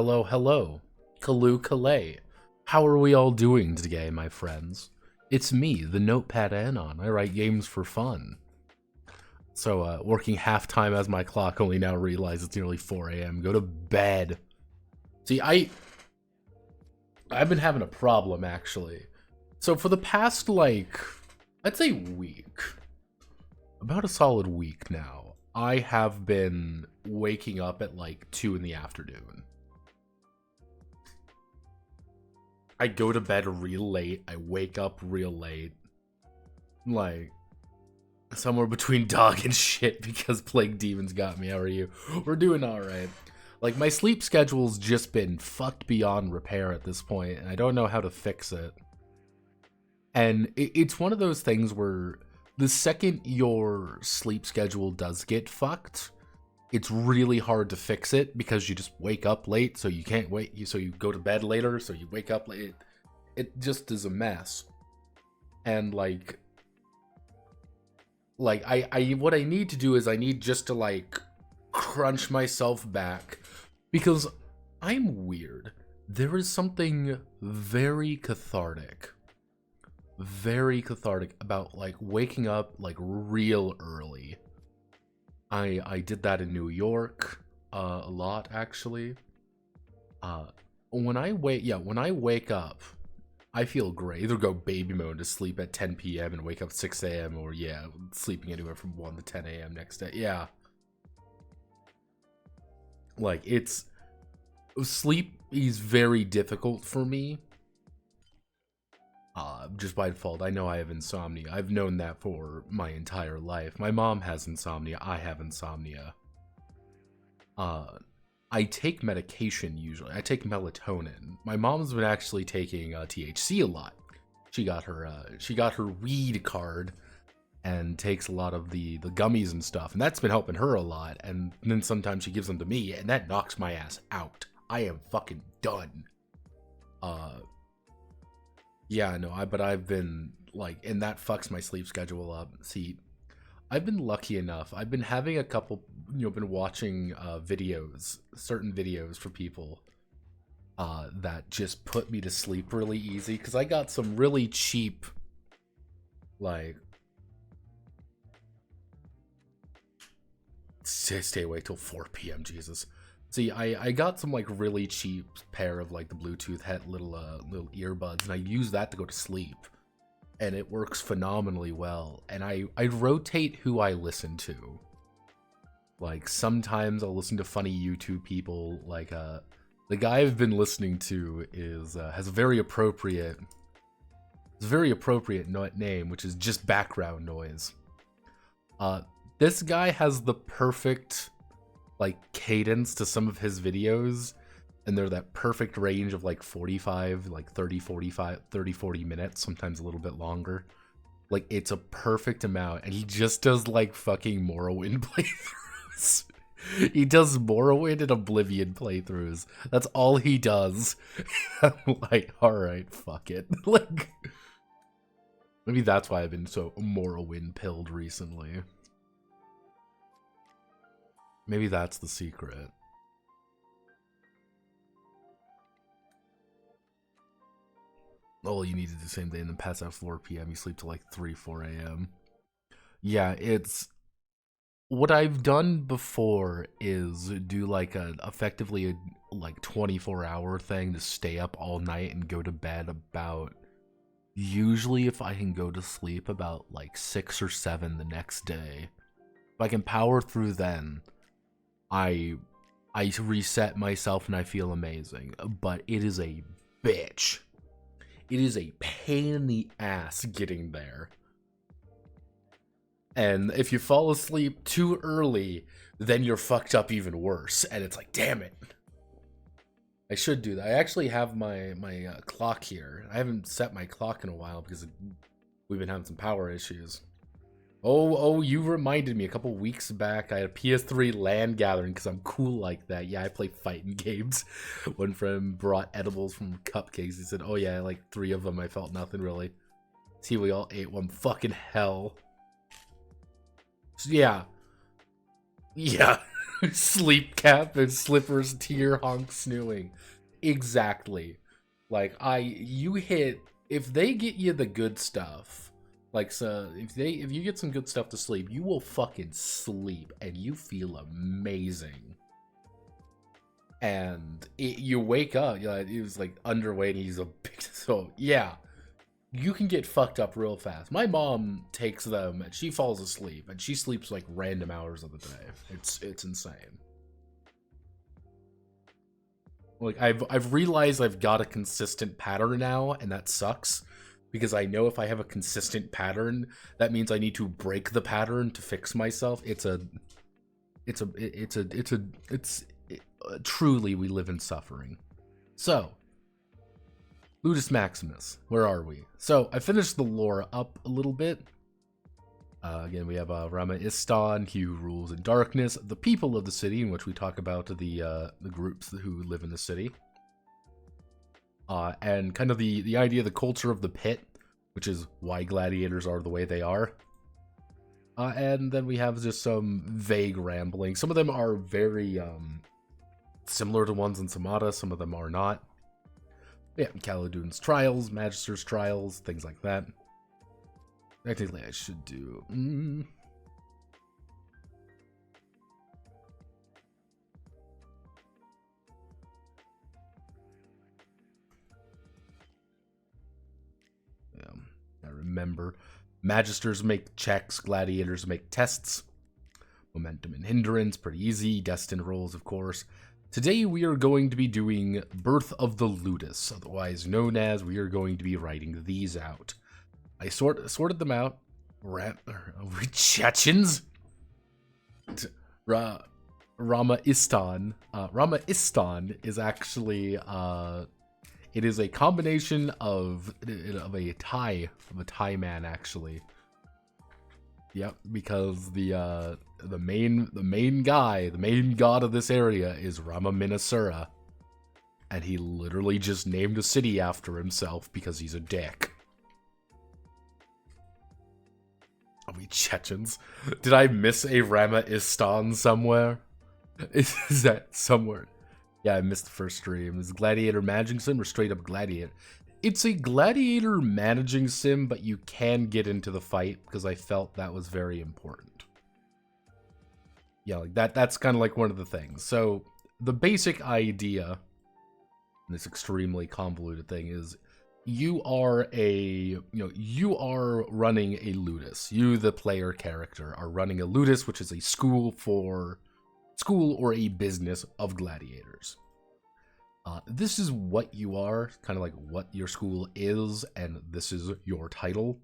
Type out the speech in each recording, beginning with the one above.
hello, hello. Kalu Kalay. How are we all doing today, my friends? It's me, the Notepad Anon. I write games for fun. So, working half-time as my clock, only now realize it's nearly 4 a.m. Go to bed. See, I've been having a problem, actually. So for the past, like, I'd say week, about a solid week now, I have been waking up at like 2 in the afternoon. I go to bed real late, I wake up real late, like, somewhere between dog and shit because Plague Demons got me. How are you? We're doing alright. Like, my sleep schedule's just been fucked beyond repair at this point, and I don't know how to fix it. And it's one of those things where the second your sleep schedule does get fucked, it's really hard to fix it because you just wake up late, so you can't wait. So you go to bed later, so you wake up late. It just is a mess. And like I what I need to do is I need just to like crunch myself back because I'm weird. There is something very cathartic about like waking up like real early. I did that in New York a lot actually. When I wake up, I feel great. Either go baby mode to sleep at 10 p.m. and wake up 6 a.m. or yeah, sleeping anywhere from 1 to 10 a.m. next day. Yeah. Like sleep is very difficult for me. Just by default, I know I have insomnia. I've known that for my entire life. My mom has insomnia. I have insomnia. I take medication usually. I take melatonin. My mom's been actually taking THC a lot. She got her weed card and takes a lot of the gummies and stuff, and that's been helping her a lot. And then sometimes she gives them to me, and that knocks my ass out. I am fucking done. Yeah, no, but I've been, like, and that fucks my sleep schedule up. See, I've been lucky enough. I've been having a couple, been watching certain videos for people that just put me to sleep really easy. Because I got some really cheap, like, stay awake till 4 p.m., Jesus. See, I got some like really cheap pair of like the Bluetooth little earbuds, and I use that to go to sleep, and it works phenomenally well. And I rotate who I listen to. Like sometimes I'll listen to funny YouTube people. Like the guy I've been listening to has a very appropriate name, which is just background noise. This guy has the perfect like cadence to some of his videos, and they're that perfect range of like 45, like 30-40 minutes, sometimes a little bit longer. Like it's a perfect amount, and he just does like fucking Morrowind playthroughs. He does Morrowind and Oblivion playthroughs. That's all he does. I'm like, alright, fuck it. Like, maybe that's why I've been so Morrowind pilled recently. Maybe that's the secret. Oh, you need to do the same thing and then pass out 4 p.m. You sleep till like 4 a.m. Yeah, it's... What I've done before is do like effectively a like 24-hour thing to stay up all night and go to bed about... Usually if I can go to sleep about like 6 or 7 the next day. If I can power through then... I reset myself and I feel amazing, but it is a bitch. It is a pain in the ass getting there. And if you fall asleep too early, then you're fucked up even worse. And it's like, damn it. I should do that. I actually have my clock here. I haven't set my clock in a while because we've been having some power issues. Oh, you reminded me a couple weeks back I had a PS3 LAN gathering because I'm cool like that. Yeah, I play fighting games. One friend brought edibles from cupcakes. He said, oh yeah, like 3 of them. I felt nothing really. See, we all ate one. Fucking hell. So, yeah. Sleep cap and slippers, tear honk snooing. Exactly. Like you hit, if they get you the good stuff, like, so if you get some good stuff to sleep, you will fucking sleep and you feel amazing. And you wake up, it was like underweight and he's a big, so yeah. You can get fucked up real fast. My mom takes them and she falls asleep and she sleeps like random hours of the day. It's insane. Like I've realized I've got a consistent pattern now, and that sucks because I know if I have a consistent pattern, that means I need to break the pattern to fix myself. Truly we live in suffering. So, Ludus Maximus, where are we? So, I finished the lore up a little bit. Again, we have Rama Istan, he who rules in darkness, the people of the city, in which we talk about the groups who live in the city. And kind of the idea, the culture of the pit, which is why gladiators are the way they are. And then we have just some vague rambling. Some of them are very similar to ones in Samata, some of them are not. Yeah, Khaldun's trials, Magister's trials, things like that. Technically, I should do... Yeah, I remember. Magisters make checks, gladiators make tests. Momentum and hindrance, pretty easy. Destined rolls, of course. Today we are going to be doing Birth of the Ludus, otherwise known as we are going to be writing these out. I sorted them out. Chechens? Rama Istan. Rama Istan is actually it is a combination of a Thai man actually. Yep, because the main god of this area is Rama Minasura, and he literally just named a city after himself because he's a dick. Are we Chechens? Did I miss a Rama Istan somewhere? Is that somewhere? Yeah, I missed the first stream. Is Gladiator managing sim or straight up Gladiator? It's a Gladiator managing sim, but you can get into the fight because I felt that was very important. Yeah, like that's kind of like one of the things. So the basic idea in this extremely convoluted thing is you are running a Ludus. You, the player character, are running a Ludus, which is a school or a business of gladiators. This is what you are, kind of like what your school is, and this is your title.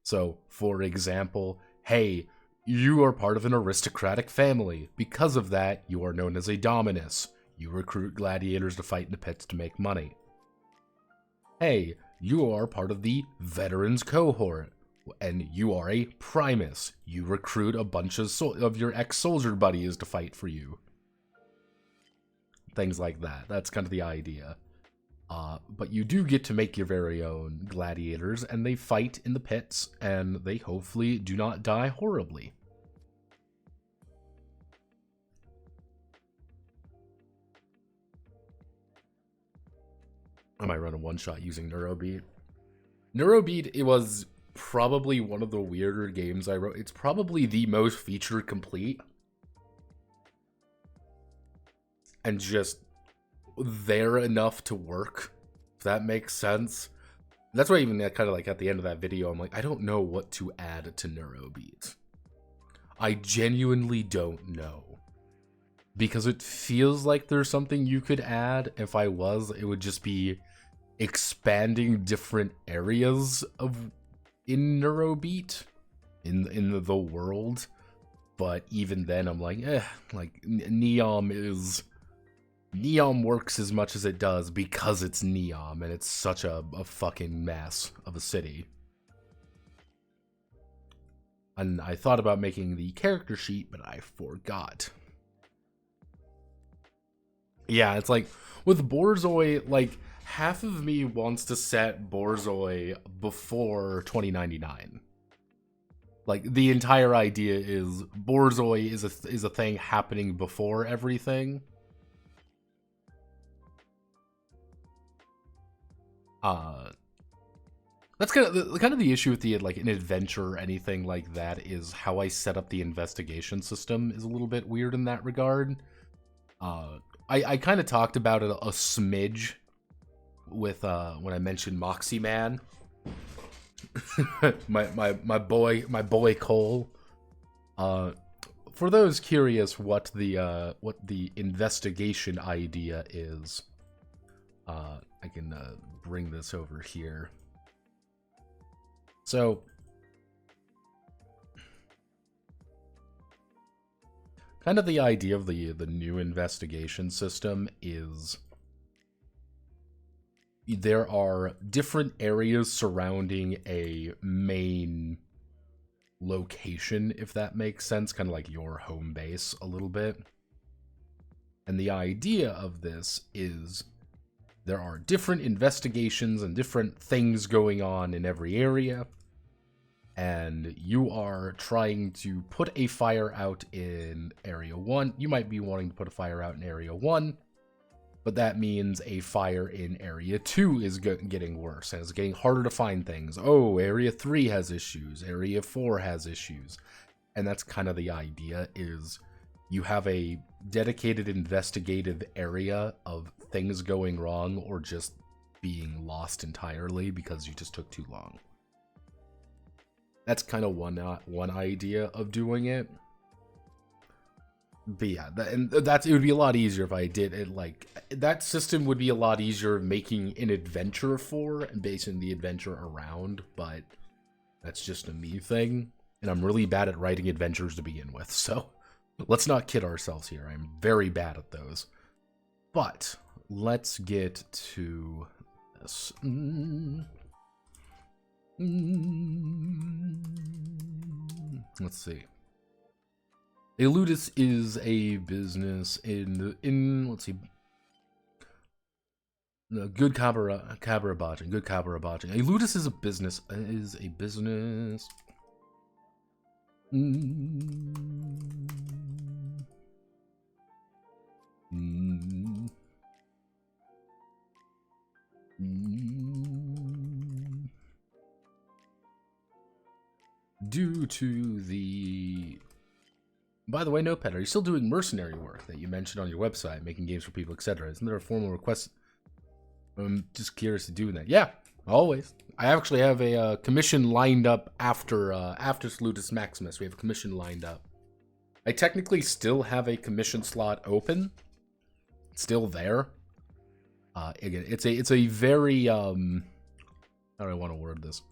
So, for example, hey, you are part of an aristocratic family. Because of that, you are known as a dominus. You recruit gladiators to fight in the pits to make money. Hey, you are part of the veterans cohort, and you are a primus. You recruit a bunch of your ex-soldier buddies to fight for you. Things like that. That's kind of the idea. But you do get to make your very own gladiators, and they fight in the pits, and they hopefully do not die horribly. I might run a one-shot using Neurobeat. Neurobeat, it was probably one of the weirder games I wrote. It's probably the most feature complete. And just there enough to work, if that makes sense. That's why even kind of like at the end of that video, I'm like, I don't know what to add to Neurobeat. I genuinely don't know. Because it feels like there's something you could add. If I was, it would just be expanding different areas in Neurobeat, in the world. But even then, I'm like, like Neom works as much as it does because it's Neom, and it's such a fucking mess of a city. And I thought about making the character sheet, but I forgot. Yeah, it's like, with Borzoi, like, half of me wants to set Borzoi before 2099. Like, the entire idea is Borzoi is a thing happening before everything. That's kind of the issue with the, like, an adventure or anything like that, is how I set up the investigation system is a little bit weird in that regard. I kind of talked about it a smidge with when I mentioned Moxie Man. my boy Cole. For those curious what the investigation idea is, I can bring this over here. So, kind of the idea of the new investigation system is there are different areas surrounding a main location, if that makes sense, kind of like your home base a little bit. And the idea of this is there are different investigations and different things going on in every area, and you are trying to put a fire out in Area 1. You might be wanting to put a fire out in Area 1, but that means a fire in Area 2 is getting worse, and it's getting harder to find things. Oh, Area 3 has issues, Area 4 has issues. And that's kind of the idea, is you have a dedicated investigative area of things going wrong or just being lost entirely because you just took too long. That's kind of one idea of doing it. But yeah, it would be a lot easier if I did it, like, that system would be a lot easier making an adventure for and basing the adventure around, but that's just a me thing, and I'm really bad at writing adventures to begin with, so let's not kid ourselves here. I'm very bad at those. But let's get to this. Let's see. A Ludus is a business in let's see. Good Cabra-botching. Good Cabra-botching. A Ludus is a business. Due to the... By the way, Notepad, are you still doing mercenary work that you mentioned on your website, making games for people, etc.? Isn't there a formal request? I'm just curious to do that. Yeah, always. I actually have a commission lined up after Ludus Maximus. We have a commission lined up. I technically still have a commission slot open. It's still there. Again, it's a very how do I want to word this?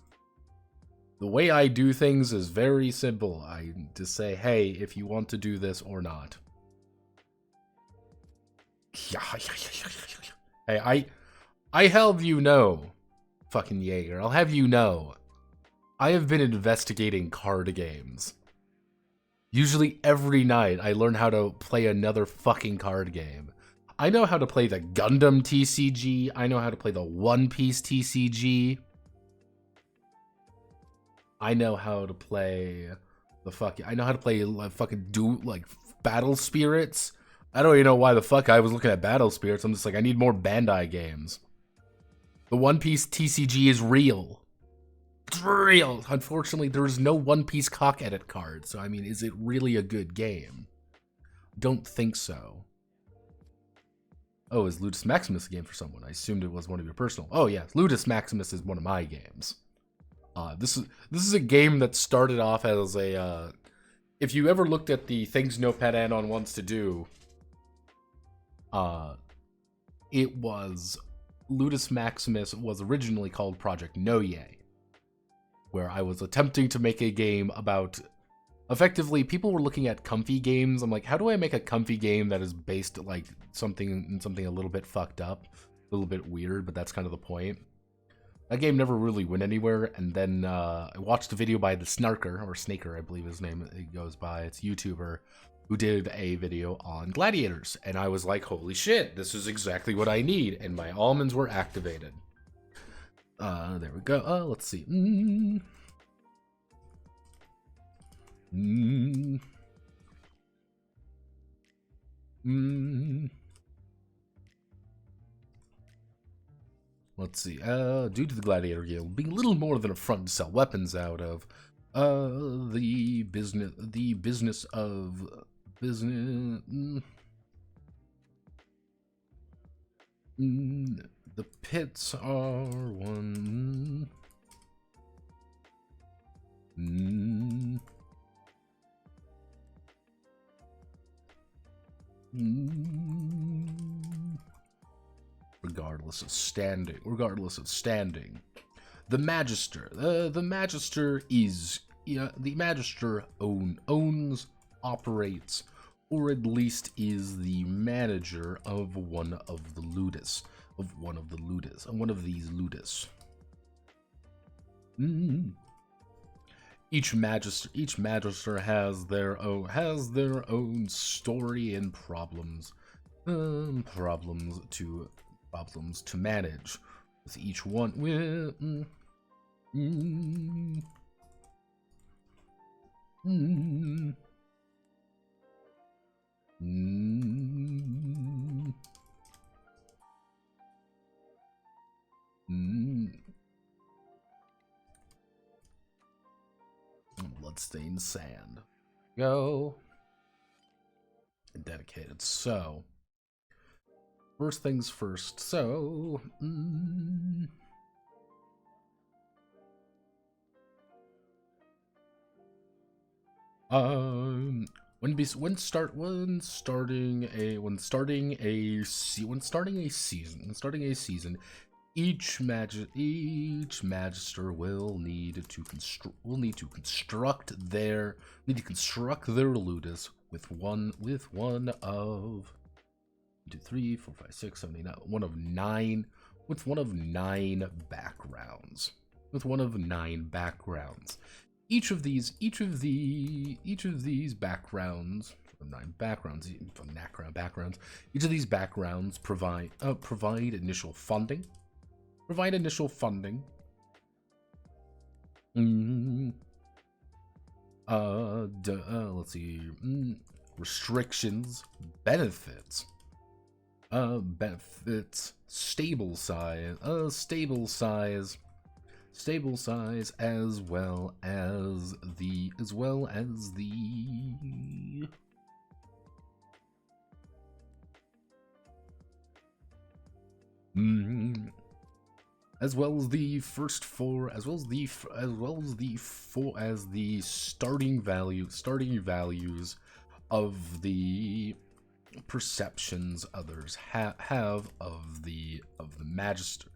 The way I do things is very simple. I just say, hey, if you want to do this or not. Hey, I have you know, fucking Jaeger, I'll have you know, I have been investigating card games. Usually every night I learn how to play another fucking card game. I know how to play the Gundam TCG, I know how to play the One Piece TCG. I know how to play like Battle Spirits. I don't even know why the fuck I was looking at Battle Spirits. I'm just like, I need more Bandai games. The One Piece TCG is real. It's real. Unfortunately, there's no One Piece cock edit card. So, I mean, is it really a good game? Don't think so. Oh, is Ludus Maximus a game for someone? I assumed it was one of your personal. Oh, yeah. Ludus Maximus is one of my games. This is a game that started off as a, if you ever looked at the things Notepad Anon wants to do, it was, Ludus Maximus was originally called Project Noye, where I was attempting to make a game about, effectively, people were looking at comfy games. I'm like, how do I make a comfy game that is based like something a little bit fucked up, a little bit weird, but that's kind of the point. That game never really went anywhere, and then I watched a video by the Snarker, or Snaker, I believe his name goes by. It's a YouTuber who did a video on gladiators, and I was like, holy shit, this is exactly what I need, and my almonds were activated. There we go. Let's see. Mm. Mm. Let's see. Due to the Gladiator Guild being little more than a front to sell weapons out of, the business of business. The pits are one. Regardless of standing, the Magister. The Magister is the Magister owns, operates, or at least is the manager of one of the Ludus, one of these Ludus. Each Magister has their own story and problems to manage. With each one, bloodstained sand. Go. And dedicated. So, first things first. So, when starting a season, each magister will need to construct their ludus with one of 2, 3, 4, 5, 6, 7, 8, 9, one of 9 backgrounds. Each of these backgrounds, 9 backgrounds, each of these backgrounds provide initial funding. Let's see. Restrictions, benefits, stable size, as well as the starting values of the perceptions others have of the magister.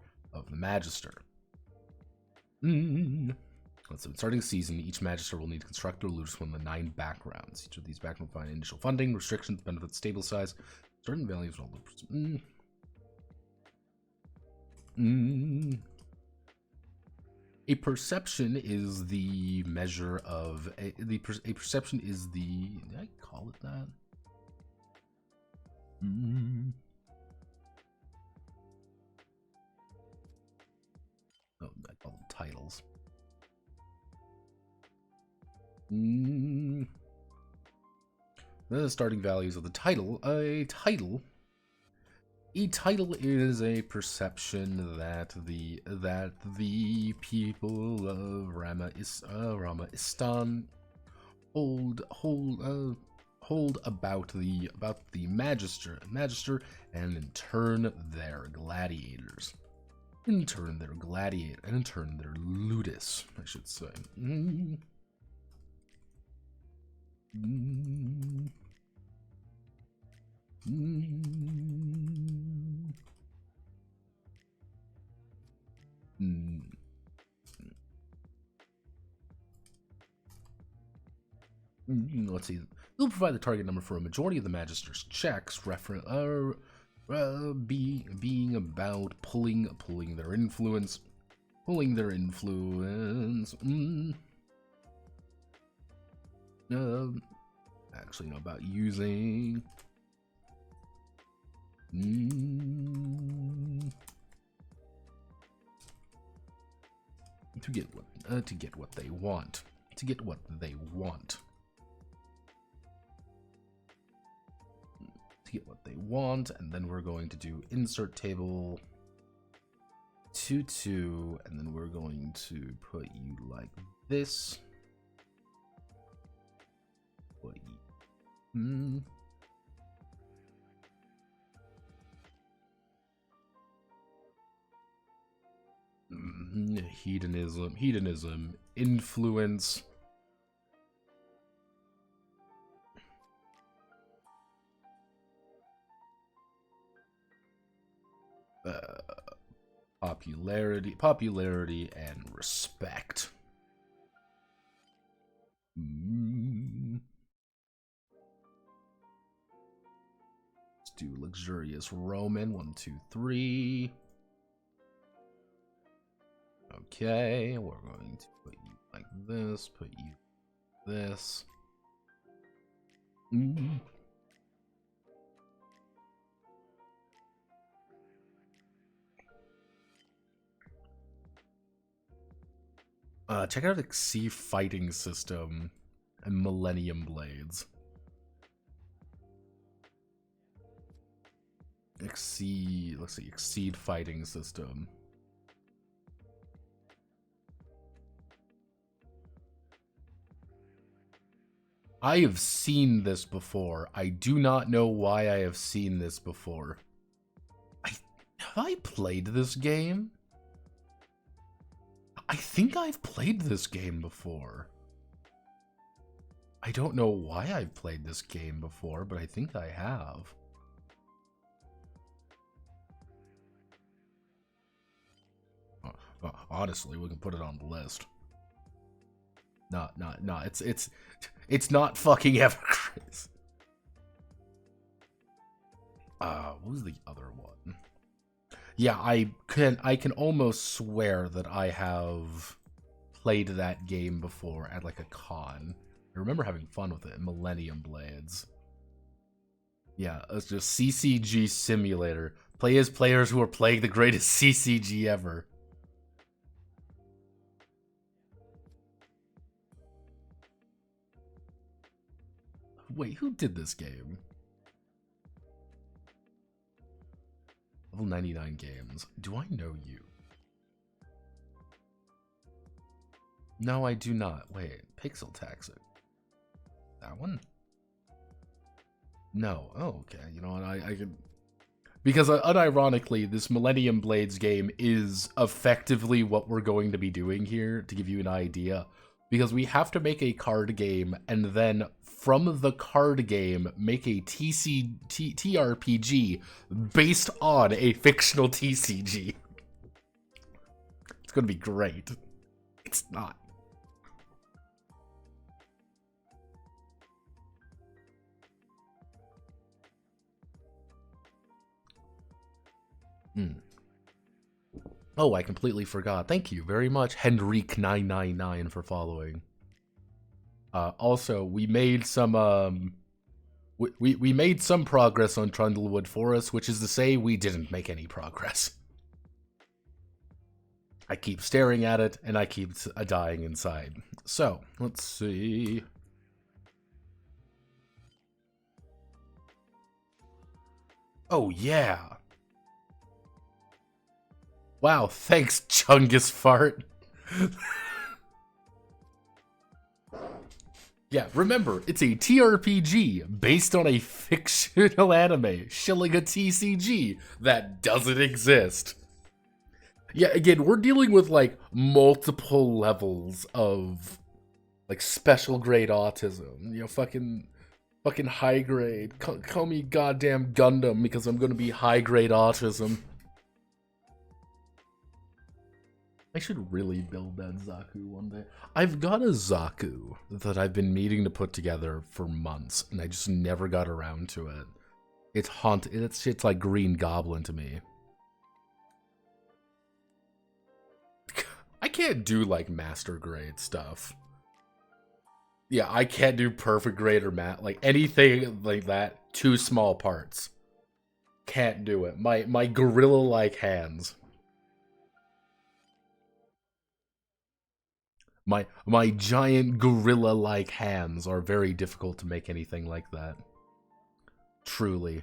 Let's say, starting season, each magister will need to construct or lose one of the 9 backgrounds. Each of these backgrounds will find initial funding, restrictions, benefits, stable size, certain values, and all the A perception is the measure of a perception is the, did I call it that? Oh, I call them titles. The starting values of the title. A title is a perception that the people of Rama-Istan hold about the magister, and in turn their gladiators. In turn their ludus, I should say. Let's see. We'll provide the target number for a majority of the magister's checks, being about pulling their influence. Actually, about using. To get what they want. to get what they want, and then we're going to do insert table 2, 2, and then we're going to put you like this. Put you, hedonism, influence. Popularity and respect. Let's do luxurious Roman. 1, 2, 3. Okay, we're going to put you like this, put you this. Check out Exceed fighting system and Millennium Blades. Let's see, Exceed fighting system. I have seen this before. I do not know why I have seen this before. Have I played this game? I think I've played this game before. I don't know why I've played this game before, but I think I have. Honestly, we can put it on the list. No, it's not fucking Evercris. What was the other one? Yeah, I can almost swear that I have played that game before at like a con. I remember having fun with it. Millennium Blades. Yeah, it's just CCG Simulator. Play as players who are playing the greatest CCG ever. Wait, who did this game? Level 99 games. Do I know you? No, I do not. Wait, Pixel Taxi. That one? No. Oh, okay. You know what? I can... Because unironically, this Millennium Blades game is effectively what we're going to be doing here, to give you an idea. Because we have to make a card game, and then from the card game, make a TRPG based on a fictional TCG. It's going to be great. It's not. Oh, I completely forgot. Thank you very much, Henrique999, for following. Also, we made some we made some progress on Trundlewood Forest, which is to say we didn't make any progress. I keep staring at it, and I keep dying inside. So, let's see. Oh, yeah. Wow, thanks, Chungus Fart. Yeah, remember, it's a TRPG based on a fictional anime, shilling a TCG that doesn't exist. Yeah, again, we're dealing with, like, multiple levels of, like, special grade autism. You know, fucking high grade. Call me goddamn Gundam because I'm gonna be high grade autism. I should really build that Zaku one day. I've got a Zaku that I've been needing to put together for months, and I just never got around to it. It's haunted. It's like Green Goblin to me. I can't do like master grade stuff. Yeah, I can't do perfect grade or like anything like that. Too small parts. Can't do it. My gorilla-like hands. My giant gorilla-like hands are very difficult to make anything like that. Truly.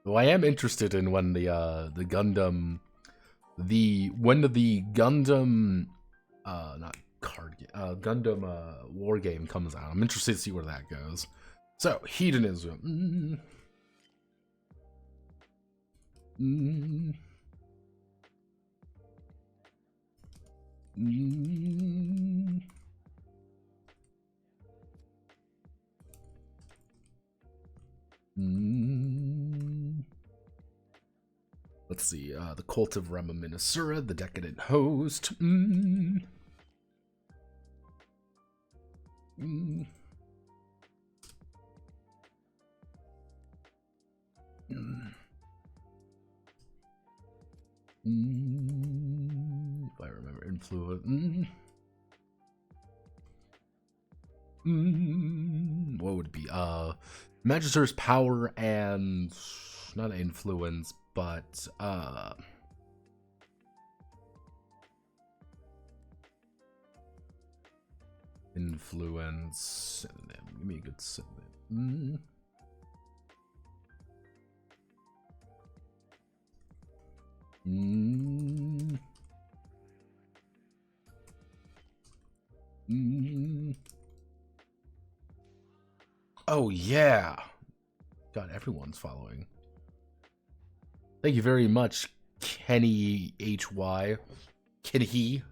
Though I am interested in when the Gundam, when the Gundam, not card game, Gundam war game comes out. I'm interested to see where that goes. So hedonism. Let's see, the Cult of Rema Minasura, the Decadent Host. If I remember, influence. What would it be? Magister's power and not influence, but influence. Synonym. Give me a good synonym. Oh yeah. God, everyone's following. Thank you very much, Kenny HY. Can he?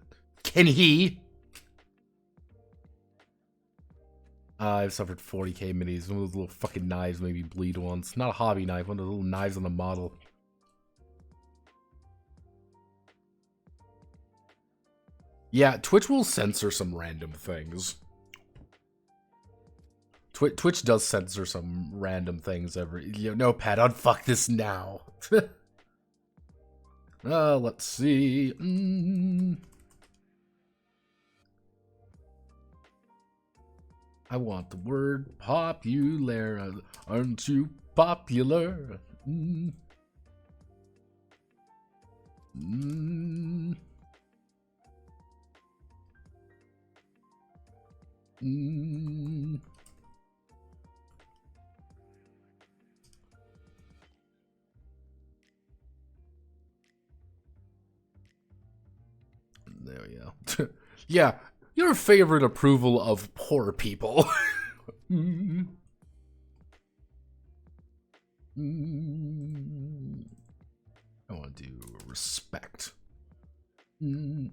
I've suffered 40k minis. One of those little fucking knives maybe bleed once. Not a hobby knife, one of those little knives on the model. Yeah, Twitch will censor some random things. Twitch does censor some random things every... no, Pat, unfuck this now. Let's see. I want the word popular. Aren't you popular? There we go. Yeah, your favorite approval of poor people. I want to do respect. There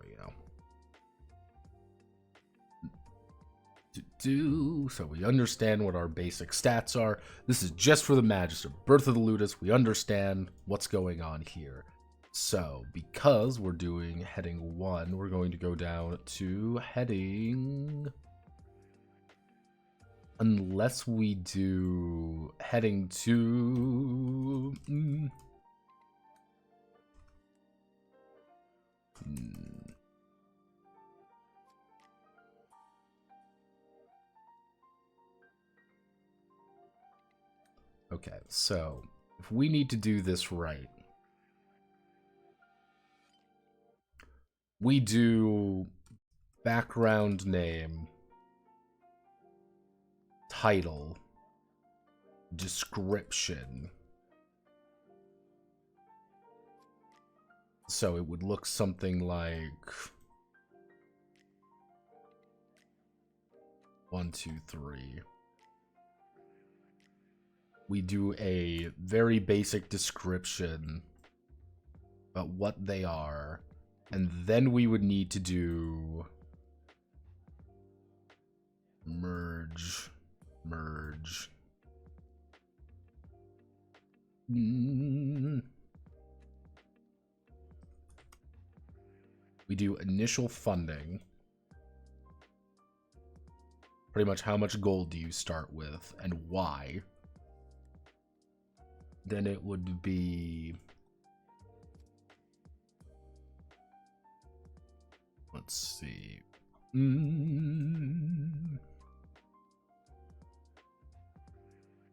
we go. So we understand what our basic stats are. This is just for the Magister. Birth of the Ludus, we understand what's going on here. So, because we're doing heading 1, we're going to go down to heading... Unless we do heading 2... Okay, so if we need to do this right, we do background name, title, description. So it would look something like 1, 2, 3. We do a very basic description about what they are, and then we would need to do merge. We do initial funding. Pretty much how much gold do you start with and why. Then it would be let's see. Mm.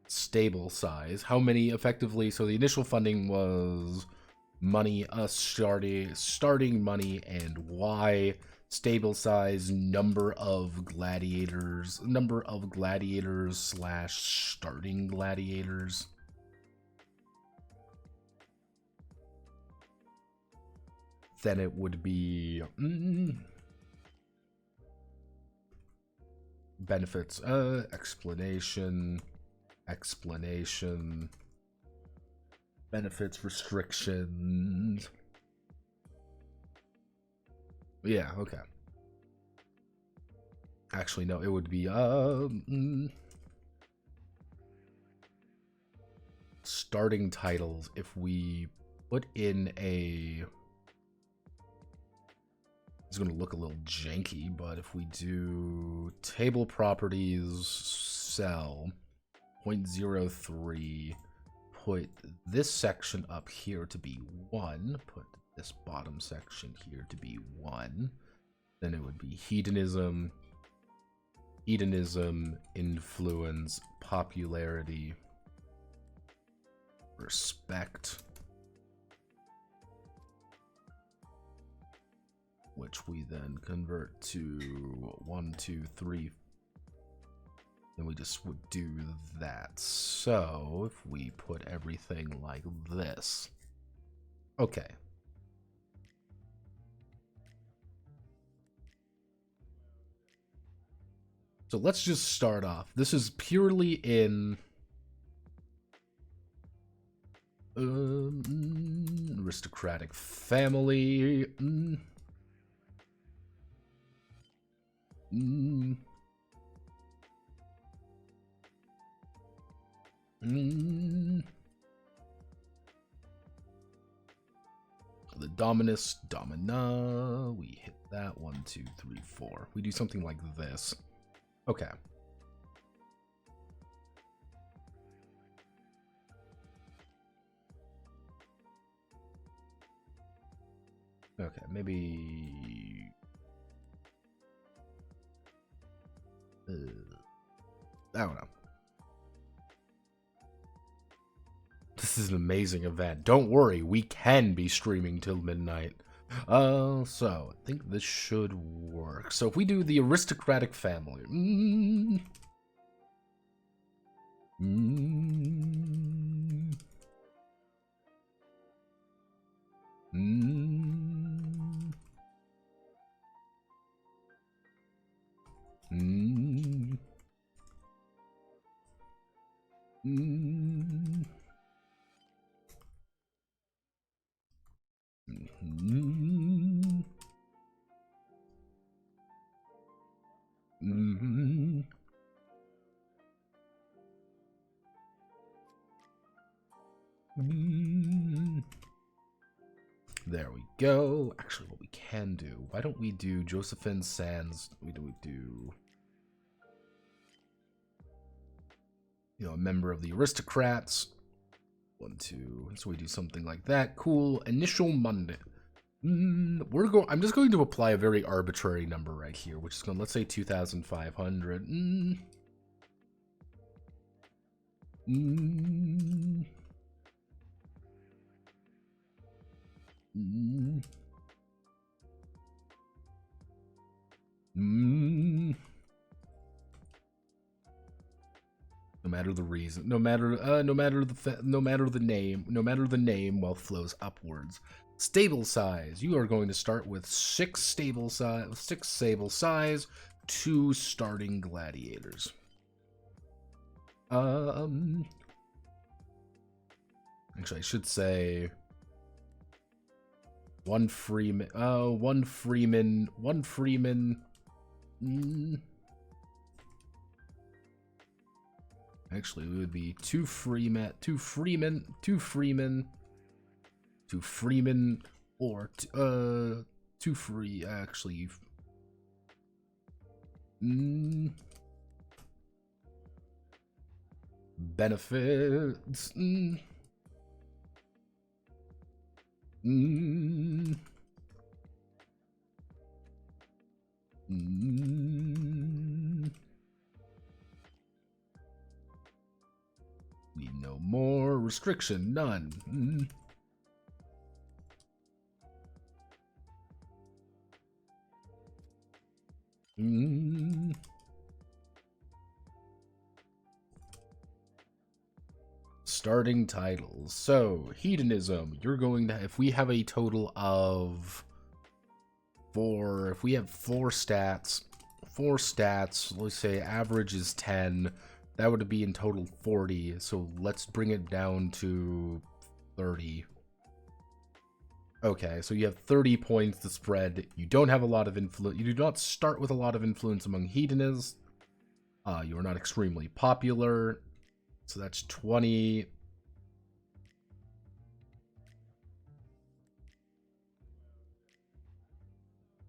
Stable size. How many effectively? So the initial funding was money, starting money, and Y. Stable size, number of gladiators / starting gladiators. Then it would be benefits, explanation, benefits, restrictions. Yeah, okay. Actually, no, it would be starting titles. If we put in a, it's going to look a little janky, but if we do table properties cell 0.03, put this section up here to be 1, put this bottom section here to be 1, then it would be hedonism, influence, popularity, respect, which we then convert to 1, 2, 3. Then we just would do that. So if we put everything like this. Okay. So let's just start off. This is purely in aristocratic family. The Dominus, Domina. We hit that 1, 2, 3, 4. We do something like this. Okay. Okay, maybe. I don't know. This is an amazing event. Don't worry, we can be streaming till midnight. So I think this should work. So if we do the aristocratic family. There we go. Actually, what we can do, why don't we do Josephine Sands? We do, you know, a member of the aristocrats. 1, 2. So we do something like that. Cool. Initial Monday. I'm just going to apply a very arbitrary number right here, which is going, let's say 2,500. No matter the reason, no matter the name, wealth flows upwards. Stable size. You are going to start with 6 stable size, 2 starting gladiators. Actually, I should say 1 freeman. 1 freeman. 1 freeman. Actually, it would be 2 freemen, or 2 free. Actually, benefits. restriction, none. Starting titles. So, hedonism, you're going to, if we have a total of if we have four stats, let's say average is 10, that would be in total 40, so let's bring it down to 30. Okay, so you have 30 points to spread. You don't have a lot of influence. You do not start with a lot of influence among hedonists. You are not extremely popular. So that's 20.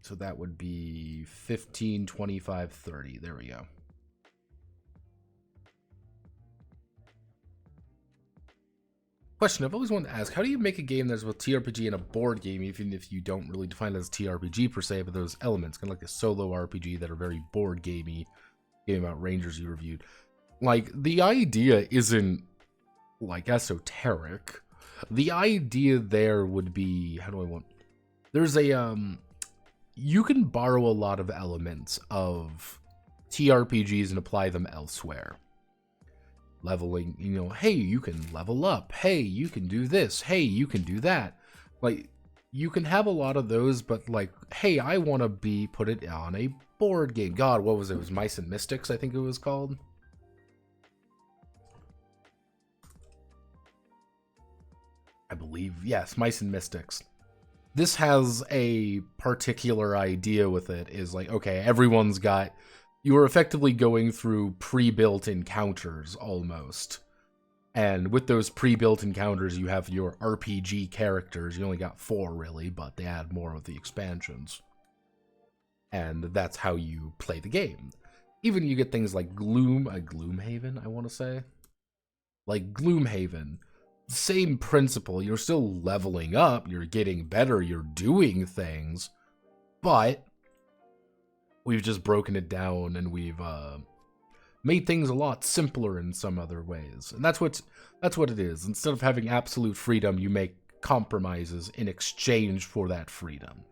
So that would be 15, 25, 30. There we go. Question I've always wanted to ask, how do you make a game that's both TRPG and a board game, even if you don't really define it as TRPG per se, but those elements, kind of like a solo RPG that are very board gamey, game about Rangers you reviewed. Like, the idea isn't, like, esoteric. The idea there would be, there's a, you can borrow a lot of elements of TRPGs and apply them elsewhere. Leveling, hey, you can level up. Hey, you can do this. Hey, you can do that. Like, you can have a lot of those, but like, hey, I want to put it on a board game. God, what was it? It was Mice and Mystics, I think it was called. I believe, yes, Mice and Mystics. This has a particular idea with it, is like, okay, everyone's got, you are effectively going through pre-built encounters, almost. And with those pre-built encounters, you have your RPG characters. You only got 4, really, but they add more with the expansions. And that's how you play the game. Even you get things like Gloomhaven, I want to say. Like Gloomhaven. Same principle. You're still leveling up. You're getting better. You're doing things. But we've just broken it down, and we've made things a lot simpler in some other ways. And that's what it is. Instead of having absolute freedom, you make compromises in exchange for that freedom.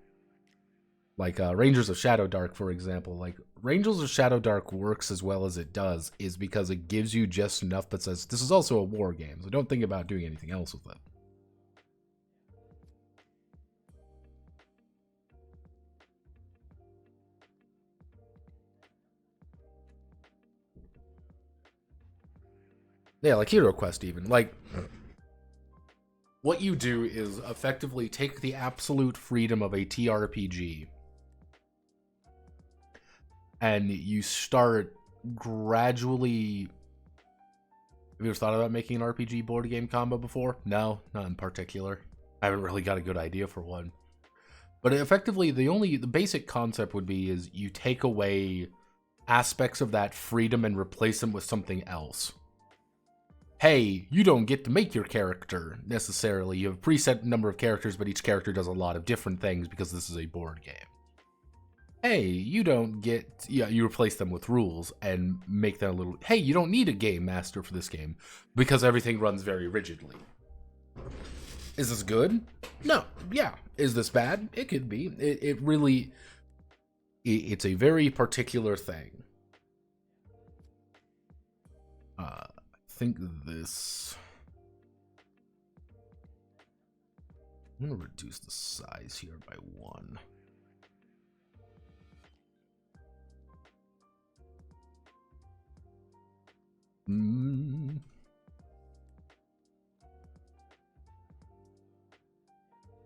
Like Rangers of Shadowdark, for example. Like, Rangers of Shadowdark works as well as it does is because it gives you just enough that says, this is also a war game, so don't think about doing anything else with it. Yeah, like Hero Quest even. Like, what you do is effectively take the absolute freedom of a TRPG and you start gradually... Have you ever thought about making an RPG board game combo before? No, not in particular. I haven't really got a good idea for one. But effectively, the basic concept would be is you take away aspects of that freedom and replace them with something else. Hey, you don't get to make your character, necessarily. You have a preset number of characters, but each character does a lot of different things because this is a board game. Hey, you don't get... Yeah, you replace them with rules and make that a little... Hey, you don't need a game master for this game because everything runs very rigidly. Is this good? No. Yeah. Is this bad? It could be. It really... It's a very particular thing. I think this... I'm going to reduce the size here by 1.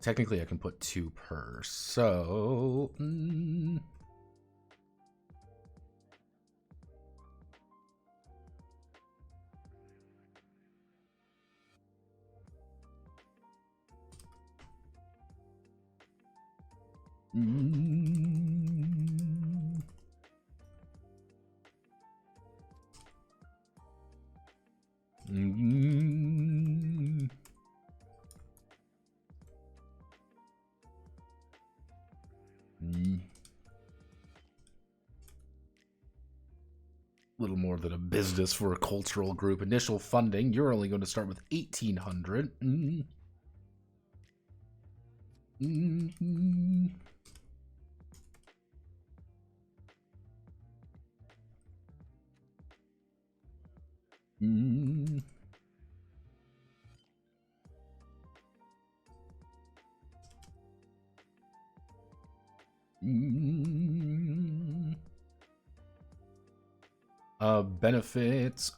Technically, I can put 2 per, so... little more than a business for a cultural group. Initial funding, you're only going to start with 1,800. Benefits,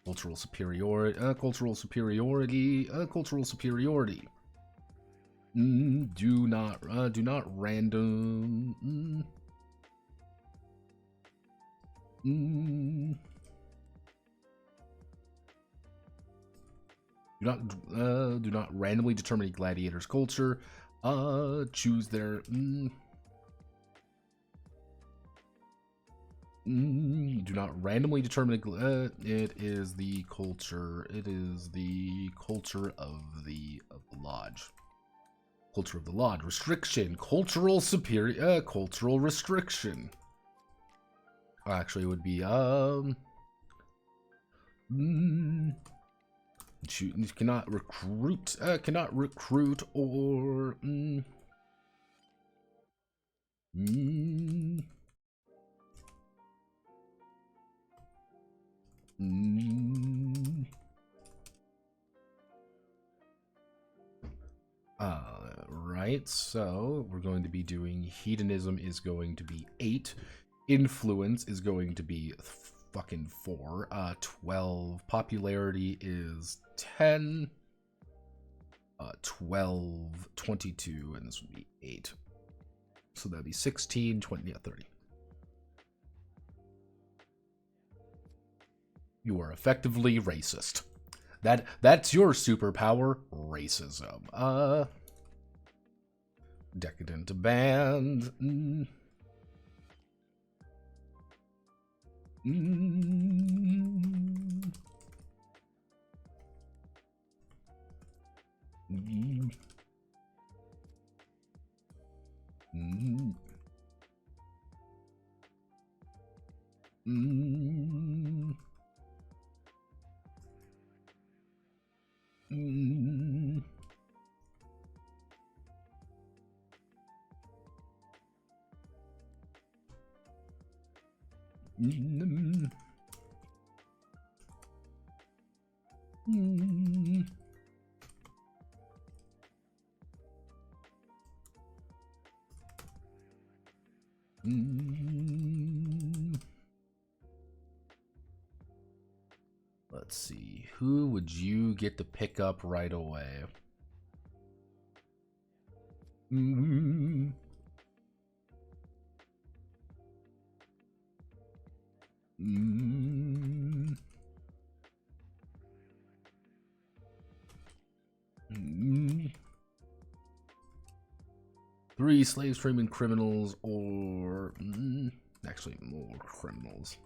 cultural superiority, cultural superiority. Do not random. Do not randomly determine a gladiator's culture. Choose their. Do not randomly determine it is the culture. It is the culture of the lodge. Culture of the lodge. Restriction. Cultural superior. Cultural restriction. Actually, it would be cannot recruit. Cannot recruit or. Right, so we're going to be doing hedonism is going to be 8, influence is going to be fucking 4, 12, popularity is 10, 12, 22, and this would be 8. So that'd be 16, 20, yeah, 30. You are effectively racist. That's your superpower, racism. Decadent band. Let's see. Who would you get to pick up right away? Three slaves, framing criminals, or actually more criminals.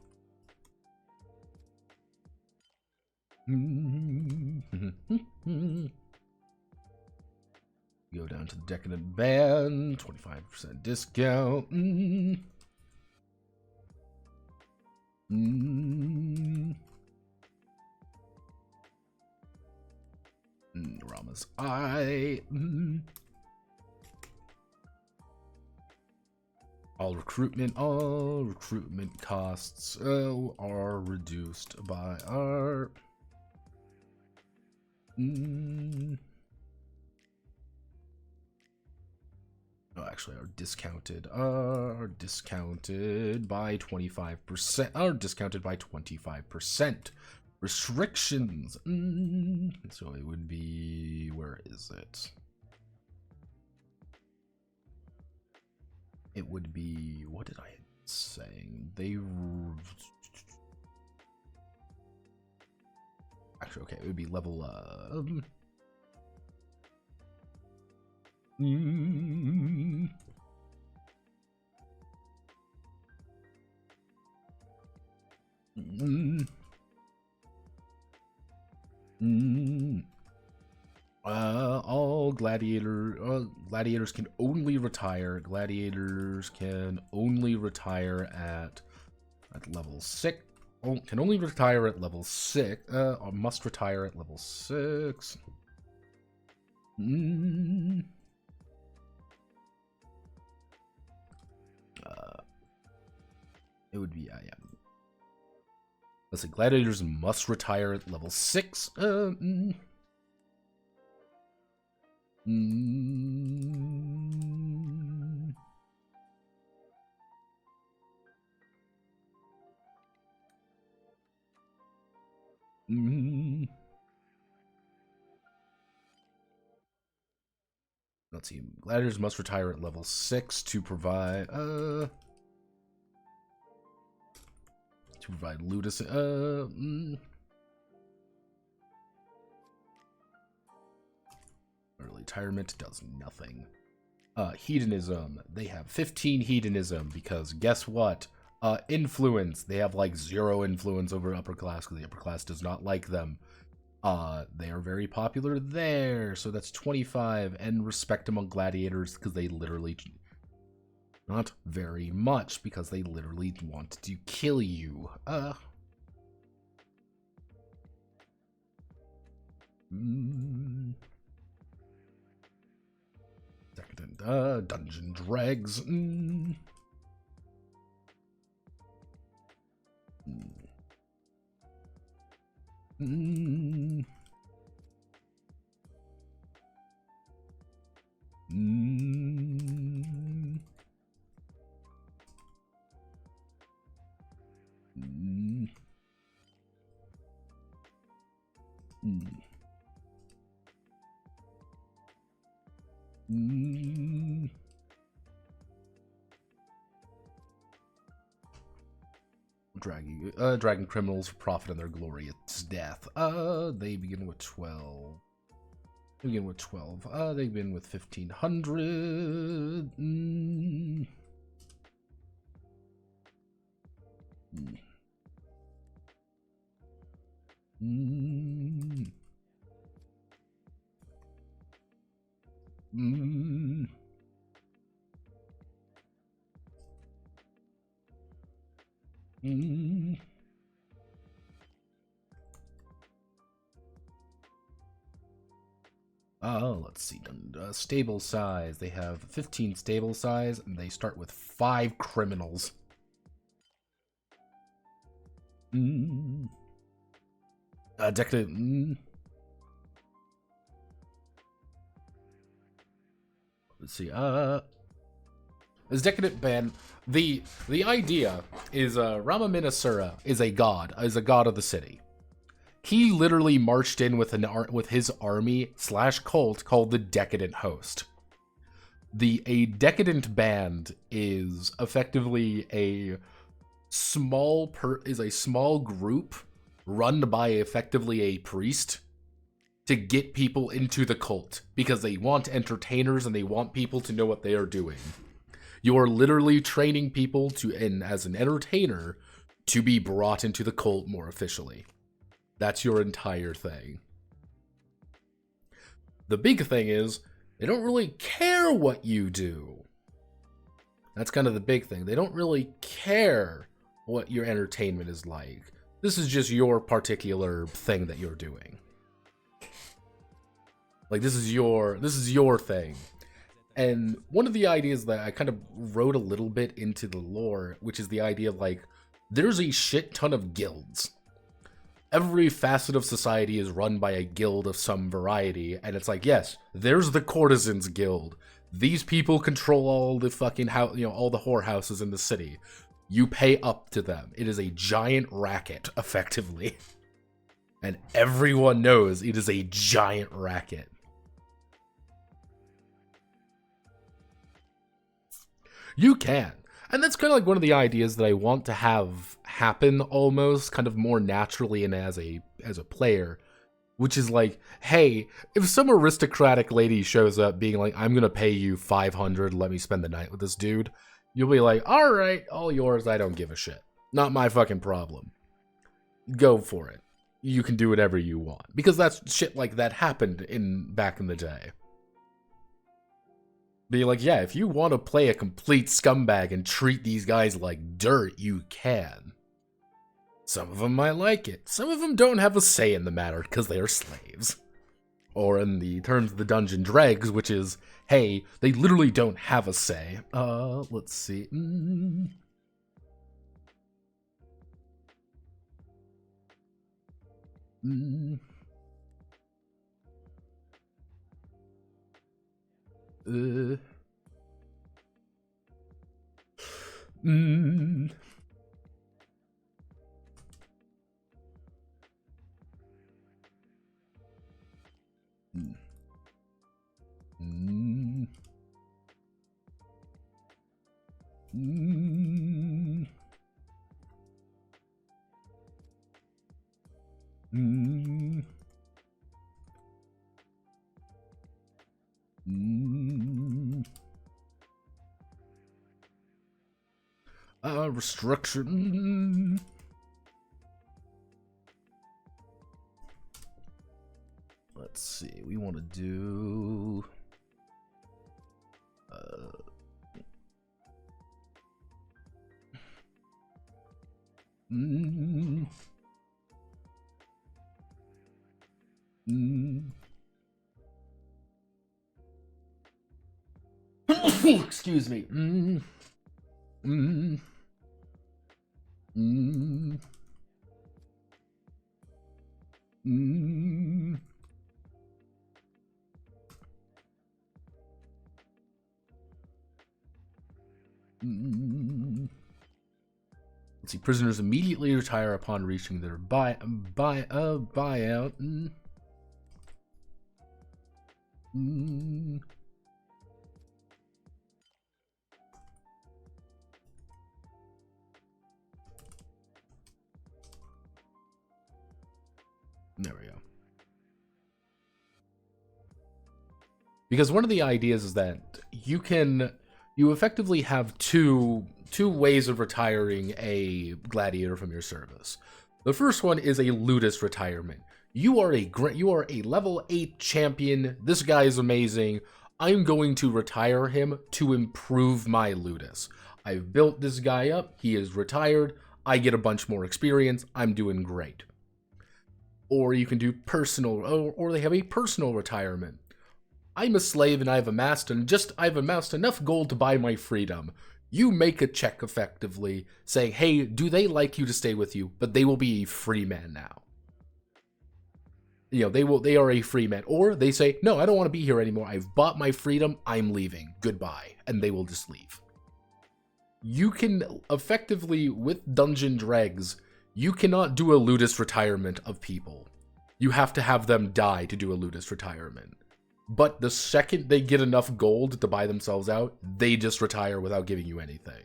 Go down to the decadent band, 25% discount. Rama's Eye. All recruitment costs are reduced by our. Oh, actually, are discounted by 25%. Are discounted by 25%. Restrictions. So it would be, where is it? It would be, what did I say? Actually, okay, it would be level all gladiators can only retire. Gladiators can only retire at level 6. Oh, can only retire at level 6. Or must retire at level 6. It would be, yeah. Let's see, gladiators must retire at level 6. Let's see, gladiators must retire at level 6 to provide, Ludus. Early retirement does nothing. Hedonism. They have 15 hedonism because guess what? Influence. They have like 0 influence over upper class because the upper class does not like them. They are very popular there, so that's 25. And respect among gladiators because they literally... Not very much, because they literally want to kill you. Decadent, dungeon dregs. Dragging criminals for profit and their glorious death. They begin with 12. They begin with 12. They begin with 1500. Let's see. Stable size. They have 15 stable size, and they start with 5 criminals. Decadent. Let's see. This decadent band. The idea is Rama Minasura is a god of the city. He literally marched in with his army / cult called the Decadent Host. A decadent band is effectively a small group run by effectively a priest to get people into the cult because they want entertainers and they want people to know what they are doing. You are literally training people as an entertainer to be brought into the cult more officially. That's your entire thing. The big thing is, they don't really care what you do. That's kind of the big thing. They don't really care what your entertainment is like. This is just your particular thing that you're doing. Like, this is your thing. And one of the ideas that I kind of wrote a little bit into the lore, which is the idea of, like, there's a shit ton of guilds. Every facet of society is run by a guild of some variety, and it's like, yes, there's the courtesans guild. These people control all the fucking all the whorehouses in the city. You pay up to them. It is a giant racket, effectively. And everyone knows it is a giant racket. You can. And that's kind of like one of the ideas that I want to have happen almost kind of more naturally and as a player, which is like, hey, if some aristocratic lady shows up being like, I'm going to pay you 500, let me spend the night with this dude, you'll be like, all right, all yours, I don't give a shit. Not my fucking problem. Go for it. You can do whatever you want. Because that's shit like that happened back in the day. Be like, yeah, if you want to play a complete scumbag and treat these guys like dirt, you can. Some of them might like it. Some of them don't have a say in the matter because they are slaves. Or in the terms of the dungeon dregs, which is, hey, they literally don't have a say. Let's see. Restriction. Let's see. We want to do. Excuse me. Let's see. Prisoners immediately retire upon reaching their buyout. There we go. Because one of the ideas is that you effectively have two ways of retiring a gladiator from your service. The first one is a Ludus retirement. You are a level 8 champion. This guy is amazing. I'm going to retire him to improve my Ludus. I've built this guy up. He is retired. I get a bunch more experience. I'm doing great. Or you can do personal, or they have a personal retirement. I'm a slave and I've amassed enough gold to buy my freedom. You make a check effectively saying, hey, do they like you to stay with you? But they will be a free man now. You know, they are a free man. Or they say, no, I don't want to be here anymore. I've bought my freedom. I'm leaving. Goodbye. And they will just leave. You can effectively, with dungeon dregs, you cannot do a Ludus retirement of people. You have to have them die to do a Ludus retirement. But the second they get enough gold to buy themselves out, they just retire without giving you anything.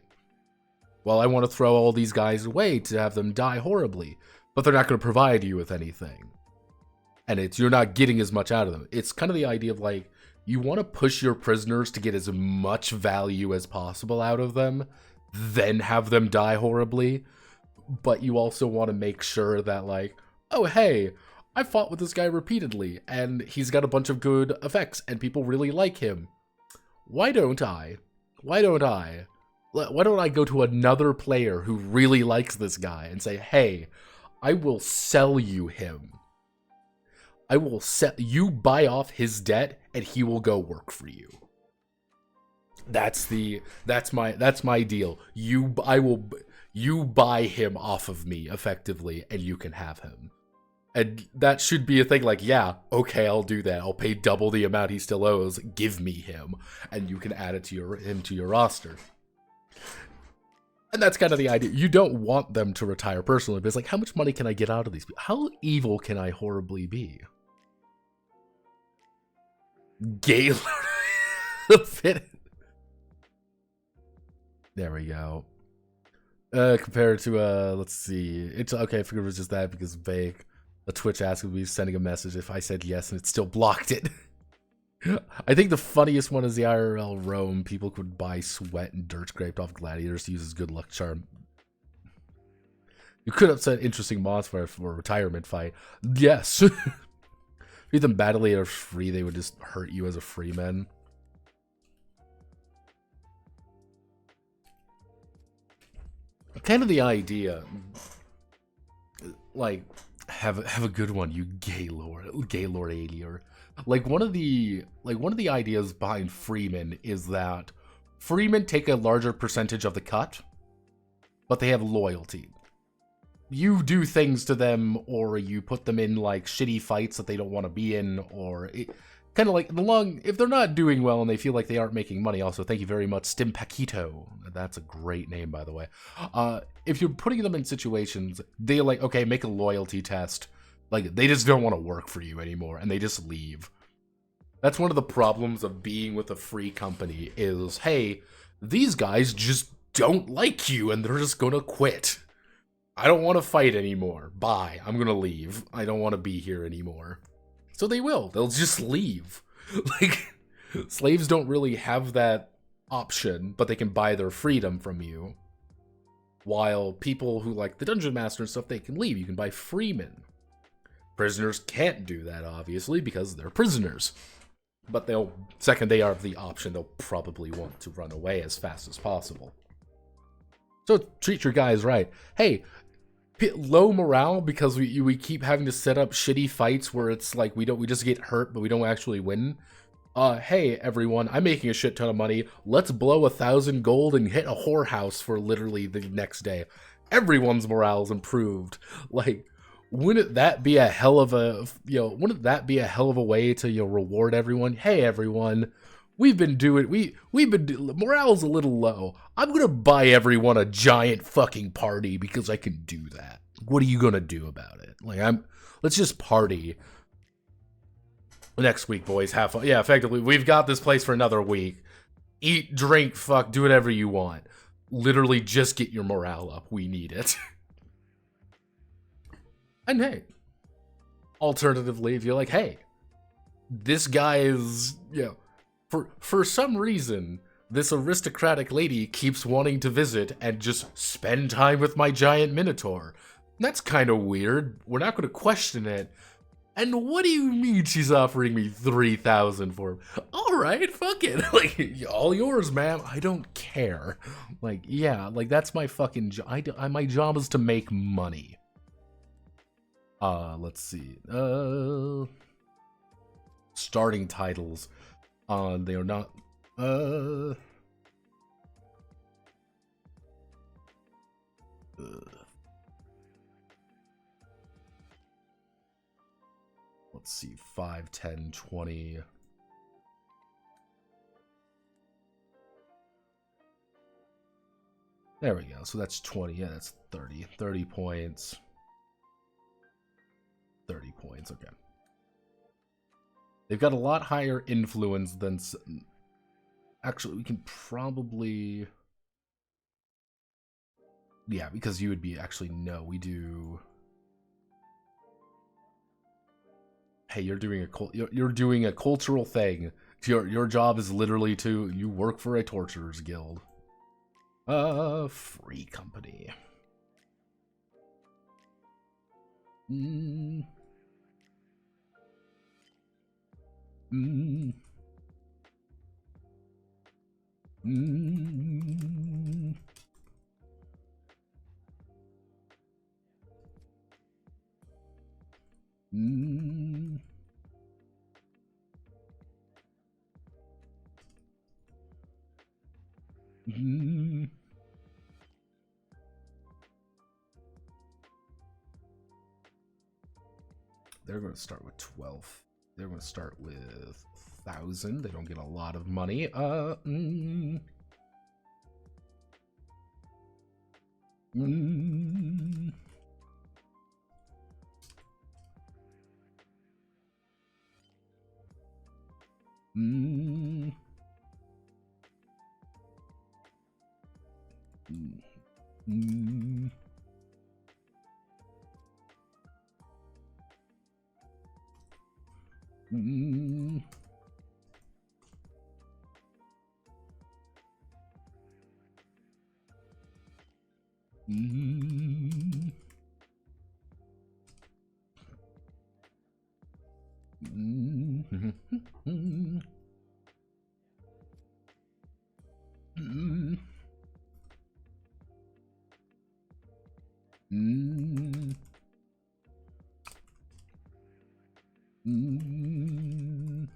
Well, I want to throw all these guys away to have them die horribly, but they're not going to provide you with anything. And you're not getting as much out of them. It's kind of the idea of like, you want to push your prisoners to get as much value as possible out of them, then have them die horribly. But you also want to make sure that like, oh, hey, I fought with this guy repeatedly, and he's got a bunch of good effects, and people really like him. Why don't I go to another player who really likes this guy and say, hey, I will sell you him. You buy off his debt, and he will go work for you. That's my deal. You buy him off of me effectively, and you can have him. And that should be a thing like, yeah, okay, I'll do that. I'll pay double the amount he still owes. Give me him. And you can add it to him to your roster. And that's kind of the idea. You don't want them to retire personally, but it's like, how much money can I get out of these people? How evil can I horribly be? Gaylord. There we go. Compared to, let's see. It's okay, I figured it was just that because Vake. A Twitch asked me sending a message if I said yes and it still blocked it. I think the funniest one is the IRL Rome. People could buy sweat and dirt scraped off gladiators to use as good luck charm. You could upset interesting mods for a retirement fight. Yes. If them battling are free, they would just hurt you as a free man. kind of the idea, like, have a good one, you Gaylord alien. Like one of the ideas behind freemen is that freemen take a larger percentage of the cut, but they have loyalty. You do things to them, or you put them in like shitty fights that they don't want to be in, or kind of like in the long, if they're not doing well and they feel like they aren't making money. Also, thank you very much, Stim Paquito. That's a great name, by the way. If you're putting them in situations, they like, okay, make a loyalty test. Like, they just don't want to work for you anymore, and they just leave. That's one of the problems of being with a free company is, hey, these guys just don't like you, and they're just gonna quit. I don't want to fight anymore. Bye. I'm gonna leave. I don't want to be here anymore. So they will. They'll just leave. Like, slaves don't really have that option, but they can buy their freedom from you. While people who like the Dungeon Master and stuff, they can leave. You can buy freemen. Prisoners can't do that, obviously, because they're prisoners. But second they have the option, they'll probably want to run away as fast as possible. So treat your guys right. Hey, low morale because we keep having to set up shitty fights where it's like we just get hurt but we don't actually win. Hey everyone, I'm making a shit ton of money. Let's blow 1,000 gold and hit a whorehouse for literally the next day. Everyone's morale's improved. Like, wouldn't that be a hell of a way to reward everyone? Hey everyone, morale's a little low. I'm gonna buy everyone a giant fucking party because I can do that. What are you gonna do about it? Like, let's just party. Next week, boys, have fun. Yeah, effectively, we've got this place for another week. Eat, drink, fuck, do whatever you want. Literally just get your morale up. We need it. And hey, alternatively, if you're like, hey, this guy is, for some reason, this aristocratic lady keeps wanting to visit and just spend time with my giant minotaur. That's kind of weird. We're not going to question it. And what do you mean she's offering me 3,000 for him? All right, fuck it. Like, all yours, ma'am. I don't care. Like, yeah, like that's my fucking job. My job is to make money. Let's see. Starting titles. They are not. Let's see. 5, 10, 20. There we go. So that's 20. Yeah, that's 30. 30 points. 30 points. Okay. They've got a lot higher influence than... Actually, we can probably... Yeah, because you would be... Actually, no, we do... Hey, you're doing a cultural thing. Your job is literally you work for a torturer's guild. Free company. Mm. Mm. Mm. Mm. Mm. They're going to start with 12. They're going to start with 1,000. They don't get a lot of money. Mm. Mm. Mm. Mm. Mm. Mm. Mm. Mm. Mm. Mm. Mm.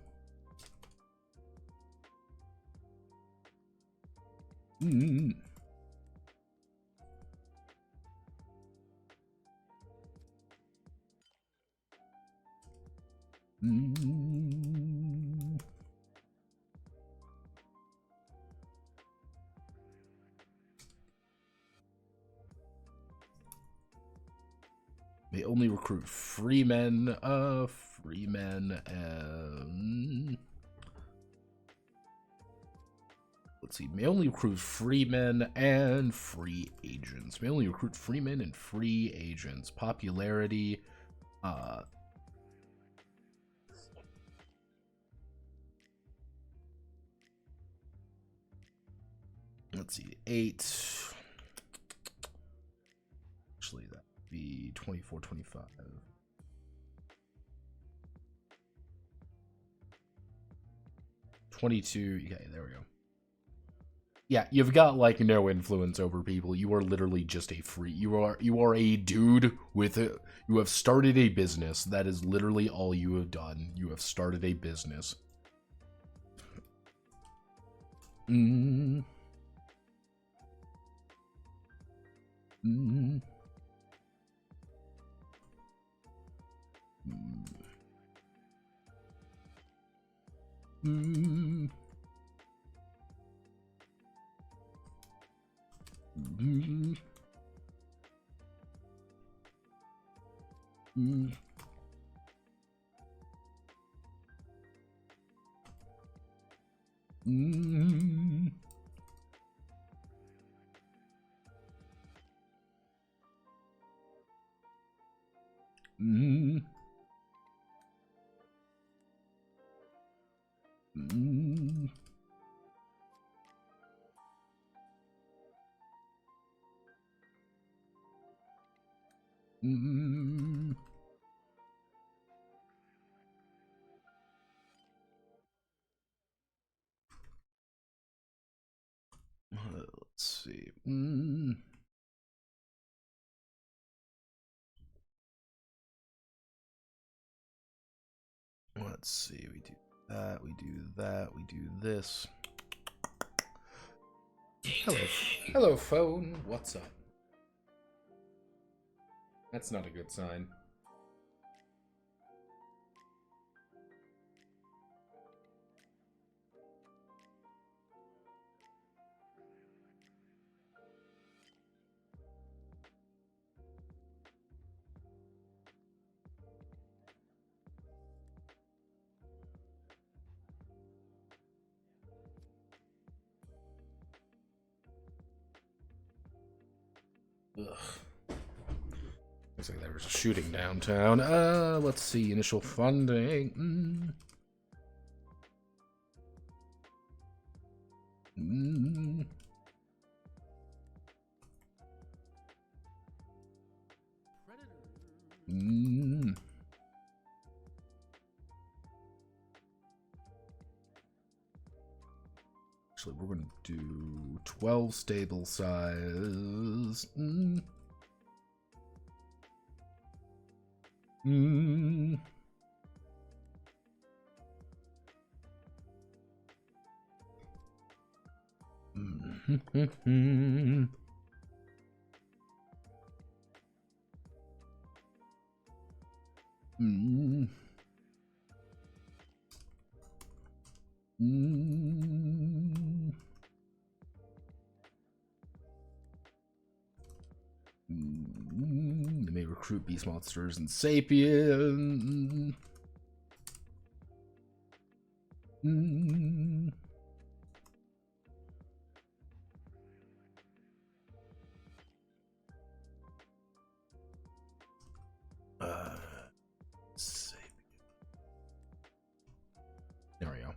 Mm. Mm. They only recruit free men. Free men and... Let's see. May only recruit free men and free agents. May only recruit free men and free agents. Popularity. Let's see. 8. Actually, that would be 24, 25. 22. Okay, there we go. Yeah, you've got like no influence over people. You are literally just a free. You are a dude with a. You have started a business. That is literally all you have done. You have started a business. Mm. Mm. Mm. Mm. Mm. Mm. Mm. Mm. Mm. Let's see. Mm. Let's see. We do that. We do that. We do this. Hello. Hello, phone. What's up? That's not a good sign. Ugh. Looks like there was a shooting downtown. Let's see. Initial funding. Actually, we're going to do 12 stable size. They may recruit beast monsters and sapien. There we go.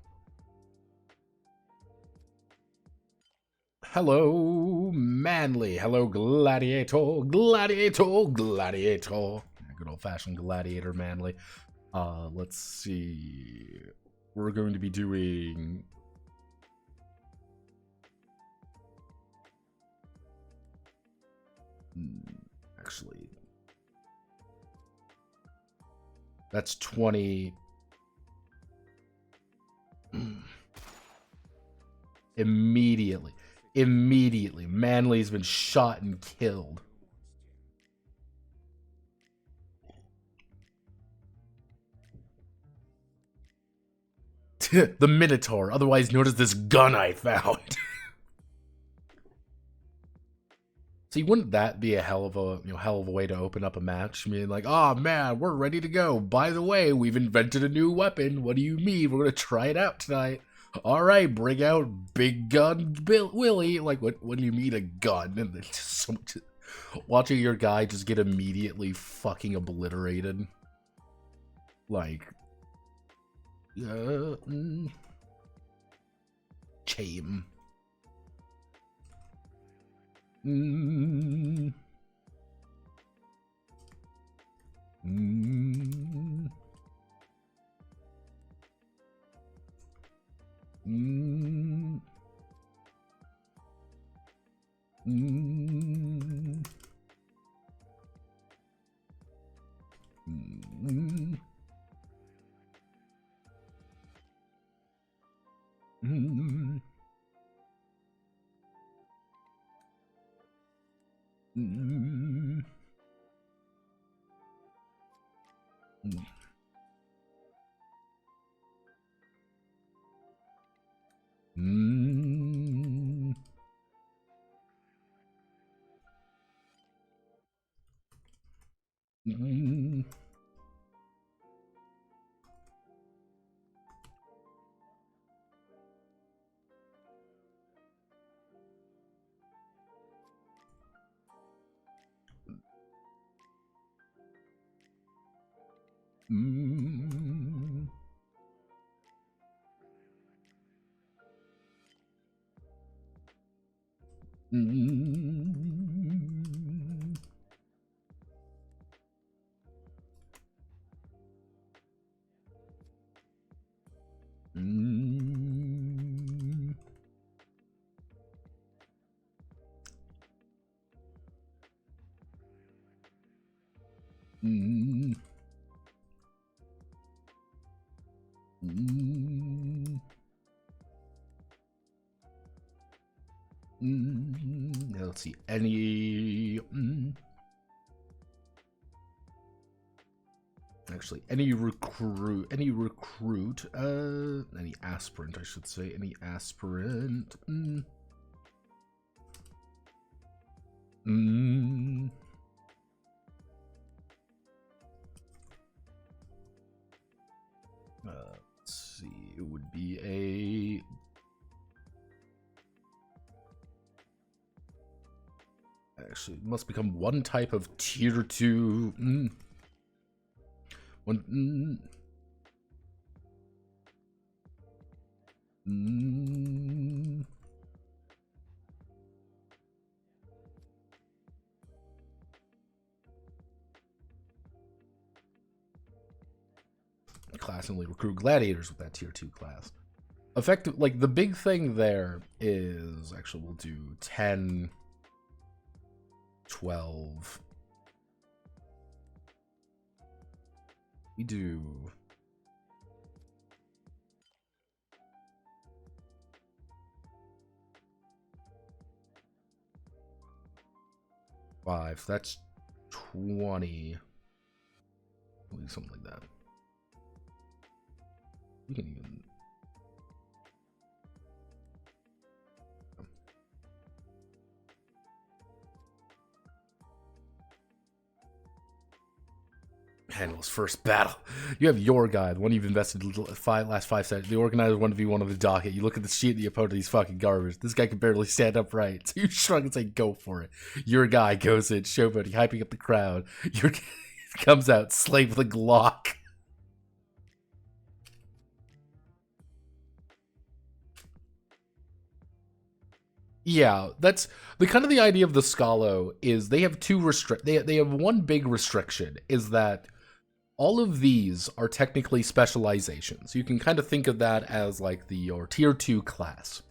Hello, Manly. Hello, Gladiator. Gladiator. Gladiator. Good old-fashioned Gladiator Manly. Let's see. We're going to be doing... actually. That's 20. Immediately. Manly's been shot and killed. The Minotaur, otherwise known as this gun I found. See, wouldn't that be a hell of a way to open up a match? I mean, like, oh man, we're ready to go. By the way, we've invented a new weapon. What do you mean? We're gonna try it out tonight. All right, bring out Big Gun Willie. Like, what do you mean a gun? And then so much, watching your guy just get immediately fucking obliterated. Like, Chame. Let's see, any actually any recruit, any aspirant, I should say, any aspirant. Let's see, it would be a actually must become one type of tier 2 one class only recruit gladiators with that tier 2 class. Effective, like the big thing there is actually we'll do 10, 12. We do 5. That's 20. We'll do something like that. You can even handle his first battle. You have your guy, the one you've invested last 5 seconds. The organizer 1v1 of the docket. You look at the sheet and the opponent, he's fucking garbage. This guy can barely stand upright. So you shrug and say, go for it. Your guy goes in, showboating, hyping up the crowd. Your guy comes out, slave with a Glock. Yeah, that's the kind of the idea of the Scalo is they have two they have one big restriction is that all of these are technically specializations. You can kind of think of that as like your tier 2 class.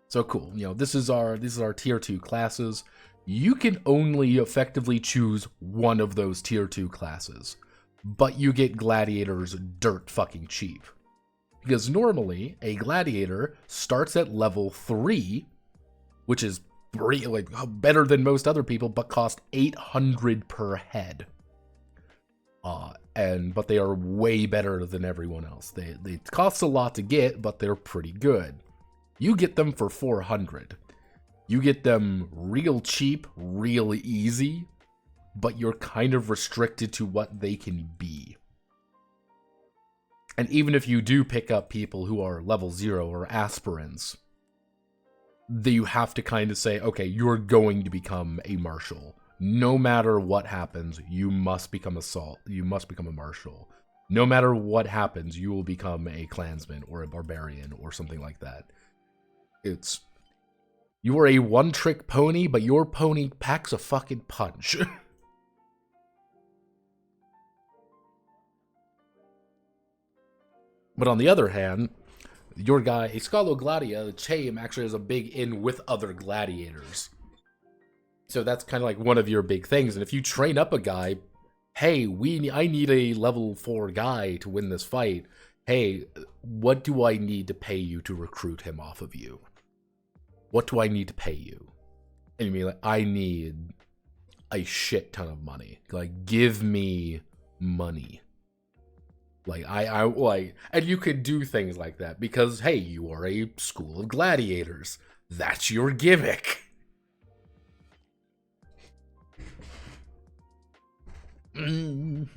So cool, you know, this is our tier 2 classes. you can only effectively choose one of those tier 2 classes, but you get gladiators dirt fucking cheap. Because normally, a gladiator starts at level 3, which is like better than most other people, but cost 800 per head. But they are way better than everyone else. They cost a lot to get, but they're pretty good. You get them for 400. You get them real cheap, real easy, but you're kind of restricted to what they can be. And even if you do pick up people who are level 0 or aspirants, you have to kind of say, okay, you're going to become a marshal. No matter what happens, you must become you must become a marshal. No matter what happens, you will become a clansman or a barbarian or something like that. You are a one-trick pony, but your pony packs a fucking punch. But on the other hand, your guy, Escalo Gladia, the Chaim, actually has a big in with other gladiators. So that's kind of like one of your big things. And if you train up a guy, hey, I need a level 4 guy to win this fight. Hey, what do I need to pay you to recruit him off of you? What do I need to pay you? And you mean like, I need a shit ton of money. Like, give me money. Like, and you could do things like that because, hey, you are a school of gladiators. That's your gimmick. Mm.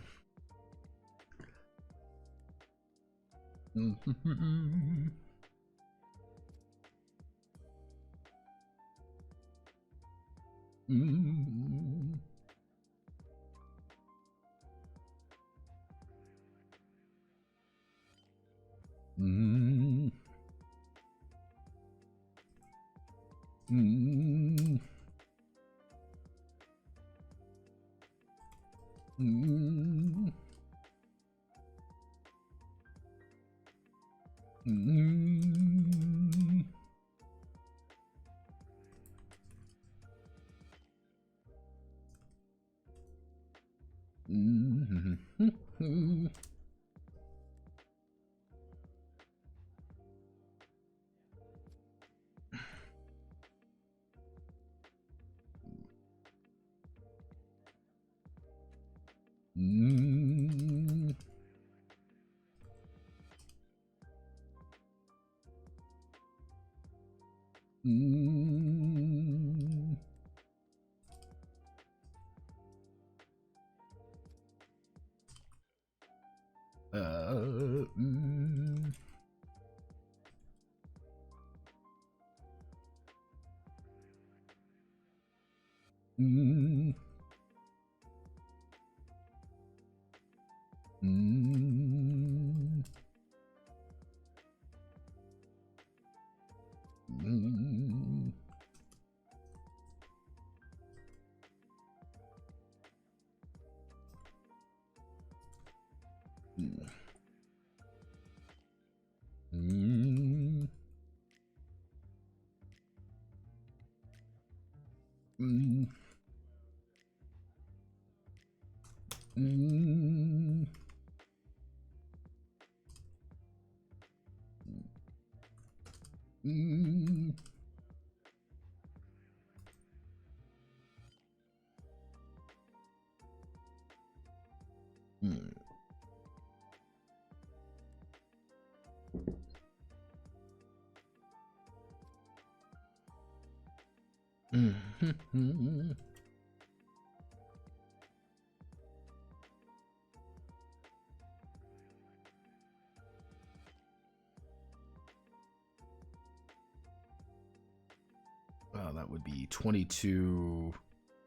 That would be 22,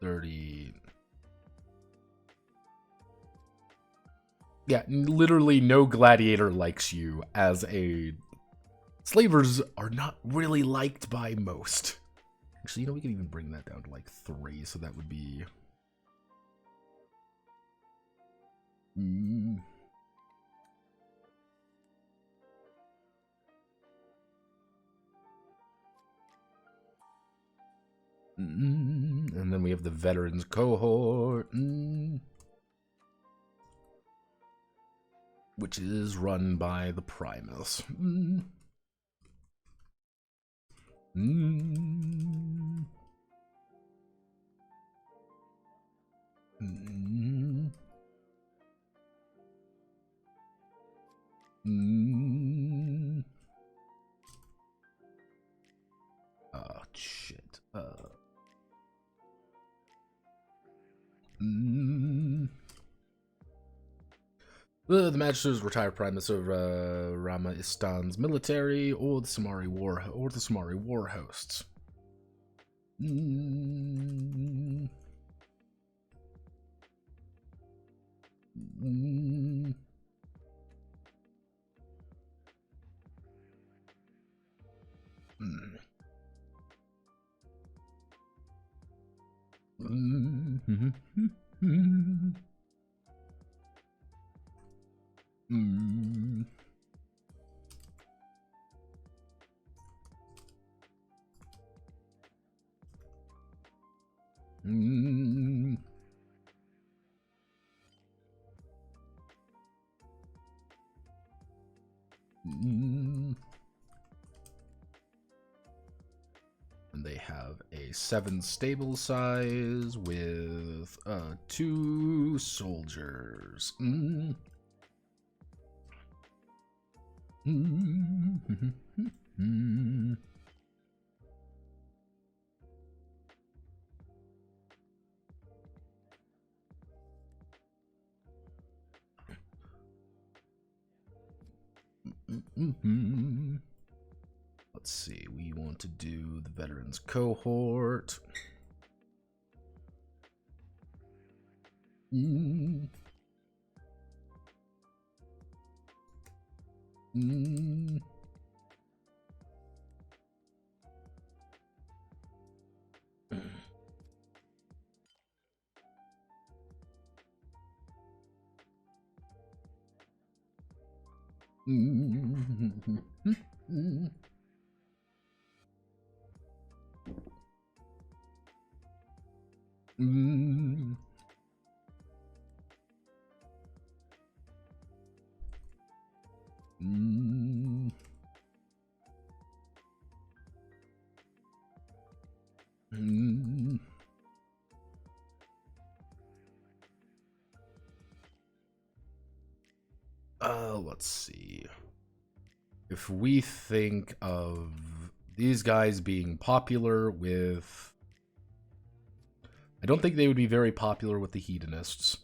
30. Yeah, literally no gladiator likes you as a... Slavers are not really liked by most. Actually, we can even bring that down to like 3, so that would be... And then we have the veterans cohort, which is run by the Primus. Oh, shit. The Magisters retired Primus of Rama Istan's military, or the Samari war hosts. And they have a 7 stable size with 2 soldiers. Let's see, we want to do the veterans cohort. Let's see. If we think of these guys being popular with... I don't think they would be very popular with the hedonists.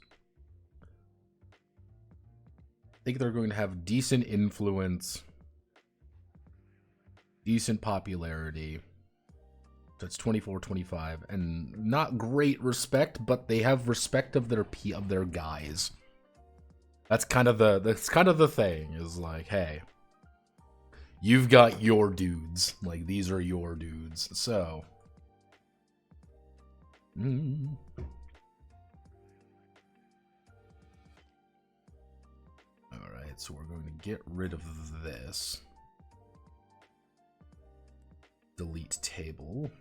I think they're going to have decent influence, decent popularity. That's 24, 25, and not great respect, but they have respect of their guys. That's kind of the thing, is like, hey, you've got your dudes. Like, these are your dudes. So Alright, so we're going to get rid of this. Delete table.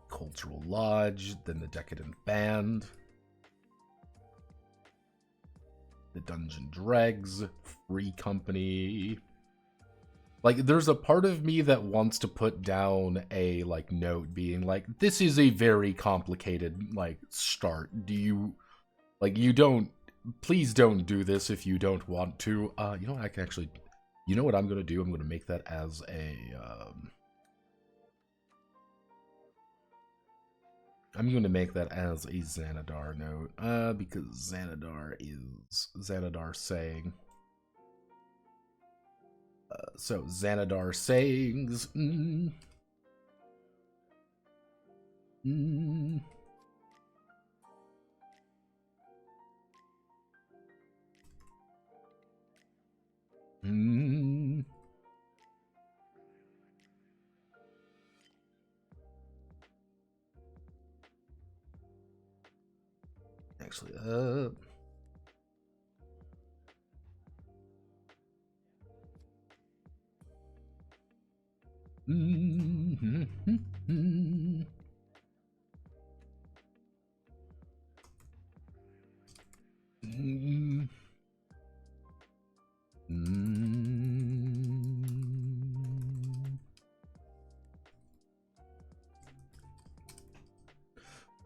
Cultural Lodge, then the Decadent Band. The Dungeon Dregs, Free Company. Like, there's a part of me that wants to put down a, like, note being like, this is a very complicated, like, start. Do you, like, please don't do this if you don't want to. You know what, I can actually, you know what I'm gonna do? I'm gonna make that as a, I'm going to make that as a Xanadar note, because Xanadar is Xanadar saying. So Xanadar sayings. Actually,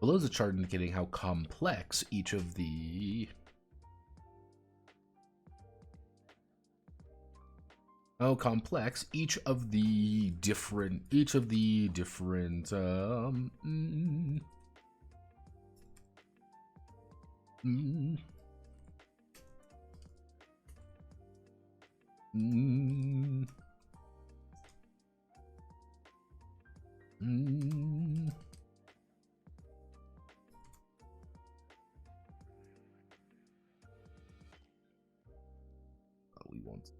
Below is a chart indicating how complex each of the... How complex each of the different... we want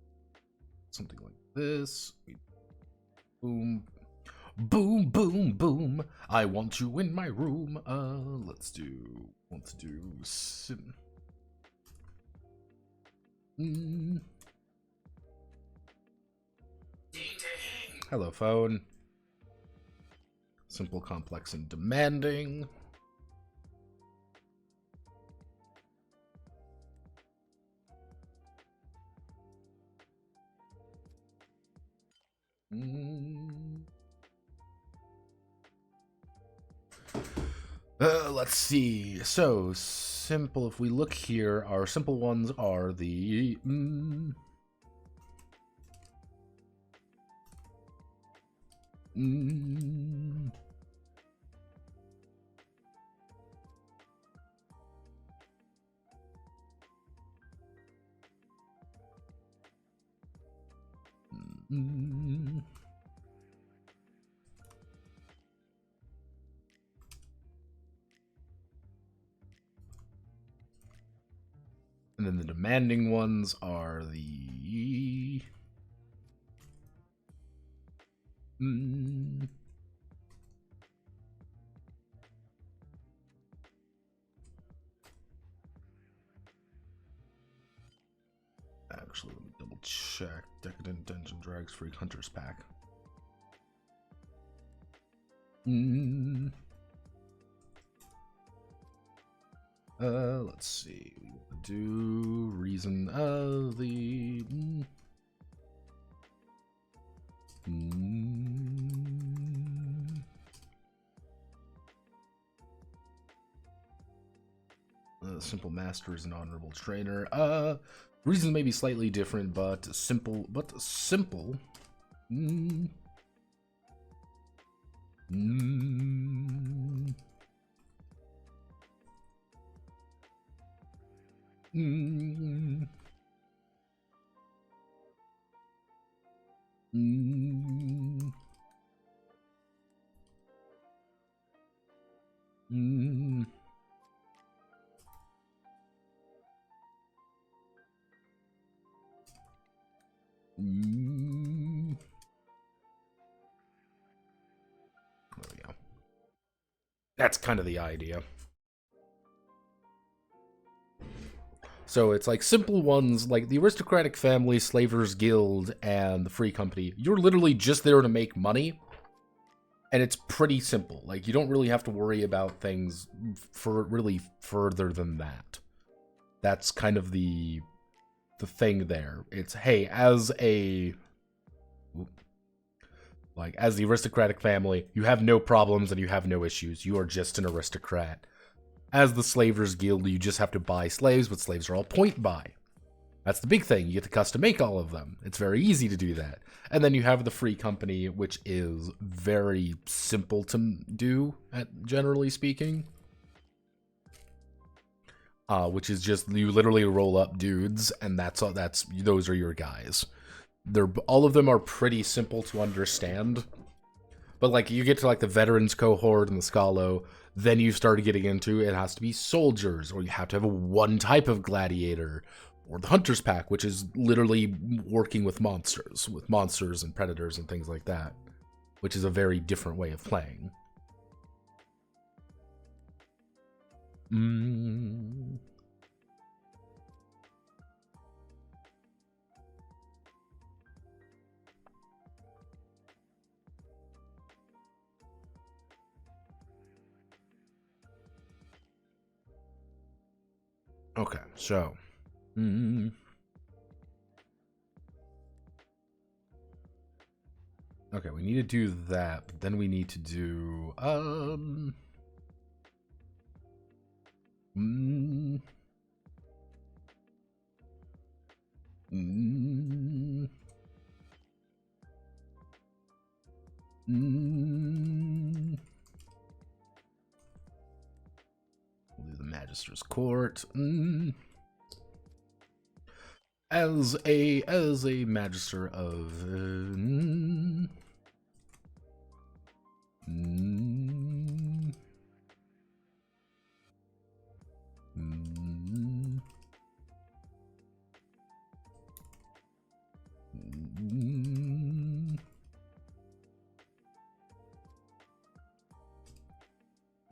something like this. Boom. Boom, boom, boom. I want you in my room. Let's do... Hello, phone. Simple, complex, and demanding. Let's see. So, simple, if we look here, our simple ones are the... And then the demanding ones are the... Actually, let me double check. Decadent Dungeon Drags Freak Hunters Pack. Let's see. We will do reason of the... Simple Master is an honorable trainer. Reasons may be slightly different, but simple. There we go. That's kind of the idea. So it's like simple ones like the Aristocratic Family, Slavers Guild, and the Free Company. You're literally just there to make money. And it's pretty simple. Like, you don't really have to worry about things for really further than that. That's kind of the thing there. It's, hey, as the Aristocratic Family, you have no problems and you have no issues. You are just an aristocrat. As the Slavers Guild, you just have to buy slaves, but slaves are all point buy. That's the big thing. You get to custom make all of them. It's very easy to do that. And then you have the Free Company, which is very simple to do, generally speaking. Which is just, you literally roll up dudes, and those are your guys. All of them are pretty simple to understand. But like, you get to like the Veterans cohort and the Scalo, then you start getting into it has to be soldiers, or you have to have one type of gladiator, or the Hunters Pack, which is literally working with monsters and predators and things like that, which is a very different way of playing. Okay, so... Okay, we need to do that, but then we need to do... Mm. Mm. Mm. We'll do the Magister's Court. Mm. As a Magister of mm. Mm. Mm. Mm.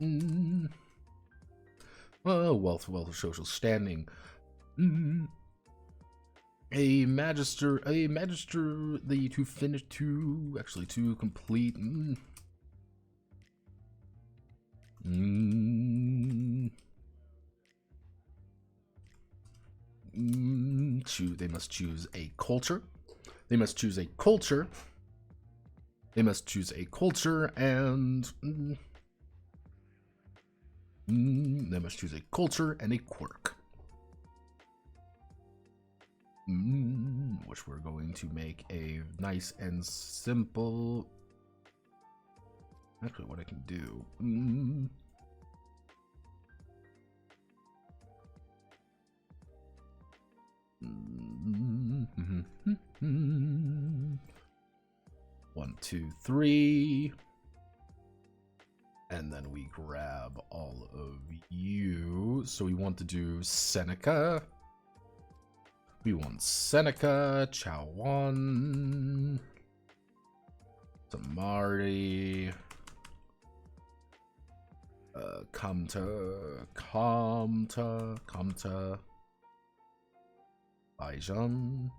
Mm. Wealth, social standing. Mm. A magister, the to finish to complete. Mm. Mm. Mm. They must choose a culture. They must choose a culture. They must choose a culture and. They must choose a culture and a quirk. Which we're going to make a nice and simple. Actually, what I can do. 1, 2, 3. And then we grab all of you. So we want to do Seneca. We want Seneca, Chawan, Samari, Kamta, Baijan,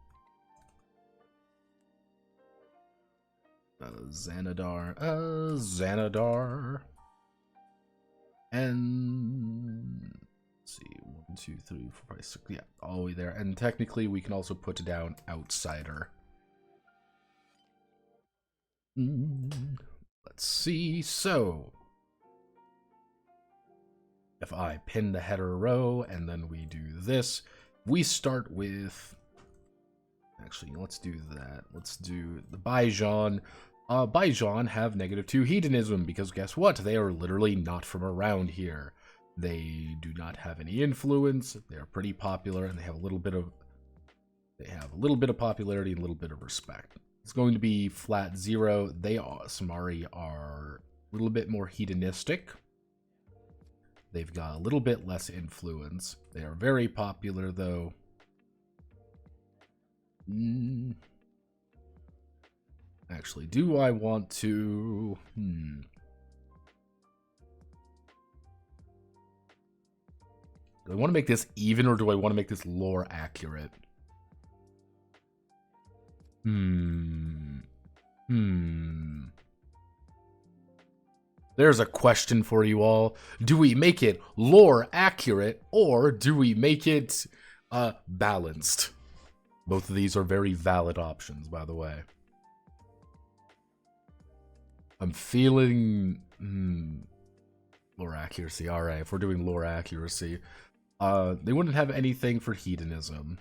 Xanadar, and let's see, 1, 2, 3, 4, 5, 6, yeah, all the way there. And technically we can also put down outsider. Let's see, so if I pin the header row and then we do this, we start with, actually, let's do that. Let's do the Baijan. Baijan have -2 hedonism because guess what? They are literally not from around here. They do not have any influence. They're pretty popular and they have a little bit of popularity and a little bit of respect. It's going to be flat 0. They are, Samari are a little bit more hedonistic. They've got a little bit less influence. They are very popular though. Actually, do I want to... Do I want to make this even, or do I want to make this lore accurate? There's a question for you all. Do we make it lore accurate, or do we make it balanced? Both of these are very valid options, by the way. I'm feeling... lore accuracy. Alright, if we're doing lore accuracy. They wouldn't have anything for hedonism.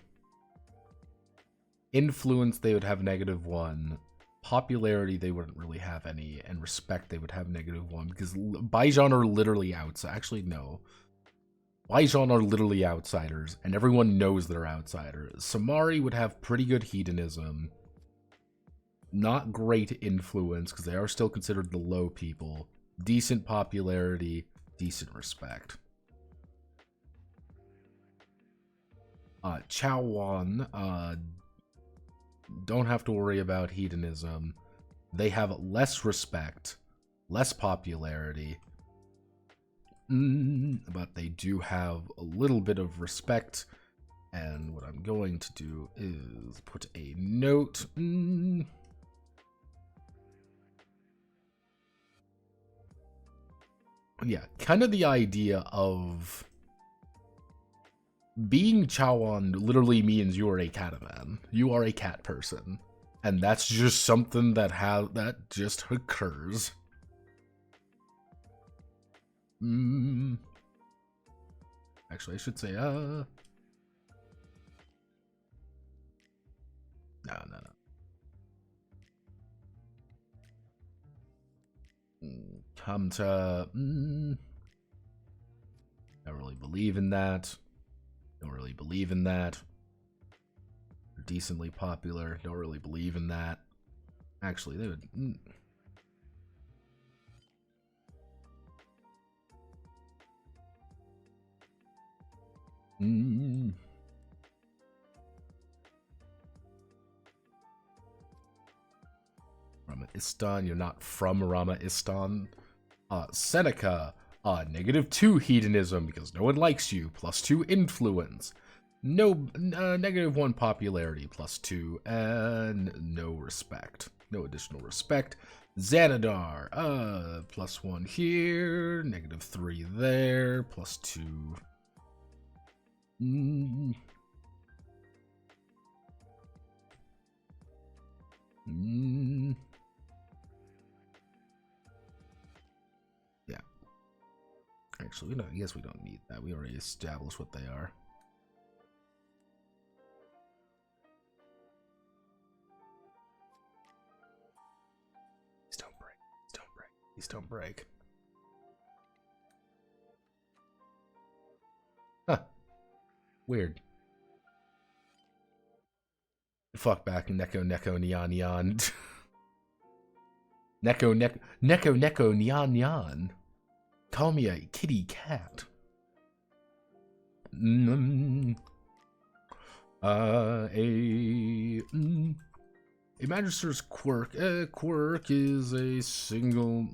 Influence, they would have -1. Popularity, they wouldn't really have any. And respect, they would have -1. Because Baijan are literally outside. Actually, no. Baijan are literally outsiders. And everyone knows they're outsiders. Samari would have pretty good hedonism. Not great influence, because they are still considered the low people. Decent popularity, decent respect. Chawan, don't have to worry about hedonism. They have less respect, less popularity, but they do have a little bit of respect. And what I'm going to do is put a note. Yeah, kind of the idea of being Chawan literally means you are a cataman. You are a cat person. And that's just something that just occurs. Actually, I should say, no. Come to, don't really believe in that. Don't really believe in that. They're decently popular. Don't really believe in that. Actually, they would. Rama-Istan, you're not from Rama-Istan. Seneca, -2 hedonism because no one likes you, +2 influence. No, -1 popularity, +2, and no respect. No additional respect. Xanadar, +1 here, -3 there, +2. Yeah. Actually, we don't. I guess we don't need that. We already established what they are. Please don't break. Please don't break. Please don't break. Huh. Weird. Fuck back and Neko Neon Neon. Neko Neon Neon. Call me a kitty cat. A Magister's quirk. A quirk is a single.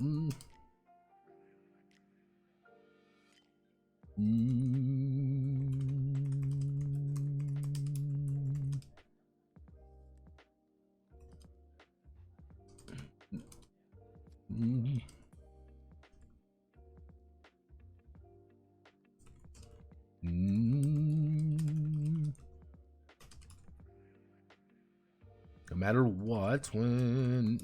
No matter what, when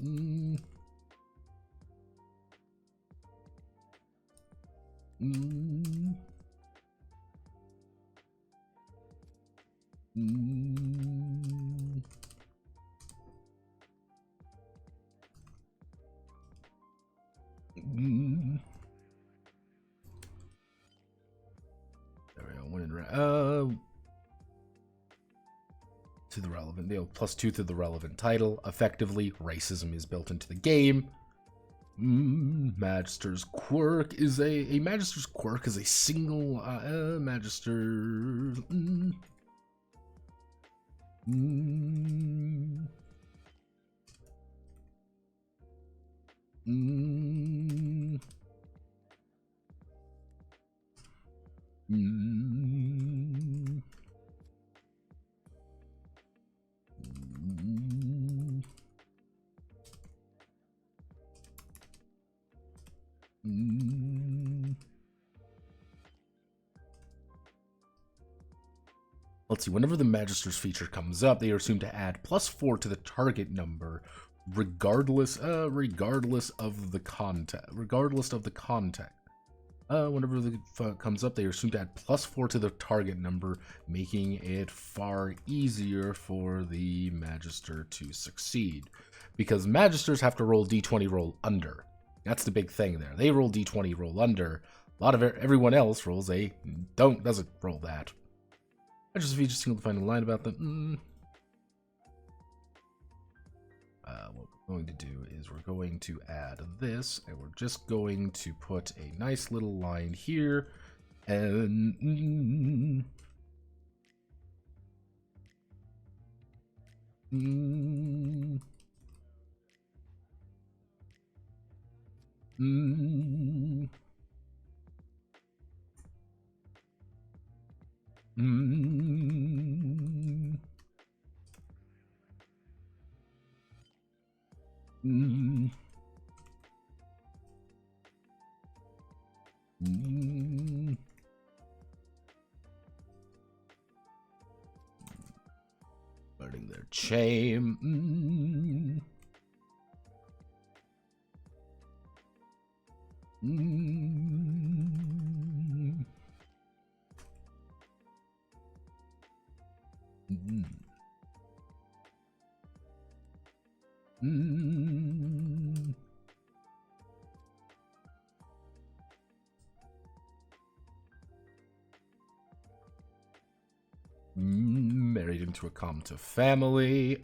to the relevant, +2 to the relevant title. Effectively, racism is built into the game. Magister's quirk is a Magister's quirk is a single Magister. Let's see, whenever the Magister's feature comes up, they are assumed to add +4 to the target number, regardless of the context. Whenever it comes up, they are assumed to add +4 to the target number, making it far easier for the Magister to succeed. Because Magisters have to roll D20 roll under. That's the big thing there. They roll D20 roll under. A lot of everyone else rolls doesn't roll that. I just feature single to find a line about them. What we're going to do is we're going to add this, and we're just going to put a nice little line here, and learning their chain. Married into a combative family.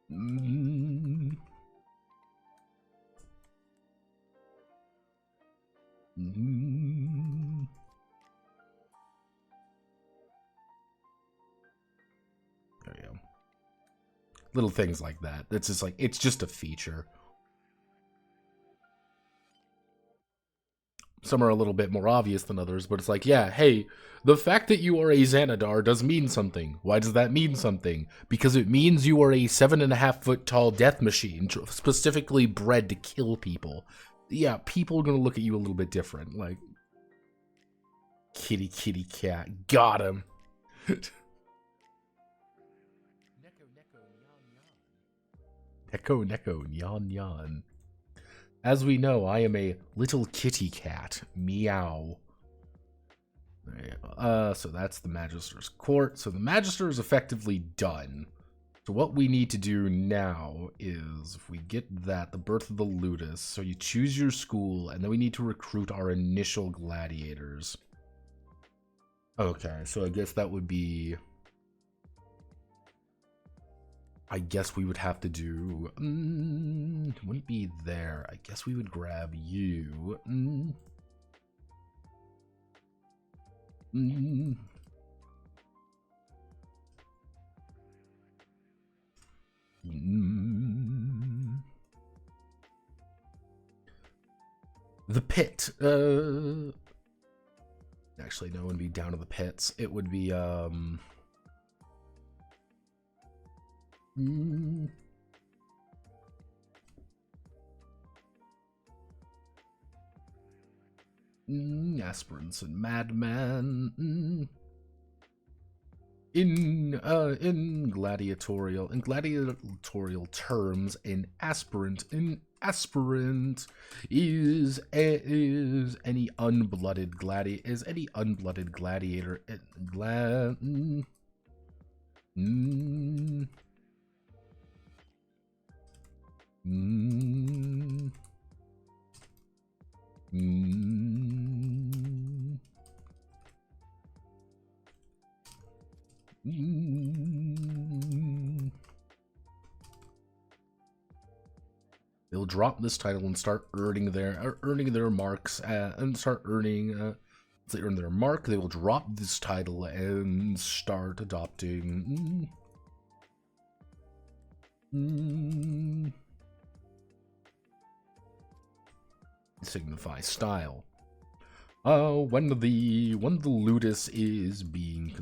There you go. Little things like that. It's just like, it's just a feature. Some are a little bit more obvious than others, but it's like, yeah, hey, the fact that you are a Xanadar does mean something. Why does that mean something? Because it means you are a 7.5-foot tall death machine, specifically bred to kill people. Yeah, people are going to look at you a little bit different. Like, kitty, kitty, cat. Got him. Neko, neko, nyan, nyan. As we know, I am a little kitty cat. Meow. So that's the Magister's Court. So the Magister is effectively done. So what we need to do now is, if we get that, the birth of the Ludus, so you choose your school, and then we need to recruit our initial gladiators. Okay, so I guess that would be... I guess we would have to do... wouldn't be there. I guess we would grab you. The pit. Actually, no, it would be down to the pits. It would be, aspirants and madmen. In gladiatorial terms, an aspirant is any unblooded gladiator. They'll drop this title and start earning their marks and start earning. Once they earn their mark, they will drop this title and start adopting. Signify style. When the Ludus is being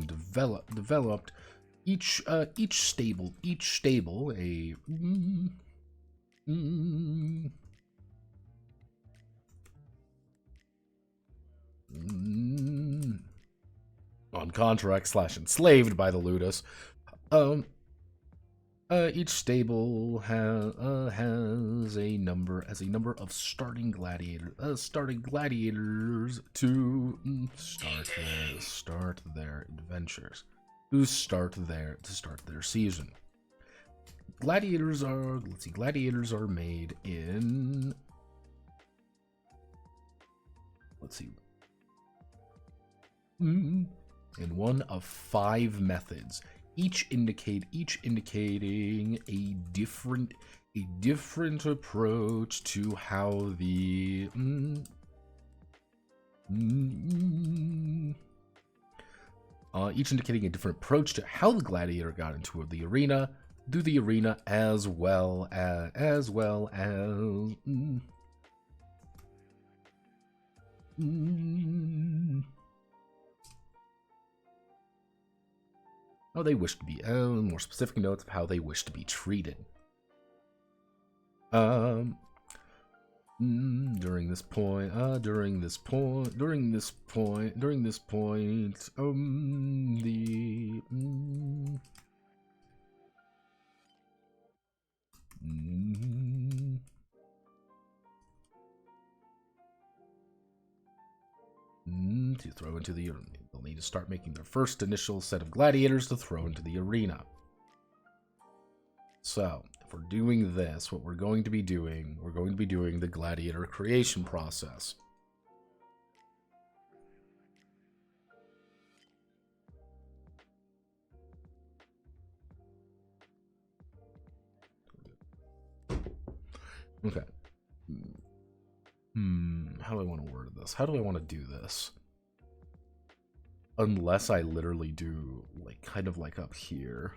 developed, each stable on contract / enslaved by the Ludus. Each stable has a number of starting gladiators to start their adventures, to start their season. Gladiators are made in, in one of 5 methods. Each indicating a different approach to how the gladiator got into the arena, as well as how they wish to be, more specific notes of how they wish to be treated. During this point, to throw into the arena. They'll need to start making their first initial set of gladiators to throw into the arena. So, if we're doing this, what we're going to be doing the gladiator creation process. Okay. How do I want to word this? How do I want to do this? Unless I literally do, like, kind of like up here.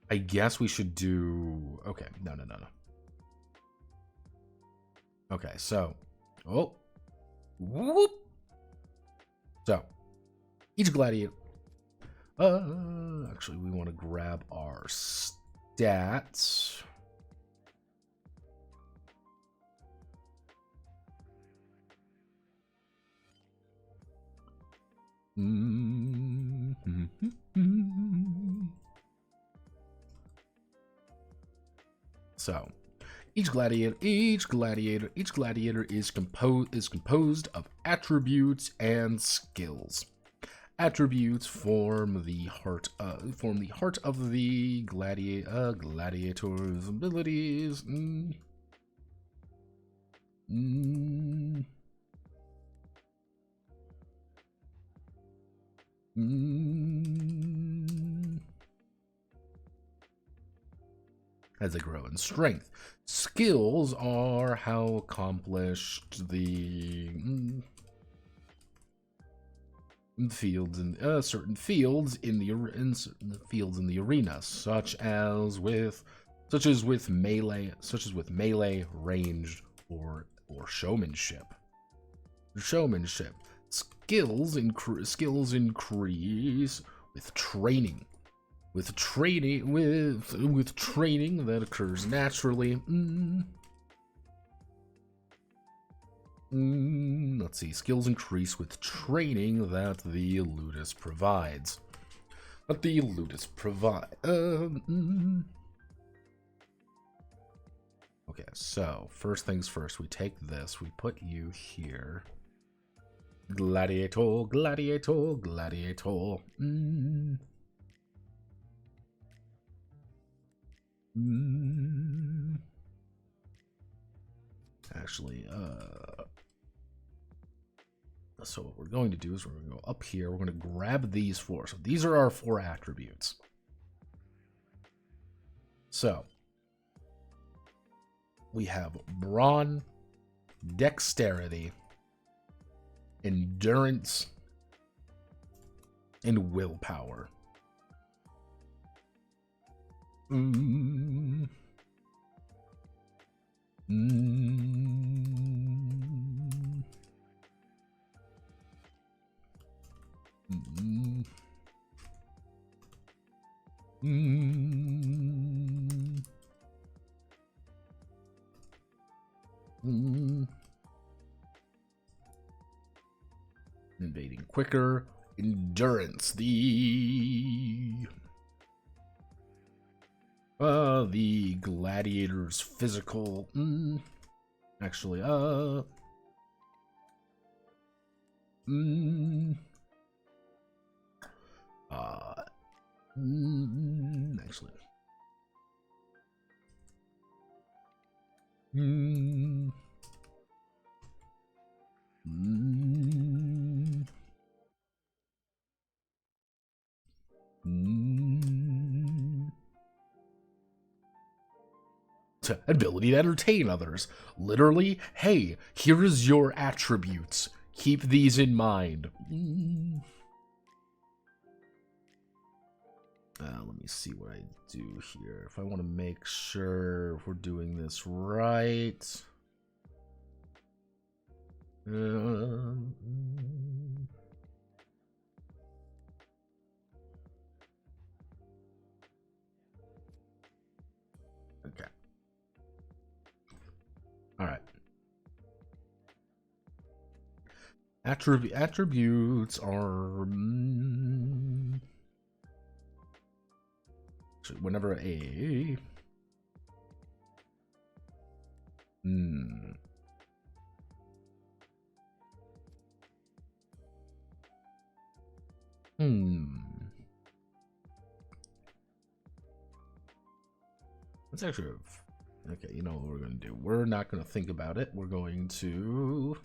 I guess we should do... Okay, no. Okay, so... Oh. Whoop. So, each gladiator... actually, we want to grab our stats. So, each gladiator is composed of attributes and skills. Attributes form the heart of the gladiator's abilities. As they grow in strength. Skills are how accomplished the fields in certain fields in the arena, such as with melee, ranged, or showmanship. Skills increase with training. With training that occurs naturally. Let's see. Skills increase with training that the Ludus provides. Okay, so first things first. We take this. We put you here. Gladiator. Actually, so what we're going to do is we're going to go up here. We're going to grab these four. So these are our 4 attributes. So we have brawn, dexterity, endurance, and willpower. Invading quicker, endurance, the gladiator's physical, actually, actually, ability to entertain others. Literally, hey, here is your attributes. Keep these in mind. Let me see what I do here. If I want to make sure we're doing this right. Okay. All right. Attributes are whenever a Let's actually okay, you know what we're going to do? We're not going to think about it. We're going to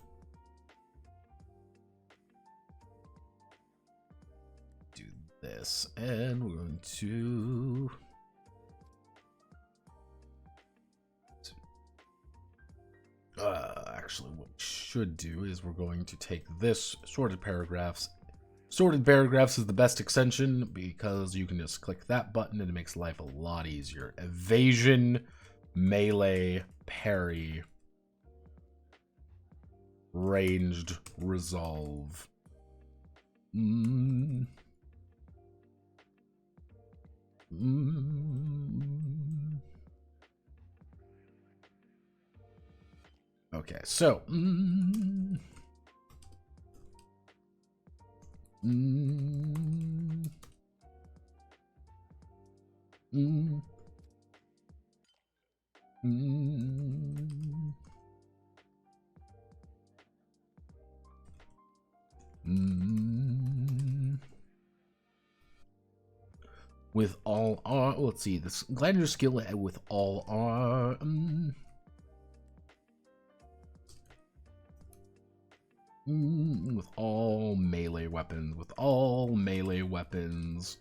do this, and we're going to Actually, what we should do is we're going to take this sorted paragraphs. Sorted paragraphs is the best extension because you can just click that button and it makes life a lot easier. Evasion, melee, parry, ranged, resolve. Okay, so with all R, let's see, this gladiator skill with all R. With all melee weapons, with all melee weapons.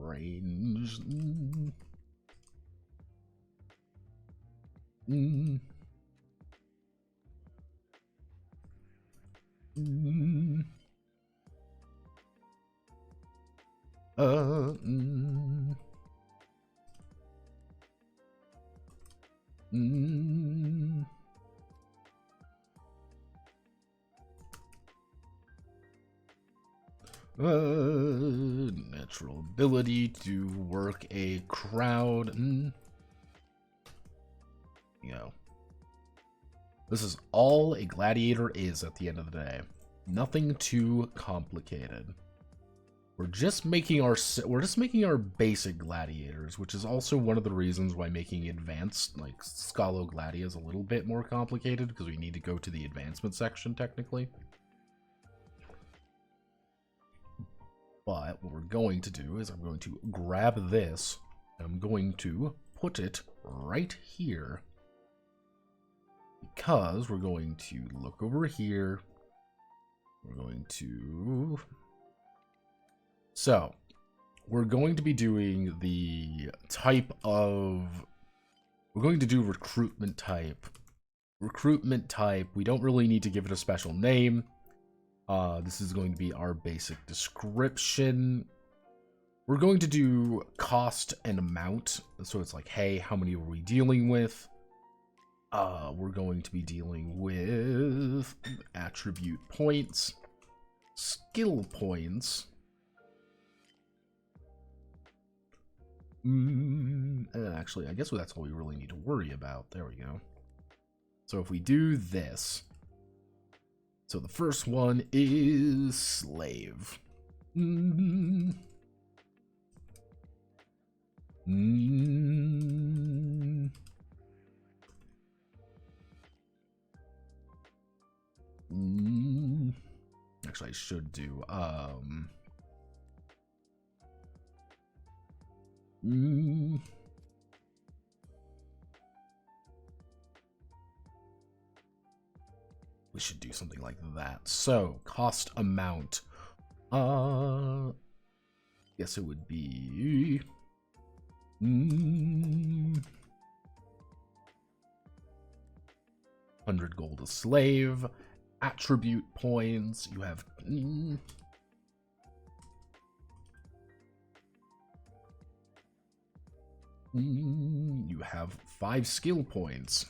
Range. Natural ability to work a crowd. You know, this is all a gladiator is at the end of the day. Nothing too complicated. We're just making our basic gladiators, which is also one of the reasons why making advanced, like Scalo Gladia, is a little bit more complicated, because we need to go to the advancement section technically. But what we're going to do is I'm going to grab this, and I'm going to put it right here. Because we're going to look over here. We're going to... So, we're going to be doing the type of... We're going to do recruitment type. Recruitment type, we don't really need to give it a special name. This is going to be our basic description. We're going to do cost and amount. So it's like, hey, how many are we dealing with? We're going to be dealing with attribute points, skill points, and actually, I guess that's all we really need to worry about. There we go. So if we do this, so the first one is slave. Actually, I should do we should do something like that. So, cost amount. Guess it would be 100 gold a slave. Attribute points. You have you have 5 skill points.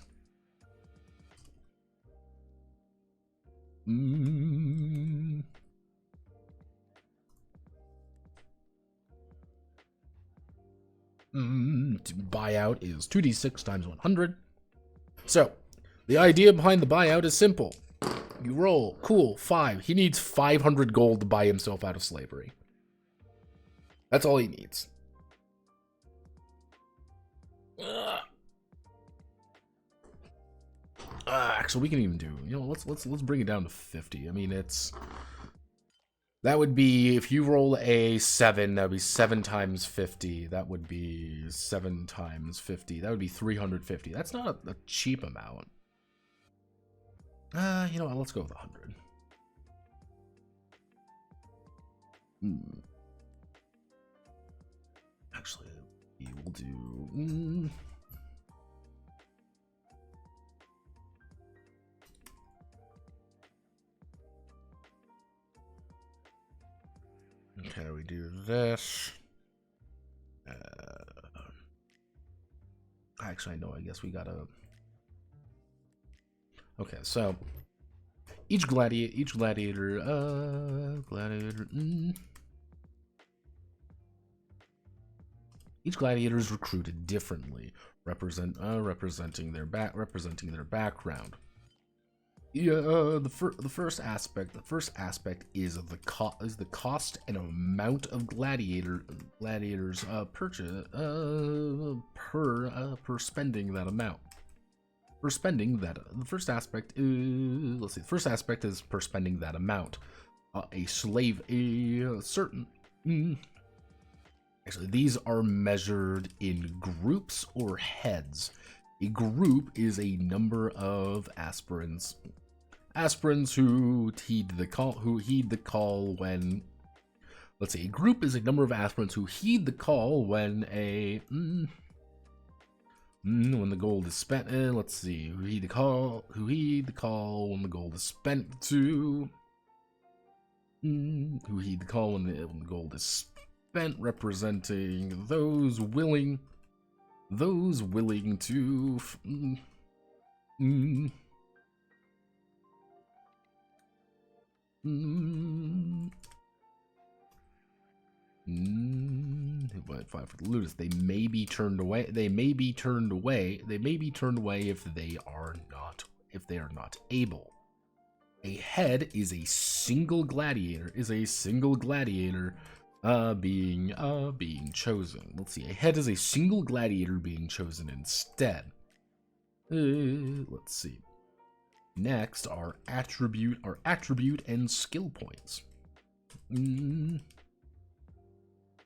Buyout is 2d6 times 100. So, the idea behind the buyout is simple. You roll, cool, 5. He needs 500 gold to buy himself out of slavery. That's all he needs. Actually, we can even do, let's bring it down to 50. I mean, it's That would be, if you roll a 7, that would be 7 times 50. That would be 7 times 50. That would be 350. That's not a cheap amount. You know what? Let's go with 100. Actually, we will do... Okay, we do this. Actually, no, I guess we gotta... Okay, so each gladiator, each gladiator is recruited differently, representing their background. Yeah, the first aspect is the cost and amount of gladiators purchase per spending that amount. For spending that, the first aspect is, let's see, the first aspect is per spending that amount. Actually, these are measured in groups or heads. A group is a number of aspirants who heed the call when, let's see, a group is a number of aspirants who heed the call when when the gold is spent. Let's see, who heed the call when the gold is spent to. Who heed the call when the gold is spent, representing those willing to. Five for the Ludus. They may be turned away. They may be turned away if they are not able. A head is a single gladiator. Being chosen. Let's see. A head is a single gladiator being chosen instead. Let's see. Next are attribute and skill points.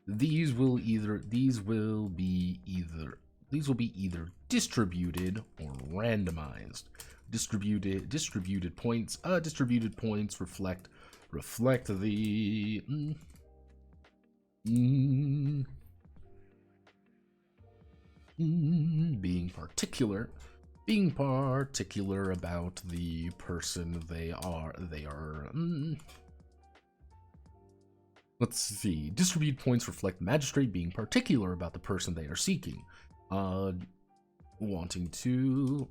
These will be either distributed or randomized. Distributed points reflect the being particular about the person they are. Let's see. Distributed points reflect the magistrate being particular about the person they are seeking. Wanting to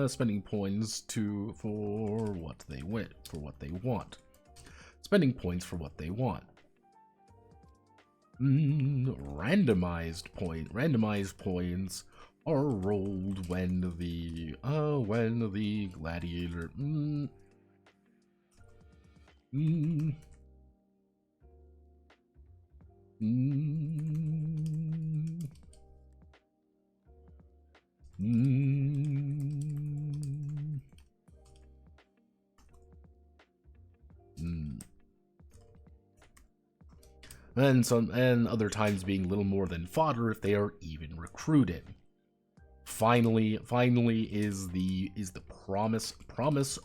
spending points for what they want. Spending points for what they want. Randomized points are rolled when the gladiator and other times being little more than fodder if they are even recruited. Finally is the promise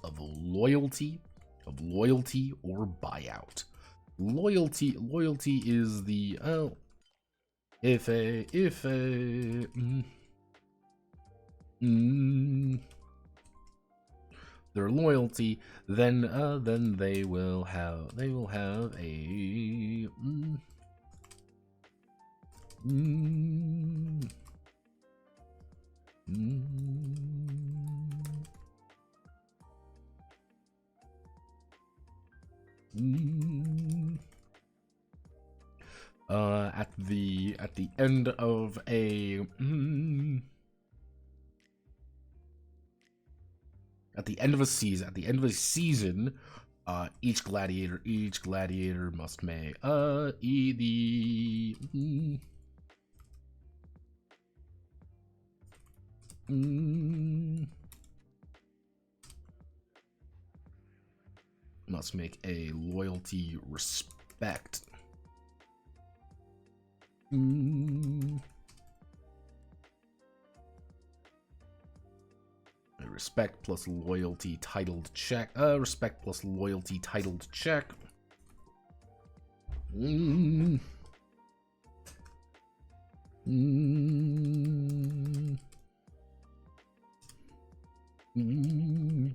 of loyalty or buyout. Loyalty is the if their loyalty, then they will have a at the end of a season, each gladiator must make Must make a loyalty respect. Respect plus loyalty titled check. Respect plus loyalty titled check.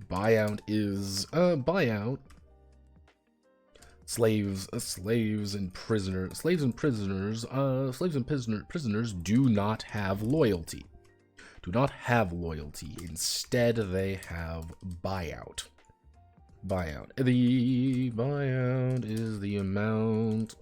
Buyout is buyout. Slaves and prisoners do not have loyalty. Instead, they have buyout. The buyout is the amount.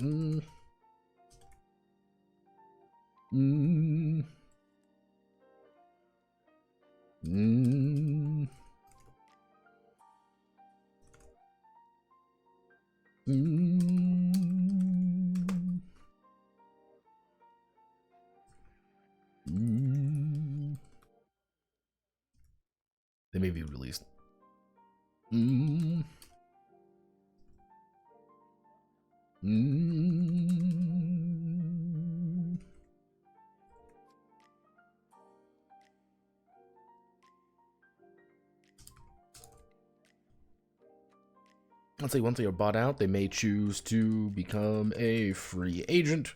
They may be released. Let's say once they are bought out, they may choose to become a free agent.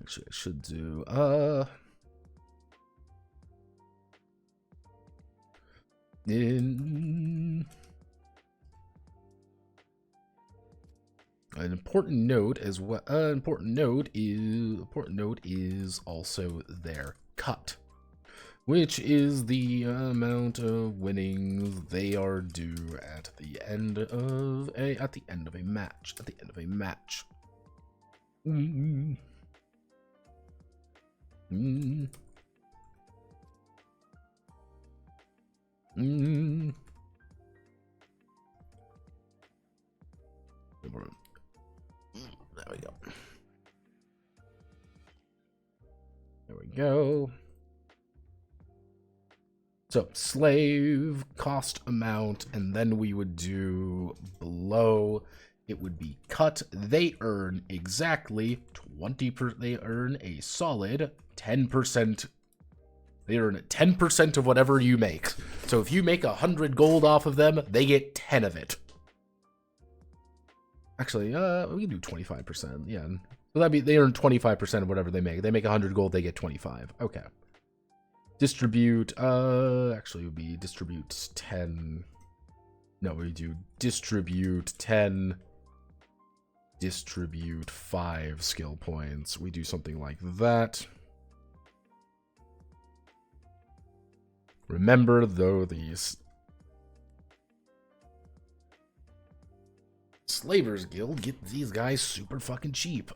Actually, I should do an important note as well. Important note is also their cut, which is the amount of winnings they are due at the end of a match. There we go. There we go. So, slave, cost amount, and then we would do below. It would be cut. They earn exactly 20%. They earn a solid 10%. They earn 10% of whatever you make. So if you make 100 gold off of them, they get 10 of it. Actually, we can do 25%. Yeah. So that'd be, they earn 25% of whatever they make. They make 100 gold, they get 25. Okay. Distribute, actually it would be distribute 10. No, we do distribute 10. Distribute 5 skill points. We do something like that. Remember, though, these Slavers Guild get these guys super fucking cheap.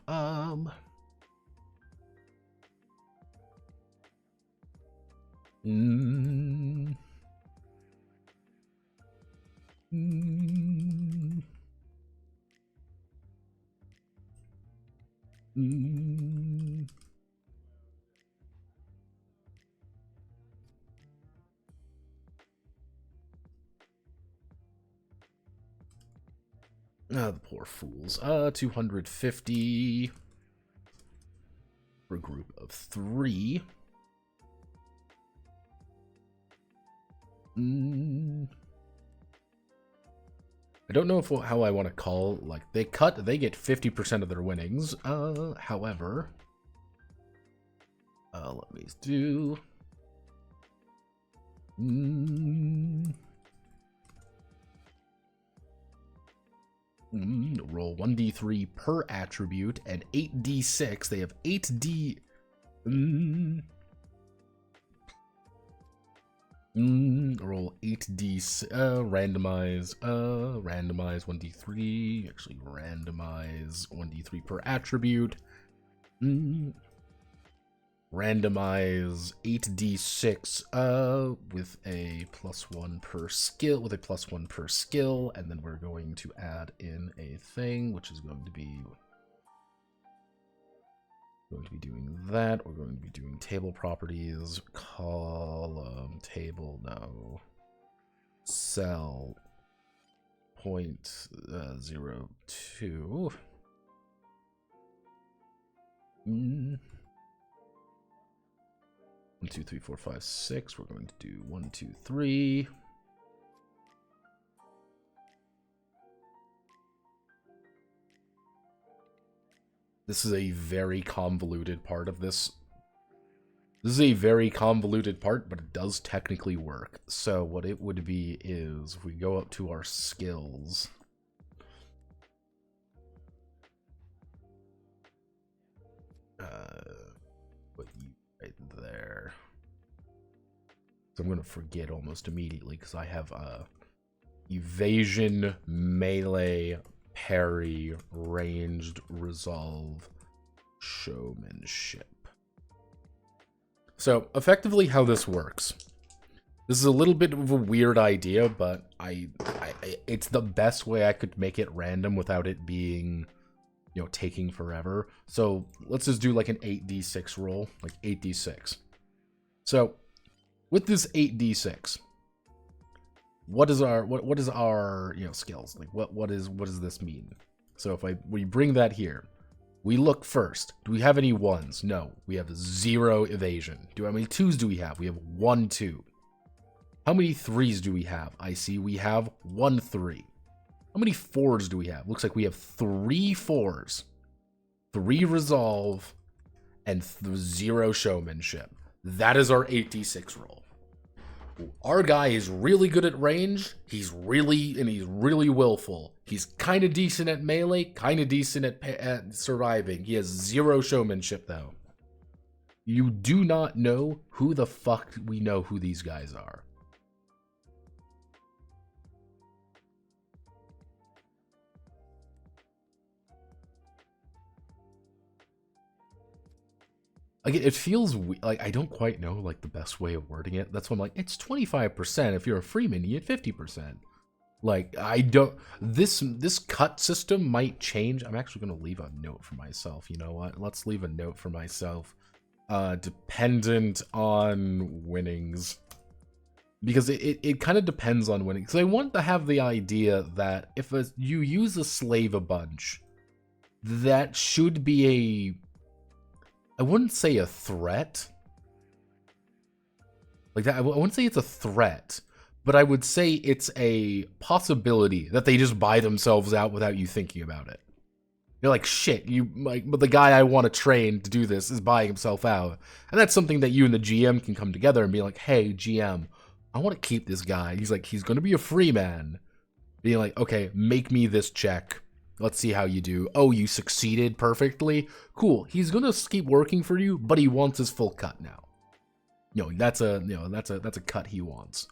The poor fools. 250 for a group of 3. I don't know if how I want to call, like, they get 50% of their winnings. However, let me do roll 1d3 per attribute and 8d6. They have 8d. Roll 8d, randomize 1d3, actually randomize 1d3 per attribute. Randomize 8d6 with a +1 per skill, and then we're going to add in a thing, which is going to be doing that. We're going to be doing table properties, column, table, no, cell, 0.02. 1, 2, 3, 4, 5, 6. We're going to do 1, 2, 3. This is a very convoluted part of this. This is a very convoluted part, but it does technically work. So what it would be is, if we go up to our skills, put you right there. So I'm going to forget almost immediately because I have evasion, melee, parry, ranged, resolve, showmanship. So effectively how this works. This is a little bit of a weird idea, but it's the best way I could make it random without it being, you know, taking forever. So let's just do like an 8d6 roll, like 8d6. So with this 8d6, what is our you know, skills? Like what does this mean? So if we bring that here, we look first. Do we have any 1s? No. We have 0 evasion. How many 2s do we have? We have 1, 2. How many 3s do we have? I see we have 1, 3. How many 4s do we have? Looks like we have 3 4s, 3 resolve, and 0 showmanship. That is our 8d6 roll. Our guy is really good at range. He's really willful. He's kind of decent at melee, kind of decent at surviving. He has 0 showmanship, though. You do not know who the fuck we know who these guys are. Like, it feels like I don't quite know like the best way of wording it. That's why I'm like, it's 25%. If you're a freeman, you get 50%. Like, I don't. This cut system might change. I'm actually gonna leave a note for myself. You know what? Let's leave a note for myself. Dependent on winnings, because it kind of depends on winning. Because I want to have the idea that if you use a slave a bunch, that should be a. I wouldn't say a threat. Like that, I wouldn't say it's a threat, but I would say it's a possibility that they just buy themselves out without you thinking about it. You're like, shit, but the guy I want to train to do this is buying himself out. And that's something that you and the GM can come together and be like, hey, GM, I want to keep this guy. He's like, he's going to be a free man. Being like, okay, make me this check. Let's see how you do. Oh, you succeeded perfectly? Cool. He's gonna keep working for you, but he wants his full cut now. That's a cut he wants.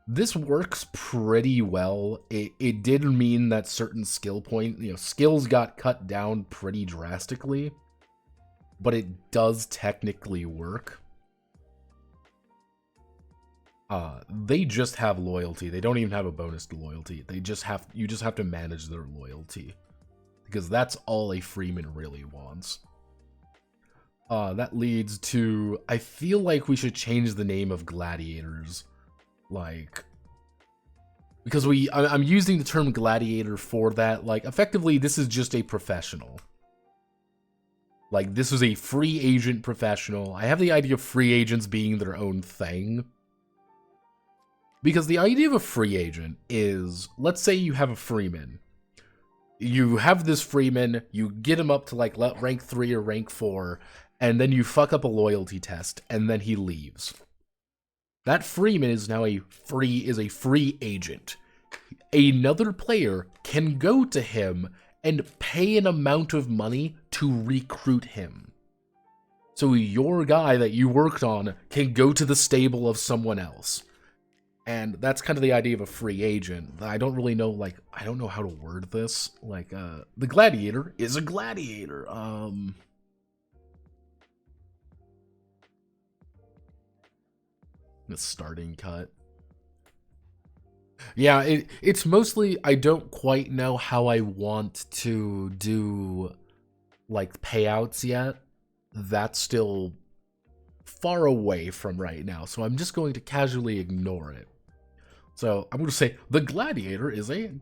This works pretty well. It did mean that certain skills got cut down pretty drastically, but it does technically work. They just have loyalty. They don't even have a bonus to loyalty. You just have to manage their loyalty, because that's all a freeman really wants. That leads to, I feel like we should change the name of gladiators, like, because I'm using the term gladiator for that. Like, effectively, this is just a professional. Like, this is a free agent professional. I have the idea of free agents being their own thing. Because the idea of a free agent is, let's say you have a freeman. You have this freeman, you get him up to like rank 3 or rank 4, and then you fuck up a loyalty test, and then he leaves. That freeman is now a free agent. Another player can go to him and pay an amount of money to recruit him. So your guy that you worked on can go to the stable of someone else. And that's kind of the idea of a free agent. I don't really know, like, I don't know how to word this. Like, the gladiator is a gladiator. The starting cut. Yeah, it's mostly, I don't quite know how I want to do, like, payouts yet. That's still far away from right now, so I'm just going to casually ignore it. So I'm going to say the gladiator is a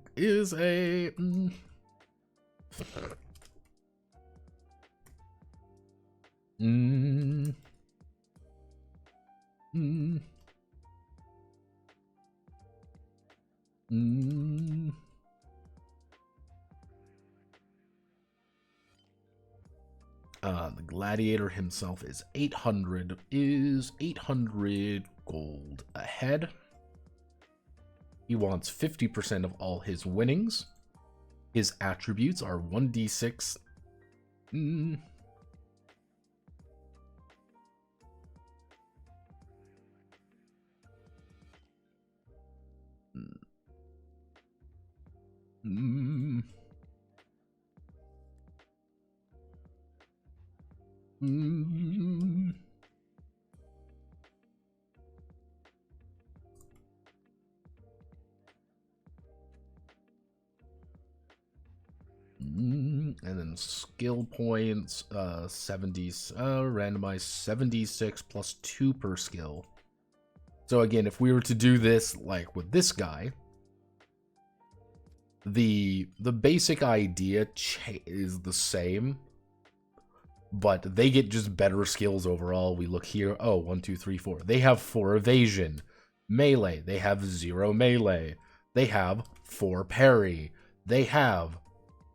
the gladiator himself is 800 gold ahead. He wants 50% of all his winnings. His attributes are 1d6. And then skill points, 70, randomized 76 plus 2 per skill. So again, if we were to do this like with this guy, the basic idea is the same, but they get just better skills overall. We look here, oh, 1, 2, 3, 4. They have 4 evasion. Melee, they have 0 melee. They have 4 parry. They have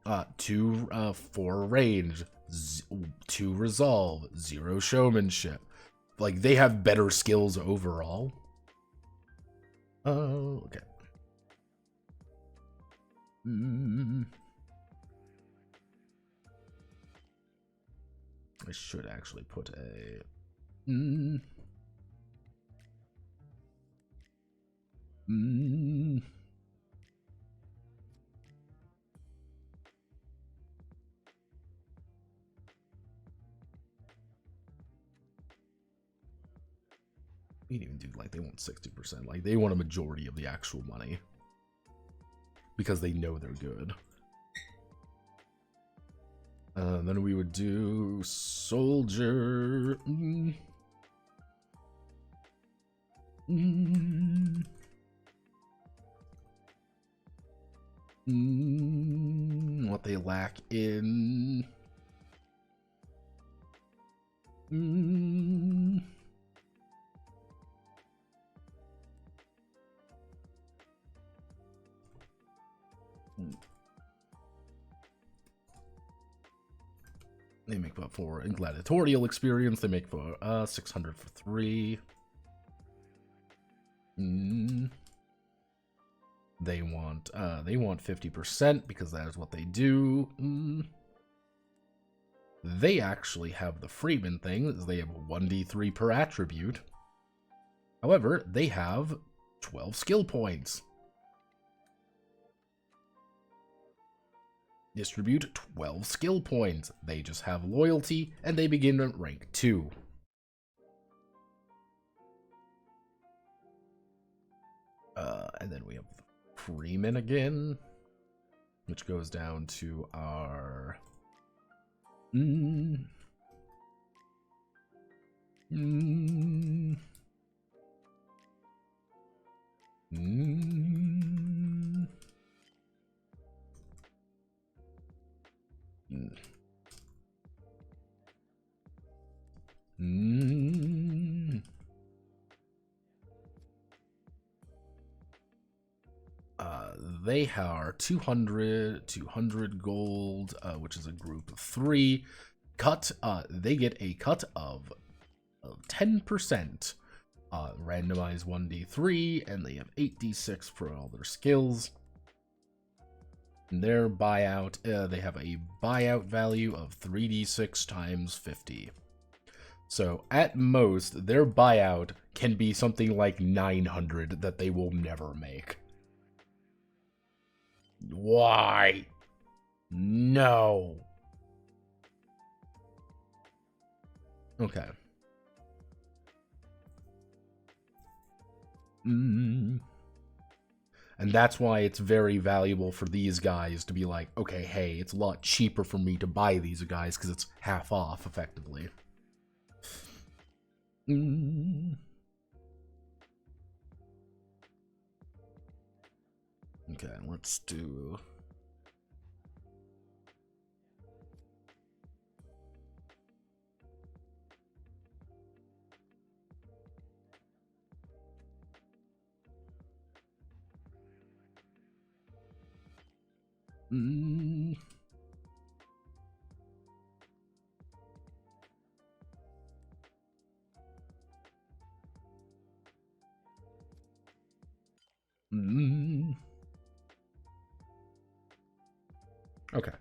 4 range, 2 resolve, 0 showmanship. Like, they have better skills overall. Oh, okay. I should actually put a... You can even do, like, they want 60%. Like, they want a majority of the actual money. Because they know they're good. Then we would do soldier. What they lack in. They make about 4 in gladiatorial experience. They make for 600 for 3. They want 50% because that is what they do. They actually have the Freeman thing. They have 1d3 per attribute. However, they have 12 skill points. Distribute 12 skill points. They just have loyalty, and they begin at rank 2. And then we have Freeman again, which goes down to our... They are 200 gold, which is a group of 3. Cut, they get a cut of 10%. Randomize 1d3, and they have 8d6 for all their skills. And their buyout, they have a buyout value of 3d6 times 50. So at most, their buyout can be something like 900 that they will never make. Why? No. Okay. And that's why it's very valuable for these guys to be like, okay, hey, it's a lot cheaper for me to buy these guys because it's half off, effectively. Okay, let's do... Okay.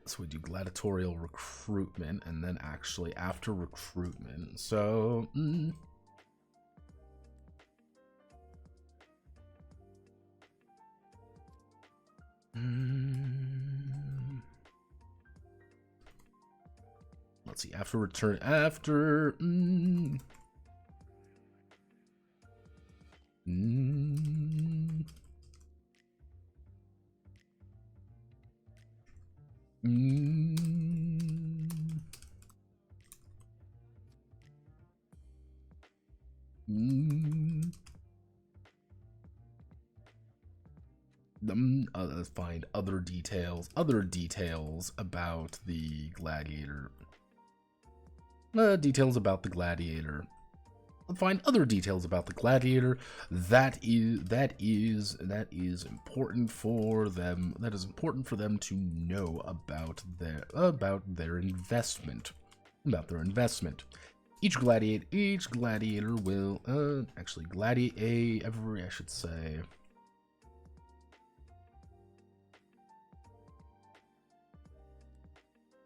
So we do gladiatorial recruitment, and then actually after recruitment, so... Let's see, after return, after... Find other details about the gladiator. Details about the gladiator. Find other details about the gladiator that is important for them. That is important for them to know about their investment. Each gladiator will actually gladiate every, I should say.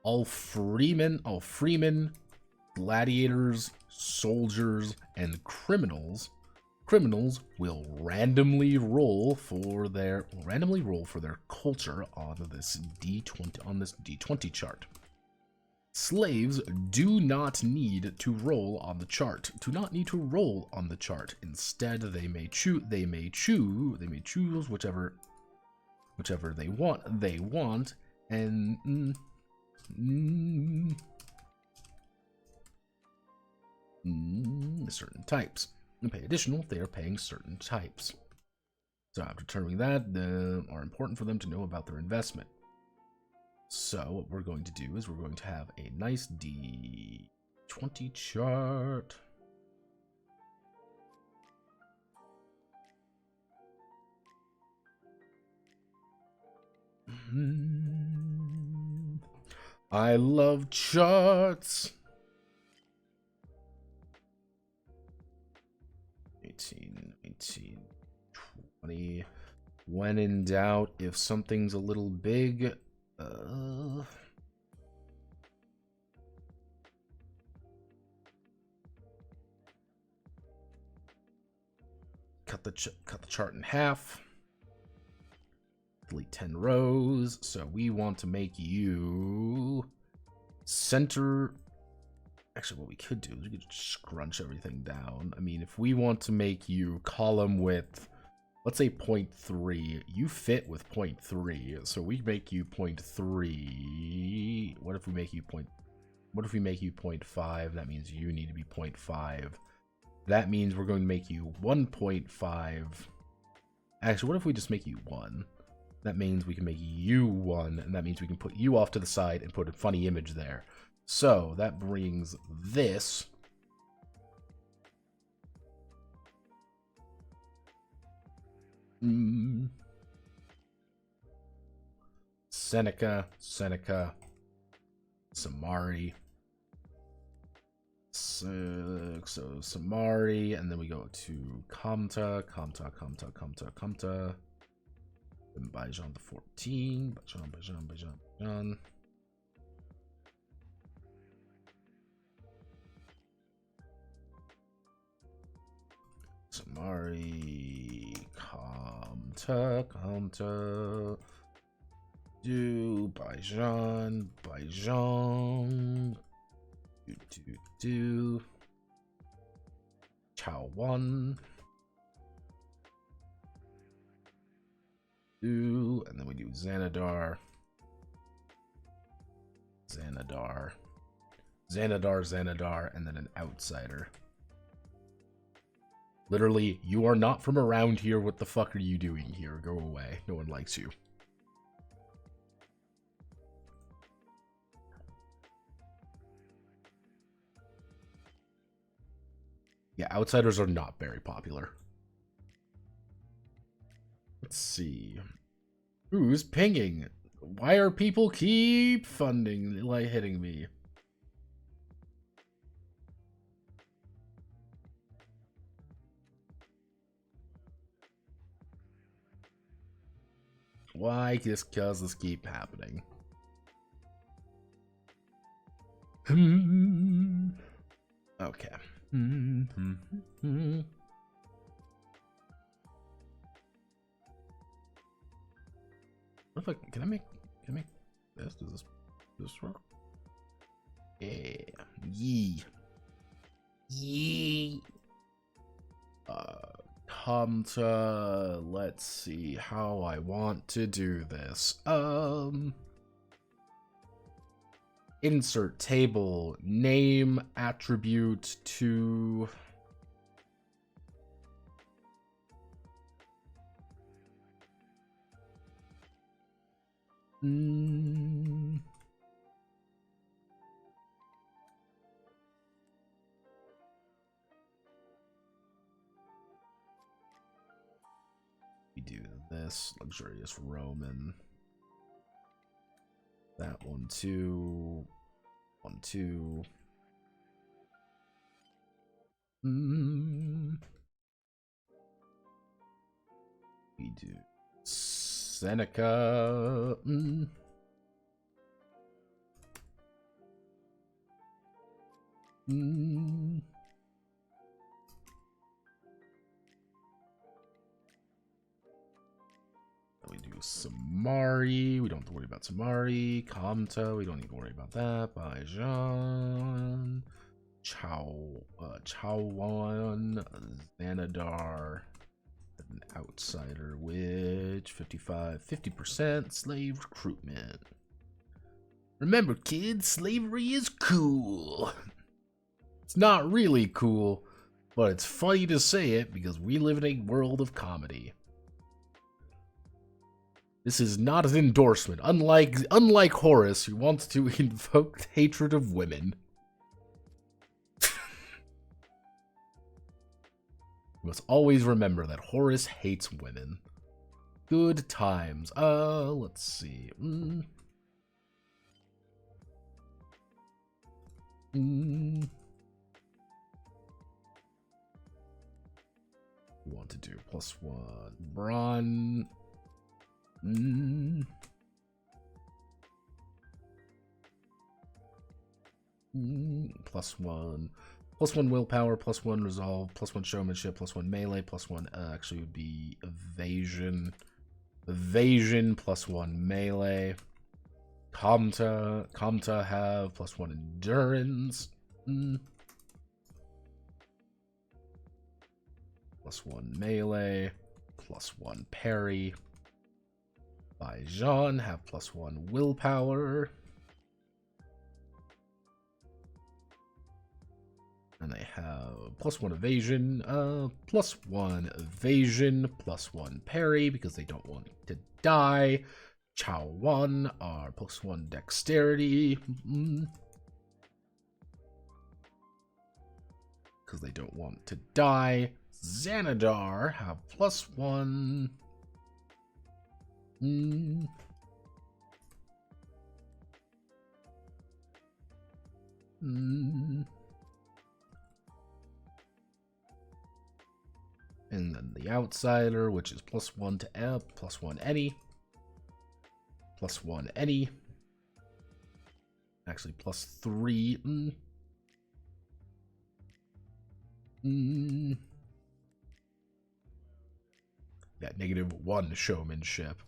All freemen, gladiators, soldiers, and criminals will randomly roll for their culture on this D20 chart. Slaves do not need to roll on the chart. Instead, they may choose whichever they want, and certain types. And pay additional if they are paying certain types. So after determining that, are important for them to know about their investment. So what we're going to do is we're going to have a nice D20 chart. I love charts. 18, 20. When in doubt, if something's a little big, cut the chart in half. Delete 10 rows. So we want to make you center. Actually, what we could do is we could scrunch everything down. I mean, if we want to make you column width, let's say 0.3, you fit with 0.3, so we make you 0.3. What if we make you 0.5? That means you need to be 0.5. That means we're going to make you 1.5. Actually, what if we just make you 1? That means we can make you 1, and that means we can put you off to the side and put a funny image there. So that brings this Seneca, Samari. So Samari, and then we go to Kamta. And Bajan the 14. Bajan. Samari, Comta, do, Baijan, do, Chao 1, do, and then we do Xanadar, and then an outsider. Literally, you are not from around here. What the fuck are you doing here? Go away. No one likes you. Yeah, outsiders are not very popular. Let's see. Who's pinging? Why are people keep funding, like, hitting me? Why? Just because this keep happening. Okay. What if I can I make this? Does this work? Yeah. Yee. Come to, let's see how I want to do this. Insert table, name, attribute to we do this luxurious Roman. That one too. One, two. We do Seneca. We do Samari. We don't have to worry about Samari. Comta. We don't need to worry about that. Baijan. Chawan. Xanadar. An outsider, which 50% slave recruitment. Remember, kids, slavery is cool. It's not really cool, but it's funny to say it because we live in a world of comedy. This is not an endorsement, unlike Horace, who wants to invoke hatred of women. You must always remember that Horace hates women. Good times. Let's see. We want to do +1 brawn. +1. +1 willpower, +1 resolve, +1 showmanship, +1 melee, +1 actually would be evasion. Evasion +1 melee. Comta have +1 endurance. +1 melee, +1 parry. Baijan have +1 willpower. And they have +1 evasion, +1 evasion, +1 parry because they don't want to die. Chao 1 are +1 dexterity. Because they don't want to die. Xanadar have +1. And then the outsider, which is +1 to +1 any. +1 any. Actually, +3. That -1 showmanship.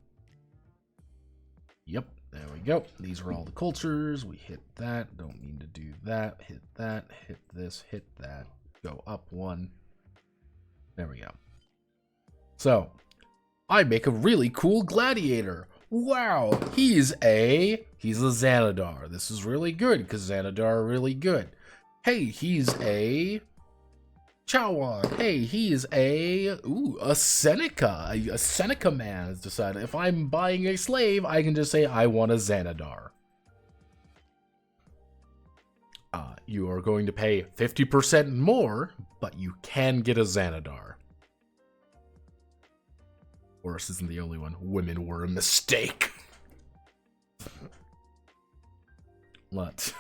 Yep, there we go. These are all the cultures. We hit that. Don't mean to do that. Hit that. Hit this. Hit that. Go up 1. There we go. So, I make a really cool gladiator. Wow, he's a Xanadar. This is really good because Xanadar are really good. Hey, he's a Chawan. Hey, he's a Seneca. A Seneca man has decided if I'm buying a slave, I can just say I want a Xanadar. You are going to pay 50% more, but you can get a Xanadar. Horus isn't the only one. Women were a mistake. What?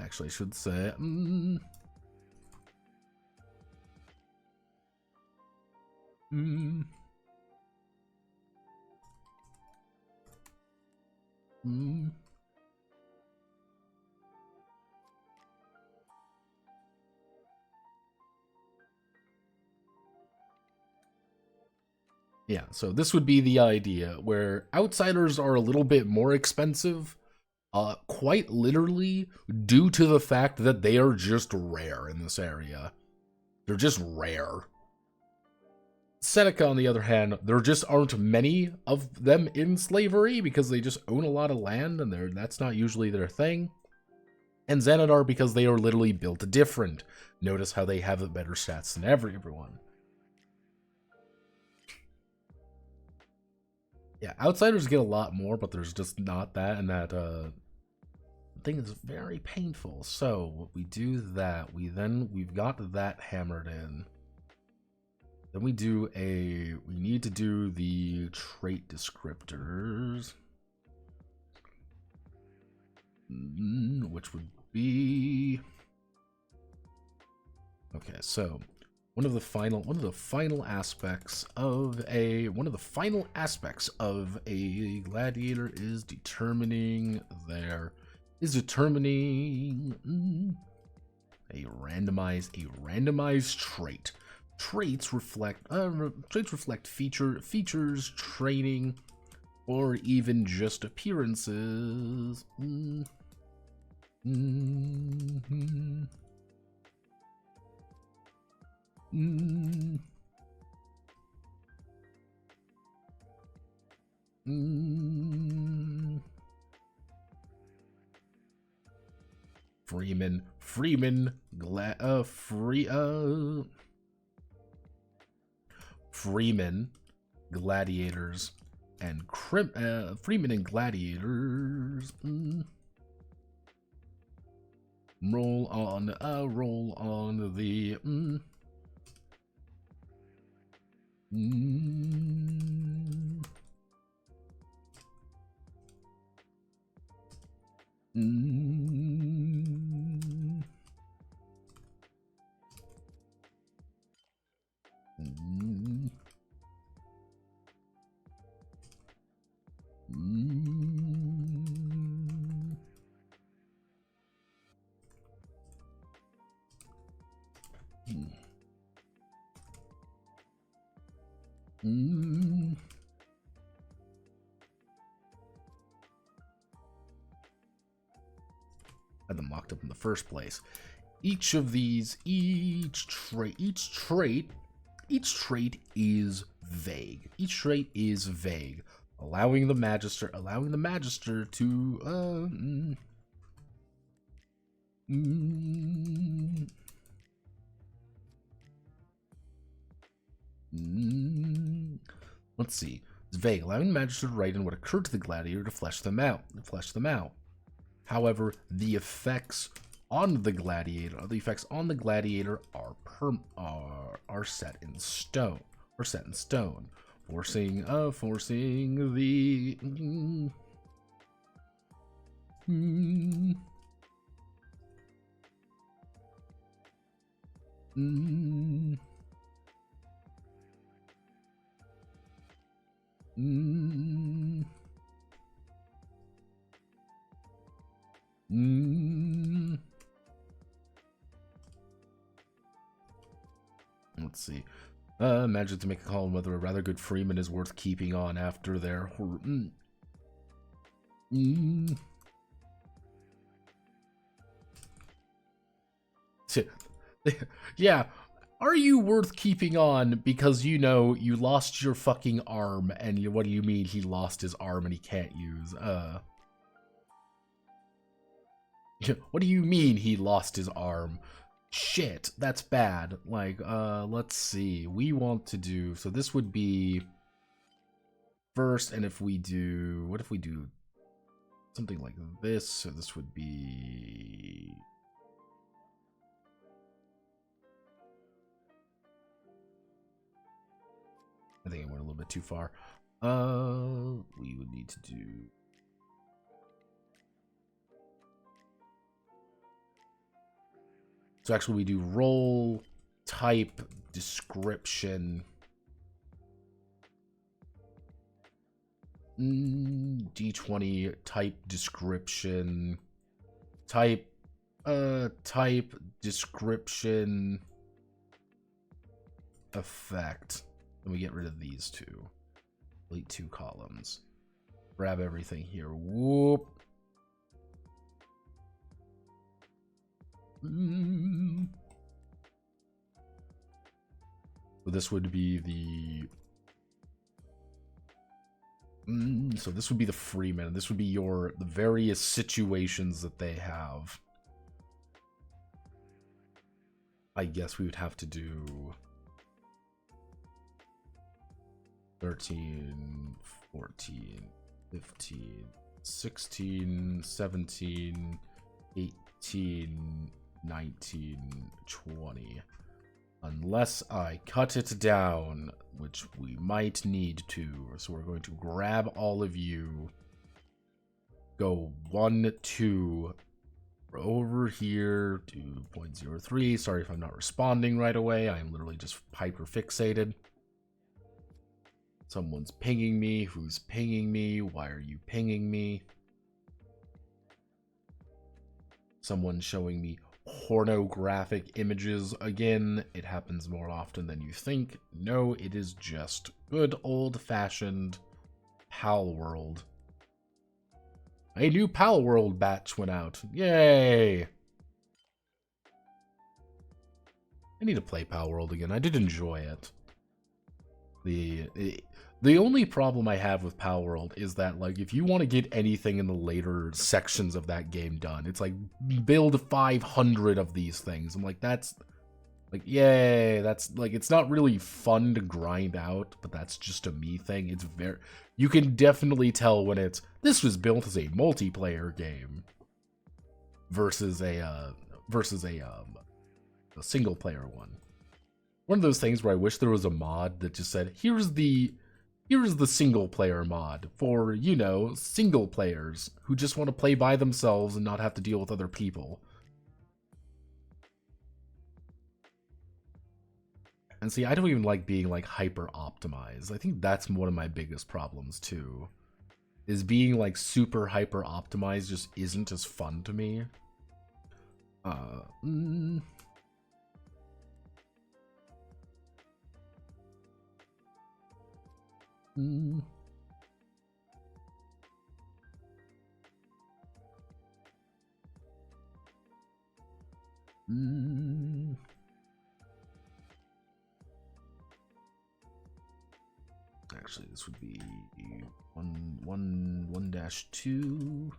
Actually, I should say. Yeah, so this would be the idea where outsiders are a little bit more expensive, quite literally due to the fact that they are just rare in this area. They're just rare. Seneca, on the other hand, there just aren't many of them in slavery because they just own a lot of land and that's not usually their thing. And Xanadar because they are literally built different. Notice how they have better stats than everyone. Yeah, outsiders get a lot more, but there's just not that, and that thing is very painful. So what we do that, we've got that hammered in. Then we need to do the trait descriptors, which would be okay. So one of the final aspects of a gladiator is determining a randomized trait. Traits reflect features, training, or even just appearances. Freeman, gladiators, and Freeman and gladiators. Roll on the. Had them locked up in the first place. Each trait is vague. Each trait is vague, allowing the magister to let's see. It's vague, allowing the magister to write in what occurred to the gladiator to flesh them out. However, the effects on the gladiator are set in stone. Forcing the let's see. Imagine to make a call on whether a rather good freeman is worth keeping on after their Yeah, are you worth keeping on because, you know, you lost your fucking arm, and what do you mean he lost his arm and he can't use, what do you mean he lost his arm? Shit, that's bad. Like, let's see. We want to do, so this would be first, and if we do, what if we do something like this? So this would be... I think I went a little bit too far. We would need to do... So actually we do role, type, description. D20, type, description. Type, description, effect. And we get rid of these two. Delete 2 columns. Grab everything here. Whoop. So this would be the... so this would be the freeman. This would be the various situations that they have. I guess we would have to do 13, 14, 15, 16, 17, 18, 19, 20. Unless I cut it down, which we might need to. So we're going to grab all of you. Go 1, 2. Over here to 0.03. Sorry if I'm not responding right away. I'm literally just hyper fixated. Someone's pinging me. Who's pinging me? Why are you pinging me? Someone's showing me pornographic images again. It happens more often than you think. No, it is just good old-fashioned Pal World. A new Pal World batch went out. Yay! I need to play Pal World again. I did enjoy it. The only problem I have with Pal World is that, like, if you want to get anything in the later sections of that game done, it's like, build 500 of these things. I'm like, that's, like, yay, that's, like, it's not really fun to grind out, but that's just a me thing. It's very, you can definitely tell when this was built as a multiplayer game versus a single player one. One of those things where I wish there was a mod that just said, here's the single player mod for, you know, single players who just want to play by themselves and not have to deal with other people. And see, I don't even like being, like, hyper optimized. I think that's one of my biggest problems too. Is being, like, super hyper optimized just isn't as fun to me. Actually, this would be 1-2.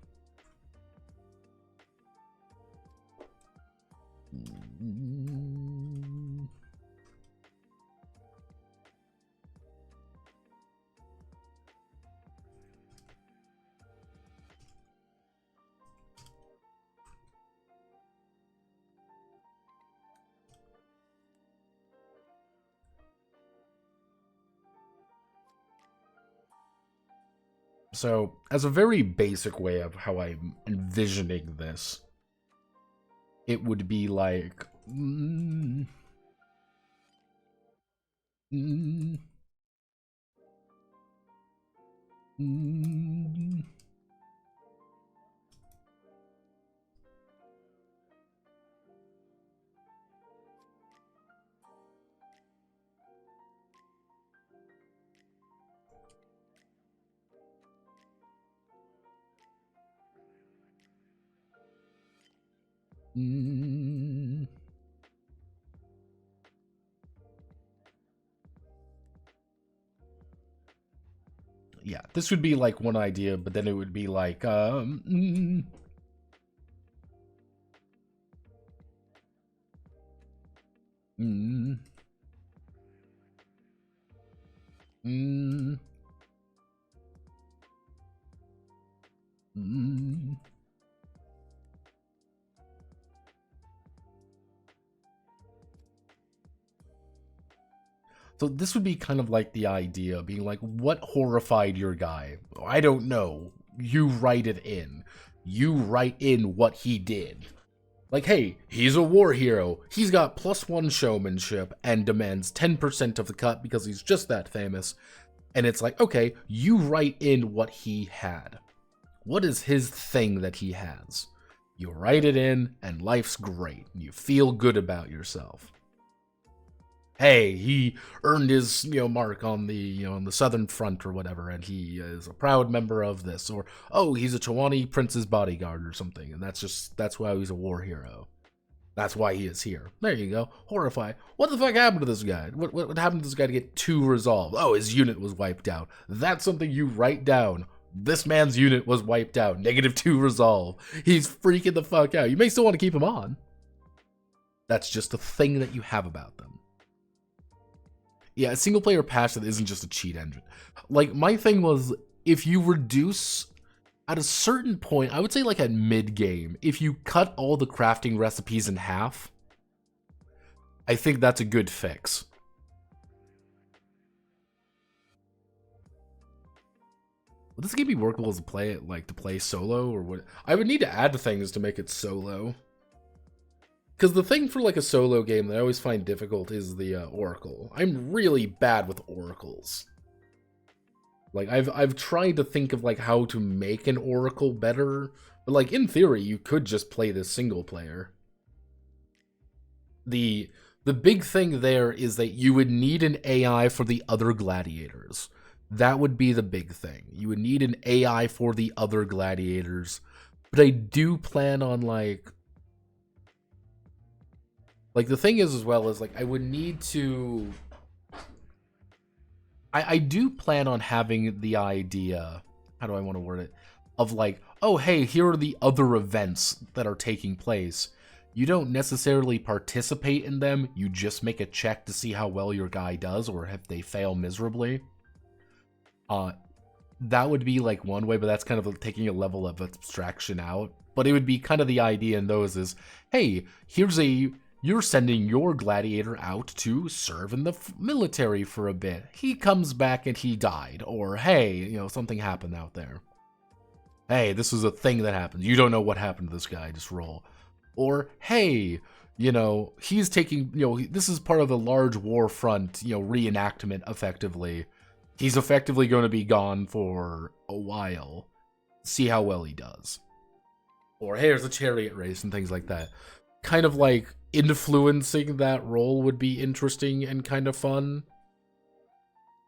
So, as a very basic way of how I'm envisioning this, it would be like... Yeah, this would be like one idea, but then it would be like, So this would be kind of like the idea, being like, what horrified your guy? I don't know. You write it in. You write in what he did. Like, hey, he's a war hero. He's got +1 showmanship and demands 10% of the cut because he's just that famous. And it's like, okay, you write in what he had. What is his thing that he has? You write it in, and life's great. You feel good about yourself. Hey, he earned his, mark on the, on the Southern Front or whatever, and he is a proud member of this. Or, oh, he's a Chawani prince's bodyguard or something, and that's why he's a war hero. That's why he is here. There you go. Horrify. What the fuck happened to this guy? What happened to this guy to get 2 resolve? Oh, his unit was wiped out. That's something you write down. This man's unit was wiped out. -2 resolve. He's freaking the fuck out. You may still want to keep him on. That's just a thing that you have about them. Yeah, a single player patch that isn't just a cheat engine. Like, my thing was, if you reduce, at a certain point, I would say like at mid-game, if you cut all the crafting recipes in half, I think that's a good fix. Would this game be workable as to play solo, or what? I would need to add things to make it solo. Because the thing for like a solo game that I always find difficult is the oracle. I'm really bad with oracles. Like I've tried to think of like how to make an oracle better, but like in theory you could just play this single player. The big thing there is that you would need an AI for the other gladiators. That would be the big thing. You would need an AI for the other gladiators. But I do plan on like the thing is as well is like I would need to I do plan on having the idea, how do I want to word it, of like, oh hey, here are the other events that are taking place. You don't necessarily participate in them, you just make a check to see how well your guy does or if they fail miserably. That would be like one way, but that's kind of taking a level of abstraction out. But it would be kind of the idea in those is, hey, you're sending your gladiator out to serve in the military for a bit. He comes back and he died. Or, hey, something happened out there. Hey, this is a thing that happens. You don't know what happened to this guy, just roll. Or, hey, he's taking, this is part of a large war front, reenactment, effectively. He's effectively going to be gone for a while. See how well he does. Or, hey, there's a chariot race and things like that. Kind of like influencing that role would be interesting and kind of fun.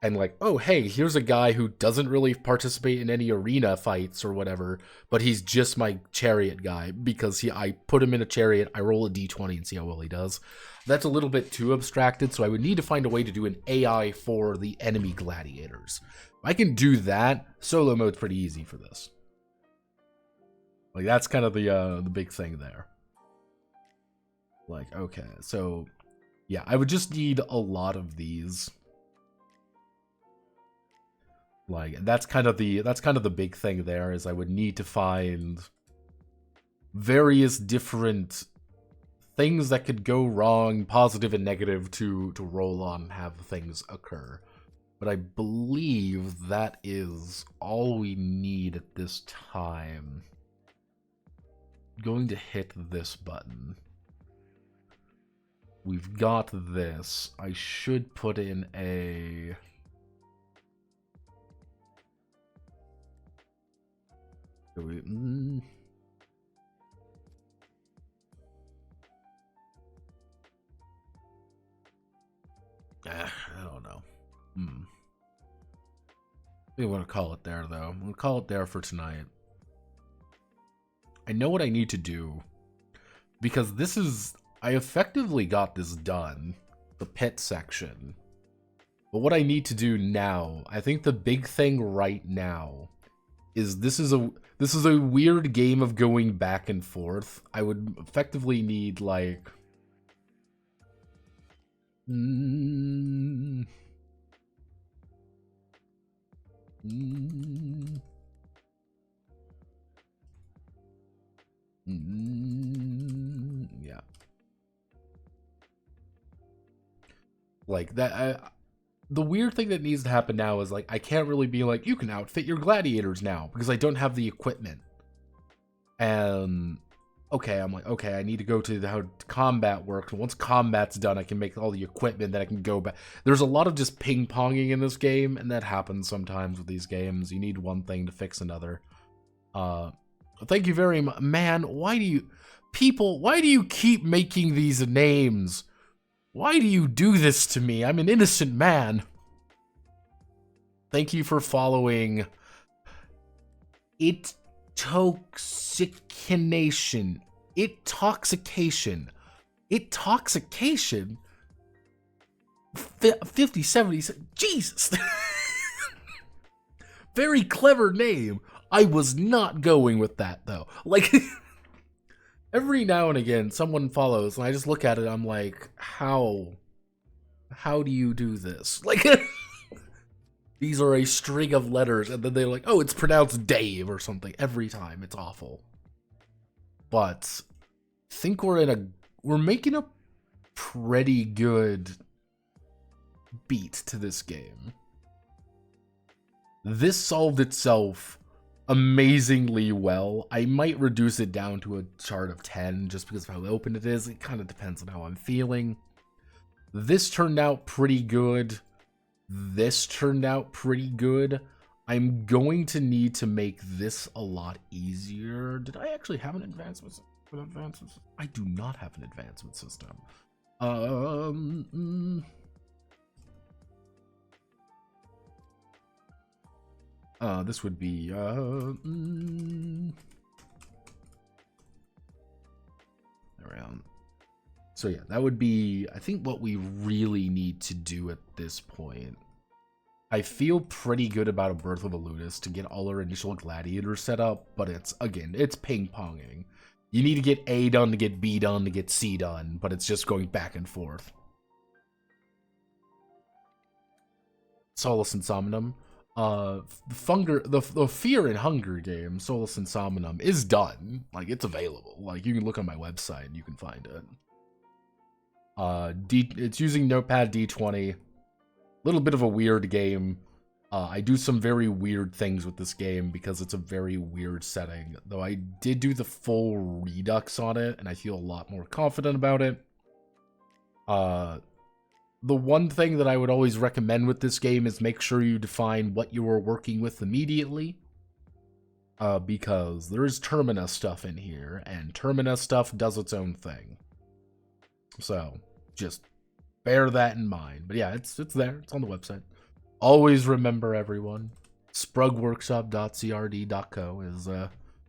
And like, oh, hey, here's a guy who doesn't really participate in any arena fights or whatever, but he's just my chariot guy because I put him in a chariot, I roll a d20 and see how well he does. That's a little bit too abstracted, so I would need to find a way to do an AI for the enemy gladiators. If I can do that, solo mode's pretty easy for this. Like, that's kind of the big thing there. Like, okay, so yeah, I would just need a lot of these. Like, that's kind of the big thing there, is I would need to find various different things that could go wrong, positive and negative, to roll on and have things occur. But I believe that is all we need at this time. I'm going to hit this button. We've got this. I should put in a... I don't know. We want to call it there, though. We'll call it there for tonight. I know what I need to do. Because this is... I effectively got this done. The pit section. But what I need to do now, I think the big thing right now is this is a weird game of going back and forth. I would effectively need like yeah. Like that the weird thing that needs to happen now is, like, I can't really be like, you can outfit your gladiators now, because I don't have the equipment. And, okay, I'm like, okay, I need to go to how combat works. Once combat's done, I can make all the equipment, then I can go back. There's a lot of just ping-ponging in this game, and that happens sometimes with these games. You need one thing to fix another. Thank you very much. Man, why do you keep making these names? Why do you do this to me? I'm an innocent man. Thank you for following Intoxication. Intoxication. 50, 70, Jesus. Very clever name. I was not going with that, though. Like... Every now and again, someone follows, and I just look at it, I'm like, how do you do this? Like, these are a string of letters, and then they're like, oh, it's pronounced Dave or something every time. It's awful. But I think we're making a pretty good beat to this game. This solved itself amazingly well. I might reduce it down to a chart of 10 just because of how open it is. It kind of depends on how I'm feeling. This turned out pretty good. This turned out pretty good. I'm going to need to make this a lot easier. Did I actually have an advancement system? I do not have an advancement system. This would be, around. So yeah, that would be, I think, what we really need to do at this point. I feel pretty good about a Birth of a Ludus to get all our initial gladiators set up, but it's, again, it's ping-ponging. You need to get A done to get B done to get C done, but it's just going back and forth. Solus Insomnium. The Fear and Hunger game, Solus Insomnium, is done. Like, it's available. Like, you can look on my website and you can find it. It's using Notepad D20. Little bit of a weird game. I do some very weird things with this game because it's a very weird setting. Though I did do the full Redux on it, and I feel a lot more confident about it. The one thing that I would always recommend with this game is make sure you define what you are working with immediately. Because there is Termina stuff in here, and Termina stuff does its own thing. So, just bear that in mind. But yeah, it's there. It's on the website. Always remember, everyone, sprugworkshop.crd.co is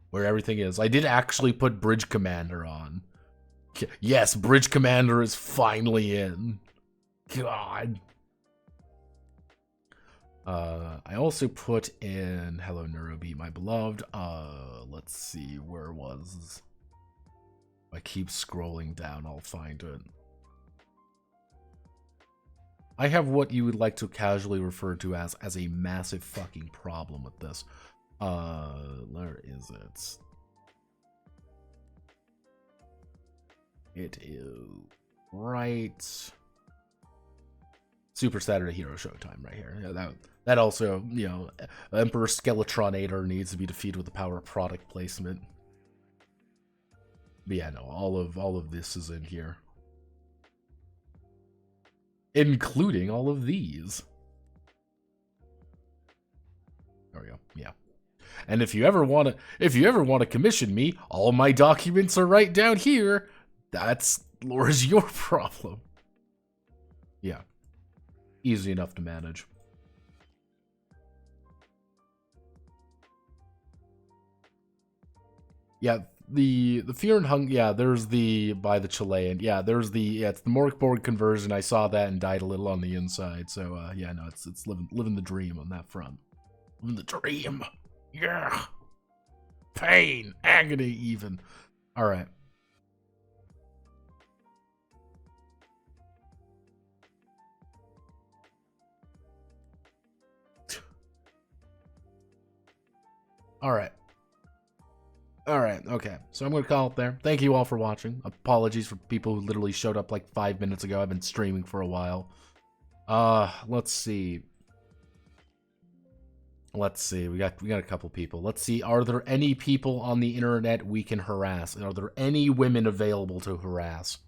where everything is. I did actually put Bridge Commander on. Yes, Bridge Commander is finally in. God. I also put in Hello Neurobeat, my beloved. Let's see, where was... I keep scrolling down, I'll find it. I have what you would like to casually refer to as a massive fucking problem with this. Where is it? It is right... Super Saturday Hero Showtime right here. Yeah, that also, you know, Emperor Skeletronator needs to be defeated with the power of product placement. But yeah, no, all of this is in here. Including all of these. There we go. Yeah. And if you ever want to commission me, all my documents are right down here. That's Laura's your problem. Yeah. Easy enough to manage. Yeah, the Fear and Hunger. Yeah, there's the by the Chilean. Yeah, there's the it's the Morkborg conversion. I saw that and died a little on the inside. So yeah, no, it's living the dream on that front. Living the dream. Yeah. Pain, agony, even. All right. All right. All right, okay. So I'm going to call it there. Thank you all for watching. Apologies for people who literally showed up like 5 minutes ago. I've been streaming for a while. Let's see. Let's see. We got a couple people. Let's see. Are there any people on the internet we can harass? And are there any women available to harass?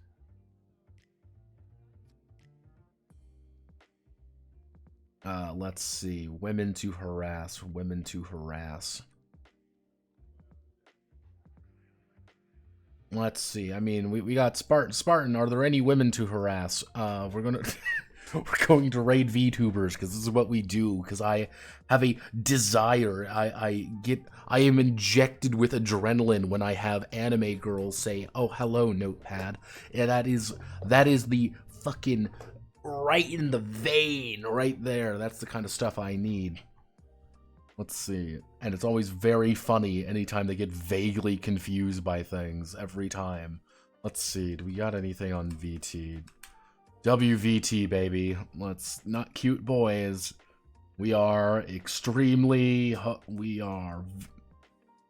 Let's see. Women to harass. Women to harass. Let's see. I mean, we got Spartan. Are there any women to harass? We're gonna we're going to raid VTubers because this is what we do. Because I have a desire. I am injected with adrenaline when I have anime girls say, "Oh, hello, Notepad." And that is the fucking right in the vein, right there. That's the kind of stuff I need. Let's see. And it's always very funny anytime they get vaguely confused by things, every time. Let's see. Do we got anything on VT? WVT, baby. Let's not cute boys. We are extremely... We are...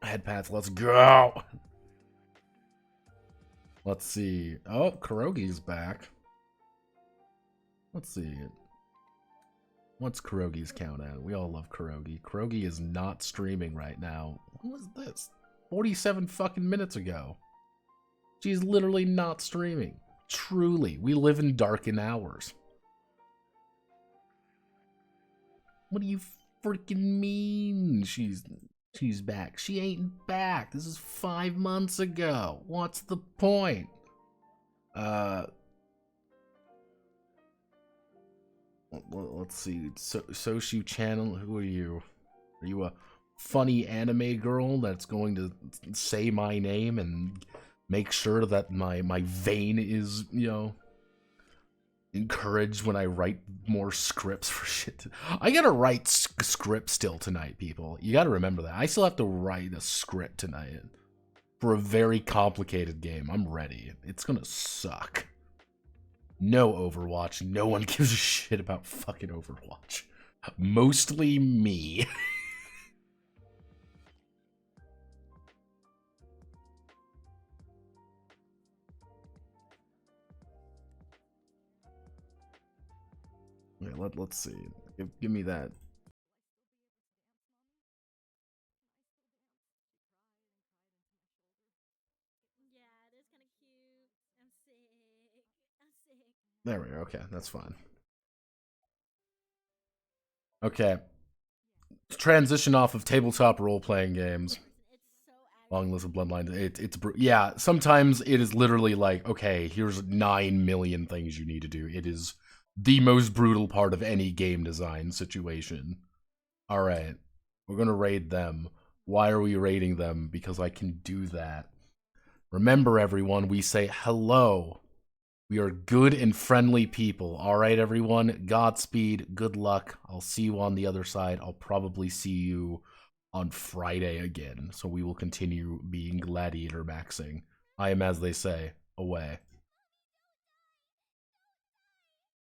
Headpads, let's go! Let's see. Oh, Kurogi's back. Let's see. What's Kurogi's count at? We all love Kurogi. Kurogi is not streaming right now. When was this? 47 fucking minutes ago. She's literally not streaming. Truly, we live in darkened hours. What do you freaking mean she's back? She ain't back. This is 5 months ago. What's the point? Let's see. Soshu channel. Who are you? Are you a funny anime girl that's going to say my name and make sure that my vein is, you know, encouraged when I write more scripts for shit? I gotta write scripts still tonight, people. You gotta remember that. I still have to write a script tonight for a very complicated game. I'm ready. It's gonna suck. No Overwatch. No one gives a shit about fucking Overwatch. Mostly me. Okay, let's see. Give me that. There we go. Okay, that's fine. Okay. Transition off of tabletop role-playing games. Long list of bloodlines. It's yeah. Sometimes it is literally like, okay, here's 9 million things you need to do. It is the most brutal part of any game design situation. All right, we're gonna raid them. Why are we raiding them? Because I can do that. Remember, everyone, we say hello. We are good and friendly people. All right, everyone. Godspeed. Good luck. I'll see you on the other side. I'll probably see you on Friday again. So we will continue being gladiator maxing. I am, as they say, away.